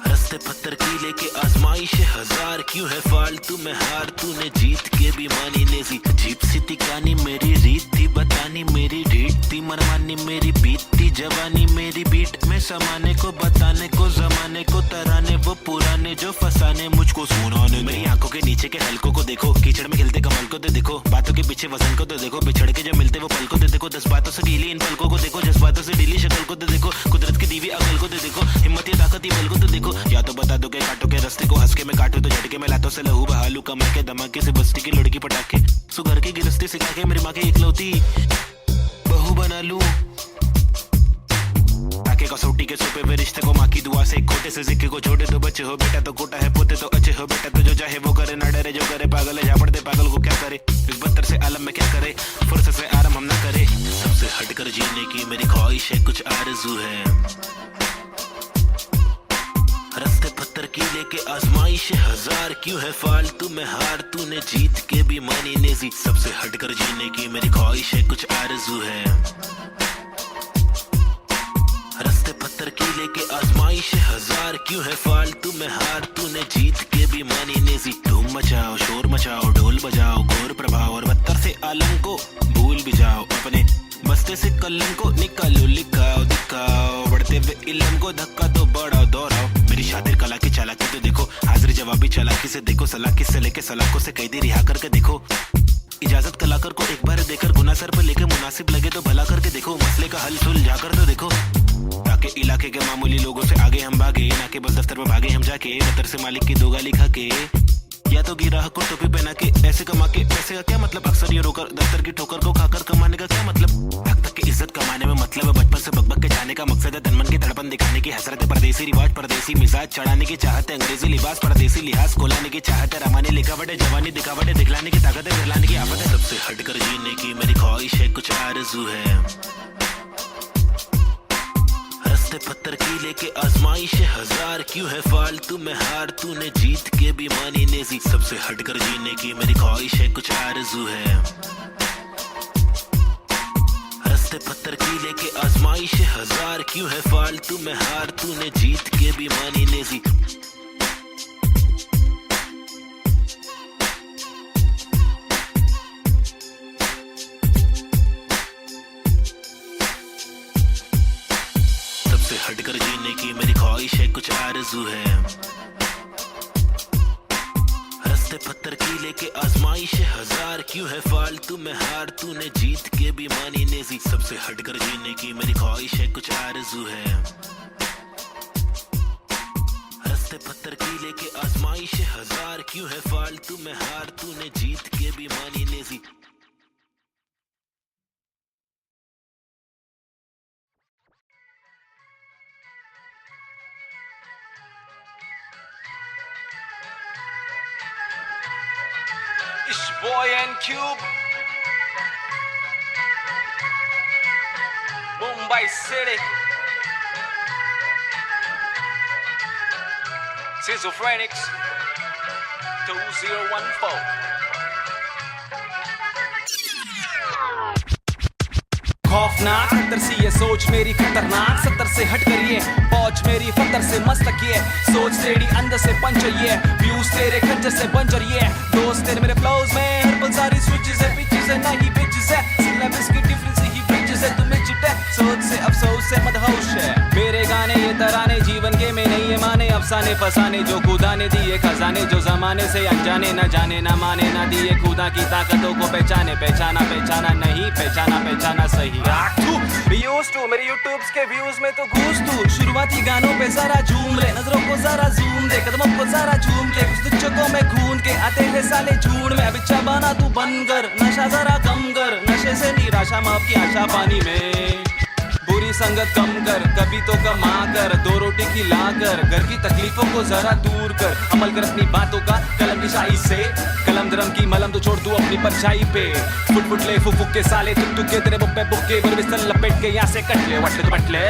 रस्ते पत्थर की लेके आजमाइश है हजार, क्यों है फालतू में हार, तूने जीत के भी मानी नेजी, अजीब सी तिकानी मेरी रीत थी बतानी, मेरी रीत थी मनमानी, मेरी बीत थी जवानी, मेरी बीट में समाने को बताने को, जमाने को तराने वो पुराने जो फसाने मुझको सुनाने, मेरी आंखों के नीचे के हलकों को देखो, कीचड़ में खिलते कमल को तो देखो, बातों के पीछे वजन को तो देखो, बिछड़ के जब मिलते वो पल को तो देखो, 10 बातों से ढीली इन पलकों को देखो, जज्बातों से ढीली शक्ल को तो देखो, कुदरत की दीवी अकल को तो देखो, हिम्मत या ताकत बल को तो देखो, या तो बता दो के काटो के रास्ते को, हंस के मैं काटू तो झटके में लातों से लहू बहालू, कमा के धमाके से बस्ती की लड़की पटाखे, सुगर की गिरस्ती सिखा के मेरी माँ की इकलौती बहू बना लूं, ताकि कसौटी के सोपे में रिश्ते को माँ की दुआ से, खोटे से सिक्के को छोटे तो बच्चे हो बेटा, तो कोटा है पोते तो अच्छे हो बेटा, तो जो चाहे वो करे ना डरे, जो करे पागल है जा पड़ते पागल को क्या करे, इस बदतर से आलम में क्या करे, फुर्सत से आराम हम ना करे, सबसे हटकर जीने की मेरी ख्वाहिश है, कुछ आरज़ू है, रस्ते पत्थर की लेके आजमाइश है हजार, क्यों है फालतू में हार, तूने जीत के भी मानी नेजी, सबसे हटकर जीने की मेरी ख्वाहिश है, कुछ आरज़ू है, रस्ते पत्थर की लेके आजमाइश है हजार, क्यों है फालतू में हार, तूने जीत के भी मानी नेजी, धूम मचाओ शोर मचाओ ढोल बजाओ, घोर प्रभाव और बदतर से आलम को भूल भी जाओ, अपने बस्ते से कलम को निकालो, लिखाओ दिखाओ, बढ़ते हुए इल्म को धक्का दो, बढ़ाओ दोहराओ, मेरी शातिर कला की चालाकी तो देखो, हाजिर जवाबी चालाकी से देखो, सलाकी से लेके सलाखों से कैदी रिहा करके देखो, इजाजत कलाकार को एक बार देकर गुना सर पर लेके मुनासिब लगे तो भला करके देखो, मसले का हल सुलझा कर तो देखो, ताकि इलाके के मामूली लोगों से आगे हम भागे, ना कि बस दफ्तर में भागे हम जाके, दफ्तर से मालिक की दो गाली खा के, या तो गिरा को टोपी पहना के ऐसे कमा के पैसे का क्या मतलब, अक्सर ये रोकर दफ्तर की ठोकर को खाकर कमाने का क्या मतलब, तक तक की इज्जत कमाने में मतलब है बचपन से बकबक के जाने का मकसद है, तनमन की धड़पन दिखाने की हसरत है, परदेसी रिवाज परदेसी मिजाज चढ़ाने की चाहत है, अंग्रेजी लिबास परदेसी लिहाज कोलाने की चाहत है, रमाने लिखावट है जवानी दिखावट है, दिखलाने की ताकत है दिखलाने की आफत है, सबसे हटकर जीने की मेरी ख्वाहिश है कुछ आरज़ू है, रस्ते पत्थर की लेके आजमाइश हजार क्यों है फालतू में हार तूने जीत के भी मानी नेजी, सबसे हटकर जीने की मेरी ख्वाहिश है कुछ आरज़ू है, रस्ते पत्थर की लेके आजमाइश हजार क्यों है फालतू में हार तूने जीत के भी मानी नेजी, हटकर जीने की मेरी ख्वाहिश है कुछ आरज़ू है, रस्ते पत्थर की लेके आजमाइश हजार क्यों है फालतू में हार तूने जीत के भी मानी नेजी, सबसे हटकर जीने की मेरी ख्वाहिश है कुछ आरज़ू है, रस्ते पत्थर की लेके आजमाइश हजार क्यों है फालतू में हार तूने जीत के भी मानी Naezy. It's boy and Cube, Mumbai City, Schizophrenics 2014. खौफनाक खतर सी ये सोच मेरी खतरनाक, 70 से हट कर ये पहुंच मेरी फतर से मस्तक ये सोच तेरी अंदर से पंचर ये व्यूज तेरे खंजर से बंजर ये दोस्त तेरे मेरे फ्लोज में हर पल सारी स्विचेस है पिचेस है नहीं बिचेस है सिलेबस की डिफरेंस ही ब्रिजेस है तुम्हें चिटे सोच से अफसोस से मदहोश है मेरे गाने ये तराने जीवन के में नहीं है माने अफसाने फसाने जो खुदा ने दिए खजाने जो जमाने से अनजाने न जाने न माने न दिए खुदा की ताकतों को पहचाने पहचाना पहचाना नहीं पहचाना पहचाना सही मेरे यूट्यूब्स के व्यूज में तो घूस तू शुरुआती गानों पे जरा झूम ले नजरों को जरा जूम दे कदमों को जरा झूम के कुछ तुझको में खून के आते हैं साले झूठ में अब इच्छा बना तू बनकर नशा जरा कम कर नशे से निराशा माफ की आशा पानी में बुरी संगत कम कर कभी तो कमा कर दो रोटी खिला कर घर की तकलीफों को जरा दूर कर अमल कर अपनी बातों का कलम की शाही से कलम दरम की मलम तो छोड़ तू अपनी परछाई पे फुट फुट ले फुक के साले तुक तुक के तेरे बुक्के बुक्के पर बिस्तर लपेट के यहाँ से कट ले वट ले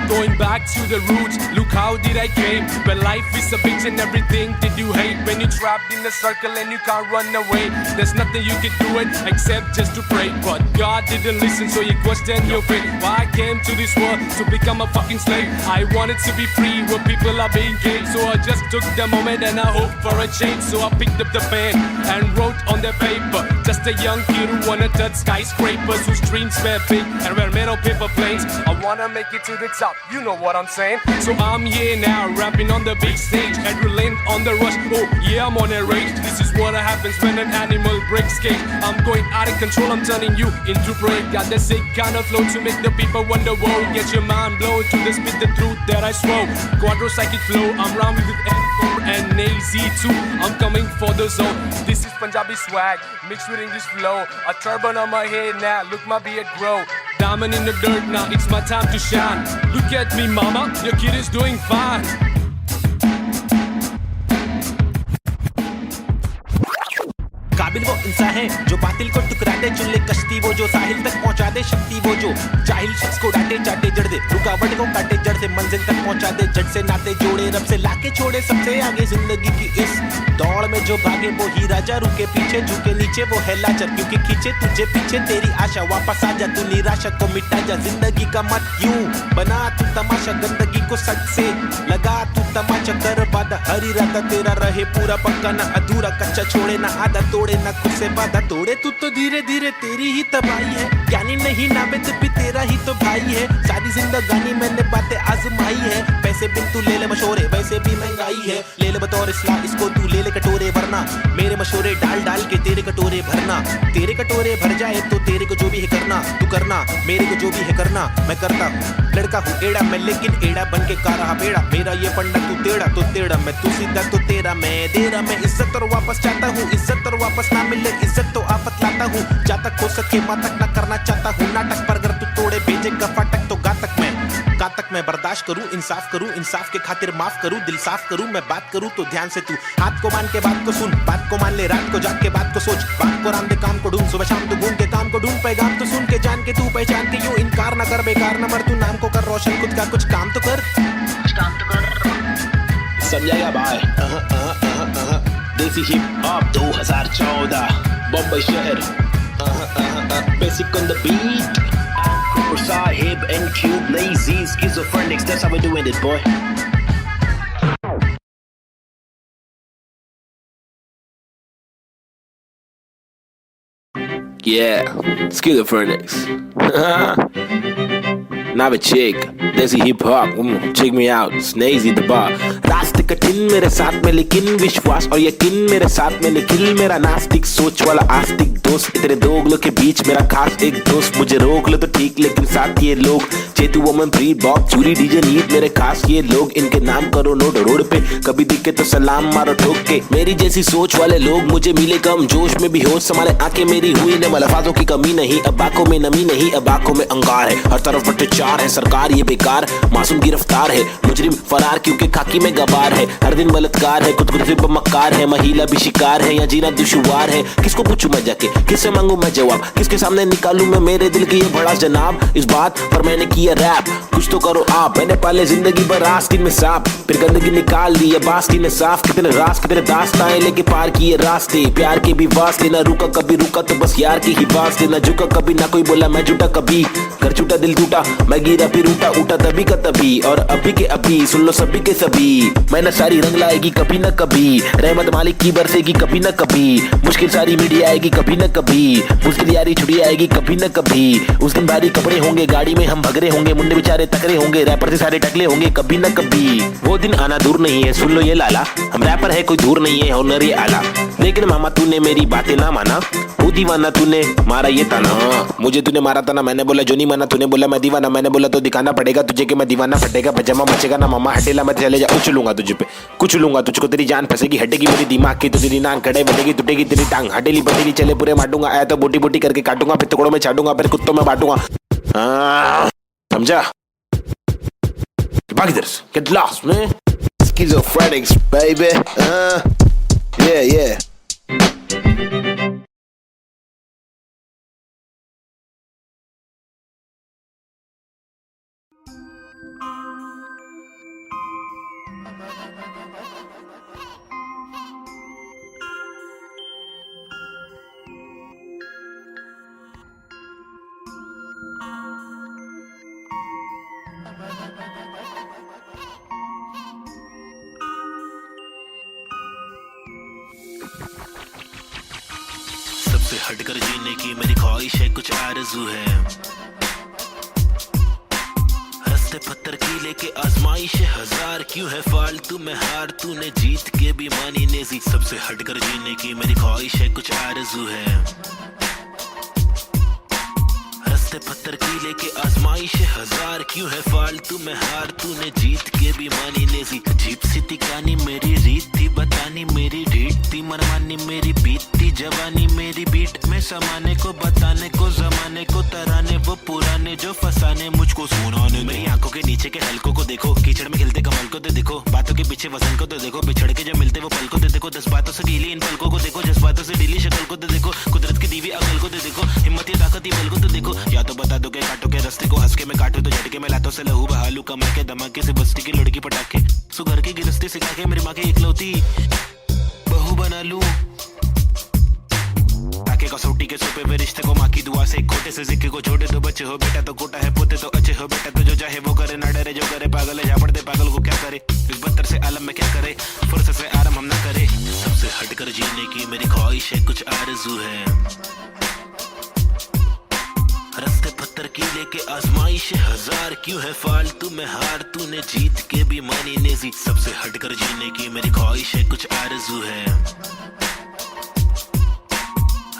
Going back to the roots, look how did I came. When life is a bitch and everything did you hate. When you're trapped in a circle and you can't run away, there's nothing you can do it except just to pray. But God didn't listen, so you question your fate. Why I came to this world to become a fucking slave. I wanted to be free where people are being caged. So I just took the moment and I hoped for a change. So I picked up the pen and wrote on the paper. Just a young kid who wanna touch skyscrapers, whose dreams were big and were made of paper planes. I wanna make it to the top. You know what I'm saying? So I'm here now, rapping on the big stage, adrenaline on the rush. Oh yeah, I'm on a rage. This is what happens when an animal breaks cage. I'm going out of control, I'm turning you into prey. Got the sick kind of flow to make the people wonder. Whoa, get your mind blown to the spit the truth that I swore. Quadro psychic flow, I'm round with M4 and AZ2. I'm coming for the zone. This is Punjabi swag mixed with English flow. A turban on my head now, look my beard grow. Diamond in the dirt now, it's my time to shine. Look at me mama, your kid is doing fine. काबिल वो इंसान है जो बातिल को टुकरा दे चुन ले कश्ती वो जो साहिल तक पहुंचा दे शक्ति वो जो जाहिल शख्स को डांटे चाटे जड़ दे रुकावट को काटे जड़ से मंजिल तक पहुंचा दे जड़ से नाते जोड़े रब से लाके छोड़े सबसे आगे जिंदगी की इस दौड़ में जो भागे वो ही राजा रुके पीछे झुके नीचे वो है लाचार क्योंकि खींचे तुझे पीछे तेरी आशा वापस आ जा तू निराशा को मिटा जा जिंदगी का मत यूं बना तू तमाशा गंदगी को सच से लगा तू तमाचा कर वादा हर इरादा तेरा रहे पूरा पक्का ना अधूरा कच्चा छोड़े ना आधा तोड़े ना खुद से वादा तोड़े तू तो धीरे धीरे तेरी ही तबाही है ज्ञानी नहीं नावेद भी तेरा ही तो भाई है, सारी जिंदगानी मैंने बातें आजमाई है। पैसे बिन तू ले ले मशोरे, वैसे भी महंगाई है, ले ले बतौर इस्लाम इसको तू ले ले कटोरे, वरना मेरे मशोरे डाल डाल के तेरे कटोरे भरना। तेरे कटोरे भर जाए तो तेरे को जो भी है करना, तू करना मेरे को जो भी है करना, मैं करता हूँ। लड़का हूँ एड़ा मैं, लेकिन एड़ा बन के का रहा बेड़ा, मेरा ये पंडा तू टेढ़ा तो टेढ़ा, मैं तू सीधा तो तेरा मैं दे रहा। मैं इज्जत और वापस चाहता हूँ, इज्जत और वापस ना मिले इज्जत तो आफत लाता हूँ। जा तक हो सके माँ तक ना करना चाहता हूँ नाटक, पर अगर तू तोड़े भेजेगा फाटक तो गातक मैं बर्दाश्त करूँ, इंसाफ के खातिर माफ करूँ, दिल साफ करूँ, मैं बात करूँ तो ध्यान से तू हाथ को मान के बात को सुन, बात को मान ले, रात को जाग के बात को सोच, बात को राम दे काम को ढूंढ, सुबह शाम तू घूम के काम को ढूंढ, पैगाम तो सुन के जान के तू पहचान के, यूं इनकार ना कर, बेकार ना मर, तू नाम को कर रोशन, खुद का कुछ काम तो कर, समझेगा भाई। देसी हिप हॉप 2014 बम्बई शहर, basic on the beat, Sahib and Cube, lazy, schizophrenics, that's how we're doing it, boy. Yeah, schizophrenics. Now a chick, desi hip hop, check me out, Snazy the bar. रास्ते कठिन मेरे साथ में, लेकिन विश्वास और यकीन मेरे साथ में, निखिल मेरा नास्तिक सोच वाला आस्तिक दोस्त, इतने दोगलों के बीच मेरा खास एक दोस्त। मुझे रोक लो तो ठीक, लेकिन साथ ये लोग चेतु वमन प्री बॉब चूरी डीजे नीट मेरे खास ये लोग, इनके नाम करो नोट रोड पे, कभी दिखे तो सलाम मारो ठोक के। मेरी जैसी सोच वाले लोग मुझे मिले कम, जोश में भी होश संभाले आंखें मेरी हुई ने, अल्फाजों की कमी नहीं, अब आंखों में नमी नहीं, अब आंखों में अंगार है, हर तरफ अत्याचार है, सरकार ये बेकार, मासूम गिरफ्तार है, मुजरिम फरार क्योंकि खाकी में गबार है, हर दिन बलात्कार है, खुद से मक्कार है, महिला भी शिकार है, या जीना दुश्वार है। किसको पूछूं मैं जाके, किससे मांगू मैं जवाब, किसके सामने निकालूं मैं मेरे दिल की ये भड़ास जनाब, इस बात पर मैंने किया रैप, कुछ तो करो आप। मैंने पाले जिंदगी भर आस्तीन में सांप, फिर गंदगी निकाल दी अब आस्तीन ने साफ, कितने रास कितने दास्ताएं लेके पार किए रास्ते, प्यार के भी वास्ते, ना रुका कभी रुका तो बस यार की ही वास्ते, ना झुका कभी ना कोई बोला मैं झूठा कभी, कर झूठा दिल टूटा, मैं गिरा फिर उठा तभी का तभी, और अभी के अभी सुन लो सभी के सभी, मैंने सारी रंग लाएगी कभी न कभी, रहमत मालिक की बरसेगी कभी न कभी, मुश्किल सारी मीडिया आएगी कभी न कभी, मुश्किल यारी छुट्टी आएगी कभी न कभी, उस दिन भारी कपड़े होंगे, गाड़ी में हम भगरे होंगे, मुंडे बेचारे तकरे होंगे, रैपर से सारे टकले होंगे कभी न कभी, वो दिन आना दूर नहीं है सुन लो ये लाला, हम रैपर है कोई दूर नहीं है हुनर ये आला, लेकिन मामा तूने मेरी बातें ना माना, वो दीवाना तूने मारा ये ताना, मुझे तूने मारा था ना, मैंने बोला जो नहीं माना, तूने बोला मैं दीवाना, मैंने बोला तो दिखाना पड़ेगा तुझे कि मैं दीवाना, फटेगा पजामा मचेगा ना मामा हटेला, मैं चले जा कुछ लूंगा तुझे पे, कुछ लूंगा तुझको, तेरी जान फंसेगी हटेगी मेरी दिमाग की, तो तेरी नाक कड़े बढ़ेगी टूटेगी तेरी टांग, हटेली पटेली चले पूरे मारूंगा, आया तो बोटी बोटी करके काटूंगा, फिर टुकड़ों में छाटूंगा, फिर कुत्तों में बांटूंगा, समझा? Back this, get lost, man. Schizophrenics, baby. Yeah. सबसे हटकर जीने की मेरी ख्वाहिश है, कुछ आरज़ू है, हंसते पत्थर की लेके आजमाइश है हजार, क्यों है फालतू में हार, तूने जीत के भी मानी नेजी, सबसे हटकर जीने की मेरी ख्वाहिश है, कुछ आरज़ू है, हंसते पत्थर की लेके आजमाइश है हजार, क्यों है फालतू में हार, तूने जीत के भी मानी नेजी, अजीब सी तिकानी मेरी रीत थी बतानी, मेरी रीत थी मनमानी, मेरी बीतती जवानी, मेरी बीट में समाने को बताने को, जमाने को तराने वो पुराने जो फसाने मुझको सुनाने, मेरी आंखों के नीचे के हलकों को देखो, कीचड़ में खिलते कमल को तो देखो, बातों के पीछे वजन को तो देखो, बिछड़ के जो मिलते वो पल को तो देखो, 10 बातों से गीली इन पलकों को देखो, जज्बातों से ढीली शक्ल को तो देखो, कुदरत की दीवी अकल को तो देखो, हिम्मत या ताकत बल को तो देखो, या तो बता दो के काटो के रास्ते को, हंस के मैं काटू तो झटके में लातों से लहू बहालू, कमर के धमाके से बस्ती की लड़की पटाखे, सुगर की गिरस्ती सिखा के मेरी माँ की इकलौती बहू बना लूं, ताकि कसौटी के सोपे वे रिश्ते को माँ की दुआ से, खोटे से सिक्के को छोटे तो बच्चे हो बेटा, तो कोटा है पोते तो अच्छे हो बेटा, तो जो चाहे वो करे, ना डरे जो करे पागल है, जा पड़ते पागल को क्या करे, इस बदतर से आलम में क्या करे, फुर्सत से आराम हम ना करे, सबसे हटकर जीने की मेरी ख्वाहिश है, कुछ आरज़ू है, रस्ते पत्थर की लेके आजमाइश हजार, क्यों है फालतू में हार, तूने जीत के भी मानी नेजी। सबसे हटकर जीने की मेरी ख्वाहिश है, कुछ आरज़ू है।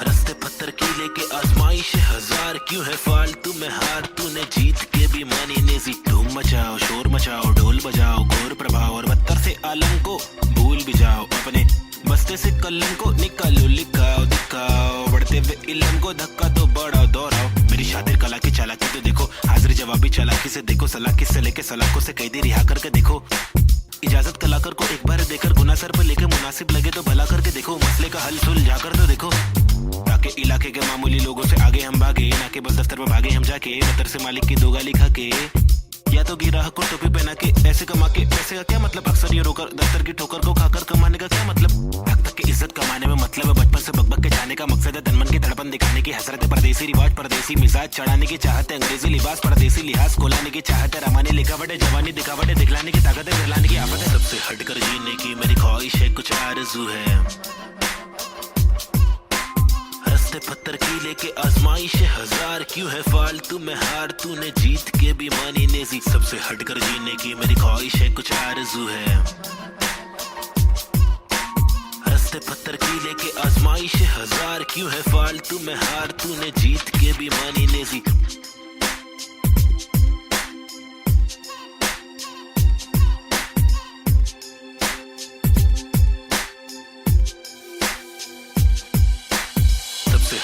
रास्ते पत्थर की लेके आजमाइश हजार, क्यों है फालतू में हार, तूने जीत के भी मानी नेजी। धूम मचाओ, शोर मचाओ, ढोल बजाओ, घोर प्रभाव और बदतर से आलम को भूल भी जाओ। अपने बस्ते से कलम को निकालो, लिखाओ दिखाओ, बढ़ते हुए इल्म को धक्का तो बढ़ाओ दोहराओ। मेरी शातिर कला की चालाकी तो देखो, हाजिर जवाबी चालाकी से देखो, सलाखी से लेके सलाखों से कैदी रिहा करके देखो। इजाजत कलाकार को एक बार देकर गुना सर पे लेके मुनासिब लगे तो भला करके देखो, मसले का हल सुलझा कर तो देखो। ताकि इलाके के मामूली लोगों से आगे हम भागे, ना के बस दफ्तर में भागे हम जाके, बदतर से मालिक की दो गाली खा के, या तो गिराह को टोपी पहना के पैसे कमा के। पैसे का क्या मतलब, अक्सर ये रोकर दफ्तर की ठोकर को खाकर कमाने का क्या मतलब। हक तक की इज्जत कमाने में मतलब है बचपन से बकबक के जाने का मकसद है, तनमन की धड़पन दिखाने की हसरत है, परदेसी रिवाज परदेसी मिजाज चढ़ाने की चाहत है, अंग्रेजी लिबास परदेसी लिहाज कोलाने की चाहत है, रमानी लिखावट है, जवानी दिखावट है, दिखलाने की ताकत है, दिलाने की आफत है। सबसे हटकर जीने की मेरी ख्वाहिश है, कुछ आरज़ू है। रास्ते पत्थर की लेके आजमाइश हजार, क्यों है फालतू में हार, तूने जीत के भी मानी नेजी। सबसे हटकर जीने की मेरी ख्वाहिश है, कुछ आरज़ू है। रास्ते पत्थर की लेके आजमाइश हजार, क्यों है फालतू में हार, तूने जीत के भी मानी नेजी।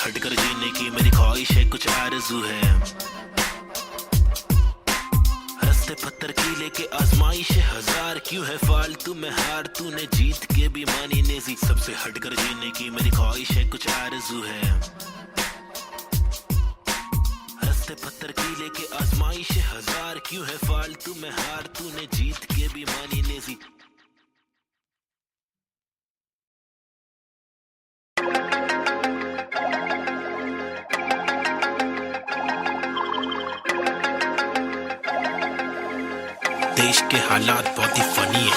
हटकर जीने की मेरी ख्वाहिश है, कुछ आरज़ू है। रास्ते पत्थर की लेके आजमाइश हजार, क्यों है फालतू में हार, तूने जीत के भी मानी नेजी। सबसे हटकर जीने की मेरी ख्वाहिश है, कुछ आरज़ू है। रास्ते पत्थर की लेके आजमाइश हजार, क्यों है फालतू में हार, तूने जीत के भी मानी नेजी। देश के हालात बहुत ही फनी है,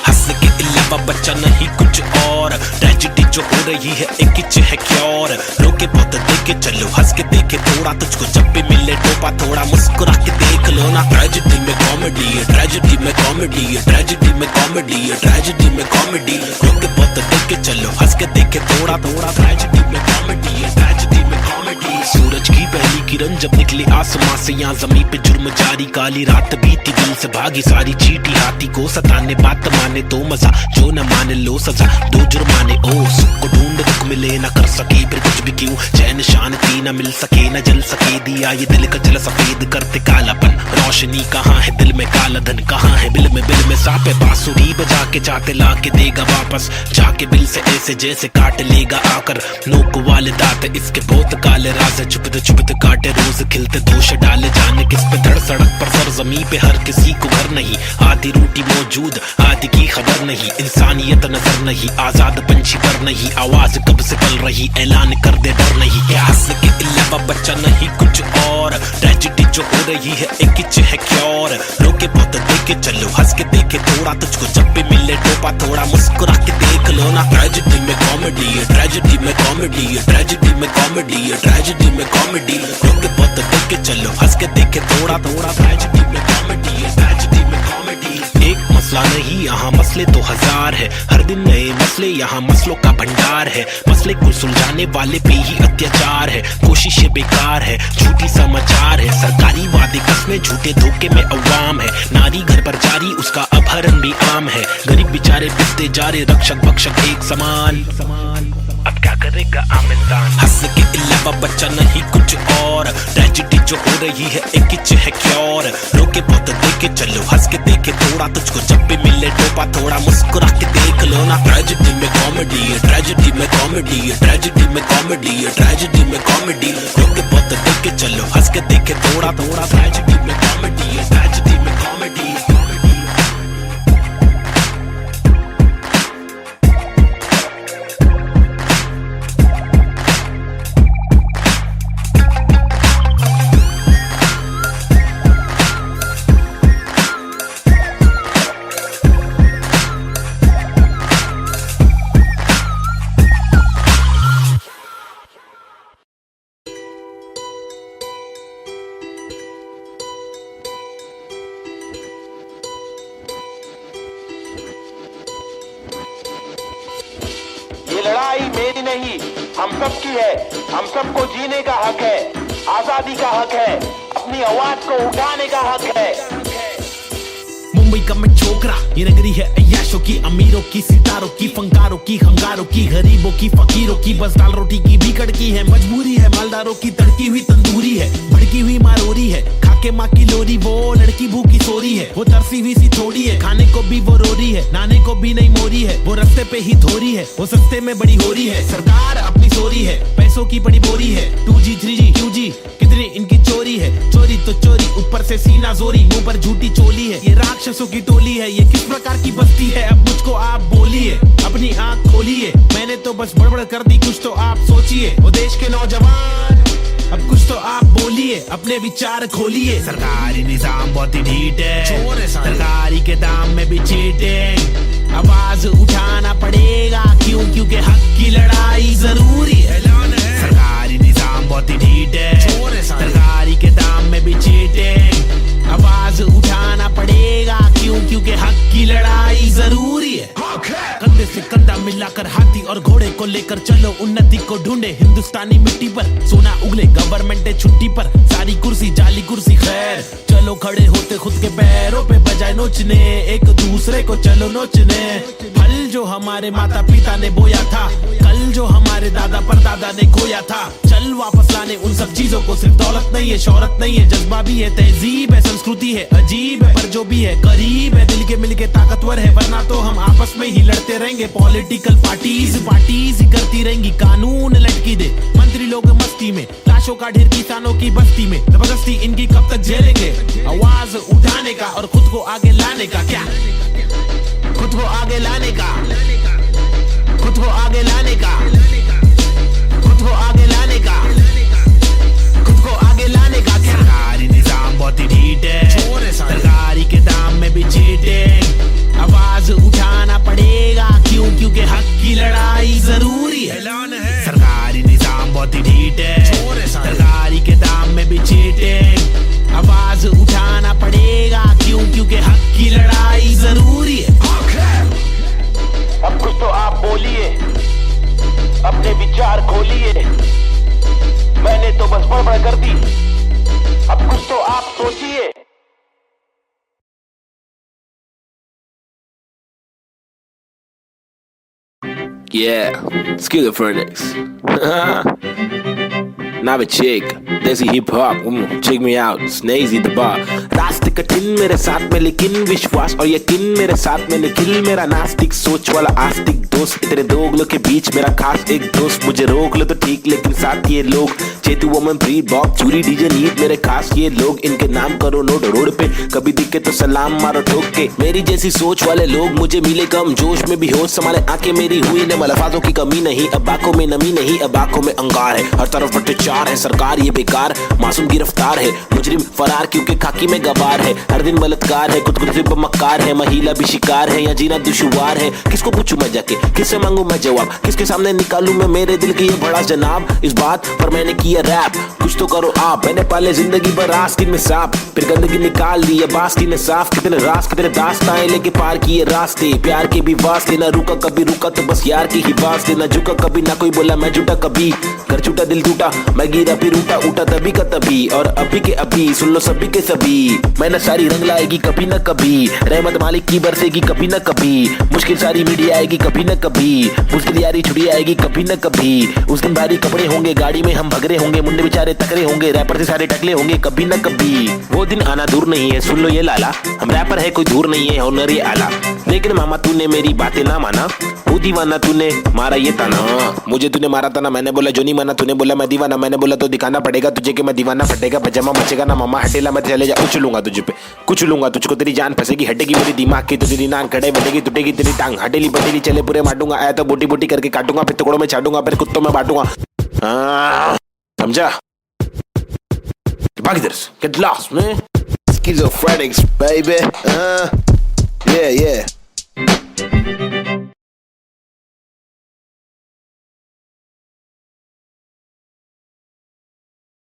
हंसने के अलावा बच्चा नहीं कुछ और। ट्रेजेडी जो हो रही है एक किच है क्योर, रोके बहुत देखे चलो, हंस के देखे थोड़ा, तुझको जब भी मिले टोपा थोड़ा मुस्कुरा के देख लो ना। ट्रेजेडी में कॉमेडी है, ट्रेजेडी में कॉमेडी है, ट्रेजेडी में कॉमेडी है, ट्रेजेडी में कॉमेडी। रोके बहुत देखे चलो, हंस के देखे थोड़ा थोड़ा, ट्रेजेडी में कॉमेडी है, ट्रेजेडी में कॉमेडी। सूरज की पहली किरण जब निकली आसमां से, यहाँ जमीन पे जुर्म जारी, काली रात बीती, दिल से भागी सारी चीटी, हाथी को सताने बात माने तो मजा, जो न माने लो सजा, दो जुर्माने। ओ सुख को ढूंढ दुख मिले ना कर सके फिर कुछ भी क्यों, चैन शांति न मिल सके न जल सके, दिया ये दिल का जल सफेद करते कालापन। रोशनी कहाँ है दिल में, काला धन कहाँ है बिल में सापे, बांसुरी बजा के चाहते ला के देगा वापस, जाके बिल से ऐसे जैसे काट लेगा आकर। नोक वाले दांत इसके बहुत काले राज है, चुपते काटे रोज खिलते दोष डाले, जाने किस पे धड़ सड़क पर सर जमी पे, हर किसी को घर नहीं, आधी रोटी मौजूद आधी की खबर नहीं, इंसानियत नजर नहीं, आजाद पंछी पर नहीं, आवाज कब से पल रही, ऐलान कर दे डर नहीं। क्या हंसने के अलावा बच्चा नहीं कुछ और, ट्रेजेडी जो हो रही है एक किच है क्योर। रोके बहुत देखे चलो, हंस के देखे थोड़ा, तुझको जब भी मिले टोपा थोड़ा मुस्कुरा के देख लो ना। ट्रेजेडी में कॉमेडी है, ट्रेजेडी में कॉमेडी है, ट्रेजेडी में कॉमेडी है, ट्रेजेडी में कॉमेडी। रोके बहुत देखे चलो, हंस के देखे थोड़ा थोड़ा, ट्रेजेडी में कॉमेडी है, ट्रेजेडी में कॉमेडी। एक मसला नहीं यहाँ मसले तो हजार है, हर दिन नए मसले यहाँ मसलों का भंडार है, मसले को सुलझाने वाले पे ही अत्याचार है, कोशिशें बेकार है, झूठी समाचार है, सरकारी वादे कसमें झूठे धोखे में अवाम है, नारी घर पर जारी उसका अपहरण भी आम है, गरीब बेचारे पिसते जा रहे रक्षक भक्षक एक समान। अब क्या करेगा आम इंसान, हंसने के अलावा बच्चा नहीं कुछ और, ट्रेजेडी जो हो रही है एक किच है क्योर। रोके बहुत देखे चलो, हंस के देखे थोड़ा, तुझको जब भी मिले टोपा थोड़ा मुस्कुरा के देख लो ना। ट्रेजेडी में कॉमेडी है, ट्रेजेडी में कॉमेडी है, ट्रेजेडी में कॉमेडी है, ट्रेजेडी में कॉमेडी। रोके बहुत देखे चलो, हंस के देखे थोड़ा थोड़ा, ट्रेजेडी में कॉमेडी है, ट्रेजेडी में कॉमेडी। सबकी है, हम सबको जीने का हक है, आजादी का हक है, अपनी आवाज को उठाने का हक है। मुंबई का मैं छोकरा, ये नगरी है अय्याशों की, अमीरों की, सितारों की, फंकारों की, हंगारों की, गरीबों की, फकीरों की, बस दाल रोटी की भी कड़की है, मजबूरी है मालदारों की, तड़की हुई तंदूरी है, भड़की हुई मारोरी है, खाके माँ की लोरी, वो लड़की भूखी सोरी है, वो तरसी हुई सी थोड़ी है, खाने को भी वो रोरी है, नाने को भी नहीं मोरी है, वो रस्ते पे ही थोरी है, वो सस्ते में बड़ी होरी है, सरकार अपनी सोरी है, पैसों की बड़ी बोरी है, 2G 3G QG कितनी इनकी चोरी है, चोरी तो चोरी, ऊपर से सीना जोरी, मुंह पर झूठी चोली है, ये राक्षसों की टोली है, ये किस प्रकार की बस्ती है, अब मुझको आप बोलिए, अपनी आंख खोलिए, मैंने तो बस बड़बड़ कर दी, कुछ तो आप सोचिए, वो देश के नौजवान अब कुछ तो आप बोलिए, अपने विचार खोलिए। सरकारी निजाम बहुत ही ढीठ है, सरकारी के दाम में भी चीटिंग, आवाज उठाना पड़ेगा, क्यों? क्योंकि हक की लड़ाई जरूरी है। सरकारी निजाम बहुत ही ढीठ है, सरकारी के दाम में भी चीटिंग, आवाज उठाना पड़ेगा, क्यों? क्योंकि हक की लड़ाई जरूरी है। कंधे से कंधा मिलाकर हाथी और घोड़े को लेकर चलो, उन्नति को ढूंढे हिंदुस्तानी मिट्टी पर, सोना उगले गवर्नमेंट है छुट्टी पर, सारी कुर्सी जाली कुर्सी, खैर चलो खड़े होते खुद के पैरों पे, बजाय नोचने एक दूसरे को चलो नोचने। फल जो हमारे माता पिता ने बोया था, कल जो हमारे दादा परदादा ने खोया था, चल वापस लाने उन सब चीजों को। सिर्फ दौलत नहीं है, शोहरत नहीं है, जज्बा भी है, तहजीब है, संस्कृति है, अजीब है, पर जो भी है करीब है, दिल के मिलके ताकतवर है, वरना तो हम आपस में ही लड़ते रहेंगे। पॉलिटिकल पार्टीज ही करती रहेंगी, कानून लटकी दे मंत्री लोग मस्ती में, लाशों का ढेर किसानों की बस्ती में, जबरदस्ती इनकी कब तक झेलेंगे। आवाज उठाने का और खुद को आगे लाने का, क्या खुद को आगे लाने का, खुद को आगे लाने का, खुद को आगे लाने का, खुद को आगे लाने का। सरकारी निजाम बहुत ही ढीठ है, सरकारी के दाम में भी चीटिंग, आवाज उठाना पड़ेगा, क्यों? क्योंकि हक की लड़ाई जरूरी है। सरकारी निजाम बहुत ही ढीठ है, सरकारी के दाम में भी चीटिंग, आवाज उठाना पड़ेगा, क्यों? क्योंकि हक की लड़ाई जरूरी है। अब कुछ तो आप बोलिए, अपने विचार खोलिए, मैंने तो बस बड़बड़ कर दी, अब कुछ तो आप सोचिए। Yeah, schizophrenics. Now a chick, desi hip hop, check me out, Snazy the bar. रास्ते कठिन मेरे साथ में, लेकिन विश्वास और यकीन मेरे साथ में, निखिल मेरा नास्तिक सोच वाला आस्तिक दोस्त, तेरे दो उंगलों के बीच मेरा खास एक दोस्त, मुझे रोक लो तो ठीक, लेकिन साथ ये लोग, चेतु वोमन प्रीत बॉब चूरी डीजे नीत, मेरे खास ये लोग, इनके नाम करो नोट रोड पे, कभी दिखे तो सलाम मारो ठोक के। मेरी जैसी सोच वाले लोग मुझे मिले कम, जोश में भी होश संभाले आंखें मेरी हुई ने, अल्फाजों की कमी नहीं, अब आंखों में नमी नहीं, अब आंखों में अंगार है, हर तरफ भ्रष्टाचार है, सरकार ये बेकार, मासूम गिरफ्तार है, मुजरिम फरार क्योंकि खाकी में गवार है, हर दिन बलात्कार है, खुद को मक्कार है, महिला भी शिकार है, या जीना दुश्वार है, किसको पूछूं मैं जाके, किससे मांगू मैं जवाब, किसके सामने निकालूं मैं मेरे दिल की ये बड़ा जनाब। इस बात पर मैंने किया रैप, कुछ तो करो आप, मैंने पाले जिंदगी भर आस्तीन में सांप, फिर गंदगी निकाल दी अब आस्तीन ने साफ, कितने रास कितने दास्ताएं लेके पार किए रास्ते, प्यार के भी वास्ते, ना रुका कभी रुका तो बस यार की ही वास्ते, ना झुका कभी, ना कोई बोला मैं झूठा कभी, घर छूटा दिल टूटा, मैं गिरा फिर उठा, उठा तभी का तभी, और अभी के अभी, सुन लो सभी के सभी, मेहनत सारी रंग लाएगी कभी न कभी, रहमत मालिक की बरसेगी कभी न कभी, मुश्किल सारी मिटी आएगी कभी न कभी, मुश्किल यारी छुड़ी आएगी कभी न कभी, उस दिन भारी कपड़े होंगे, गाड़ी में हम भगरे होंगे, मुंडे बेचारे तकरे होंगे, रैपर से सारे टकले होंगे कभी न कभी, वो दिन आना दूर नहीं है, सुन लो ये लाला, हम रैपर है कोई दूर नहीं है, हुनर ये आला, लेकिन मामा तूने मेरी बातें ना माना, वो दीवाना तूने मारा ये ताना, मुझे तूने मारा था ना, मैंने बोला जो नहीं माना, तूने बोला मैं दीवाना, मैंने बोला तो दिखाना पड़ेगा तुझे कि मैं दीवाना, फटेगा पजामा मचेगा ना मामा, हटेला मैं चले जा, कुछ लूंगा तुझे पे, कुछ लूंगा तुझको, तेरी जान फंसेगी, हटेगी मेरी दिमाग की तो तेरी नाक खड़े बढ़ेगी, टूटेगी तेरी टांग, हटेली बटेली चले पूरे मारूंगा, आया तो बोटी बोटी करके काटूंगा, फिर टुकड़ों में छाटूंगा, फिर कुत्तों में बांटूंगा, समझा? बाकी इधर get lost man. Schizophrenics, baby. Yeah.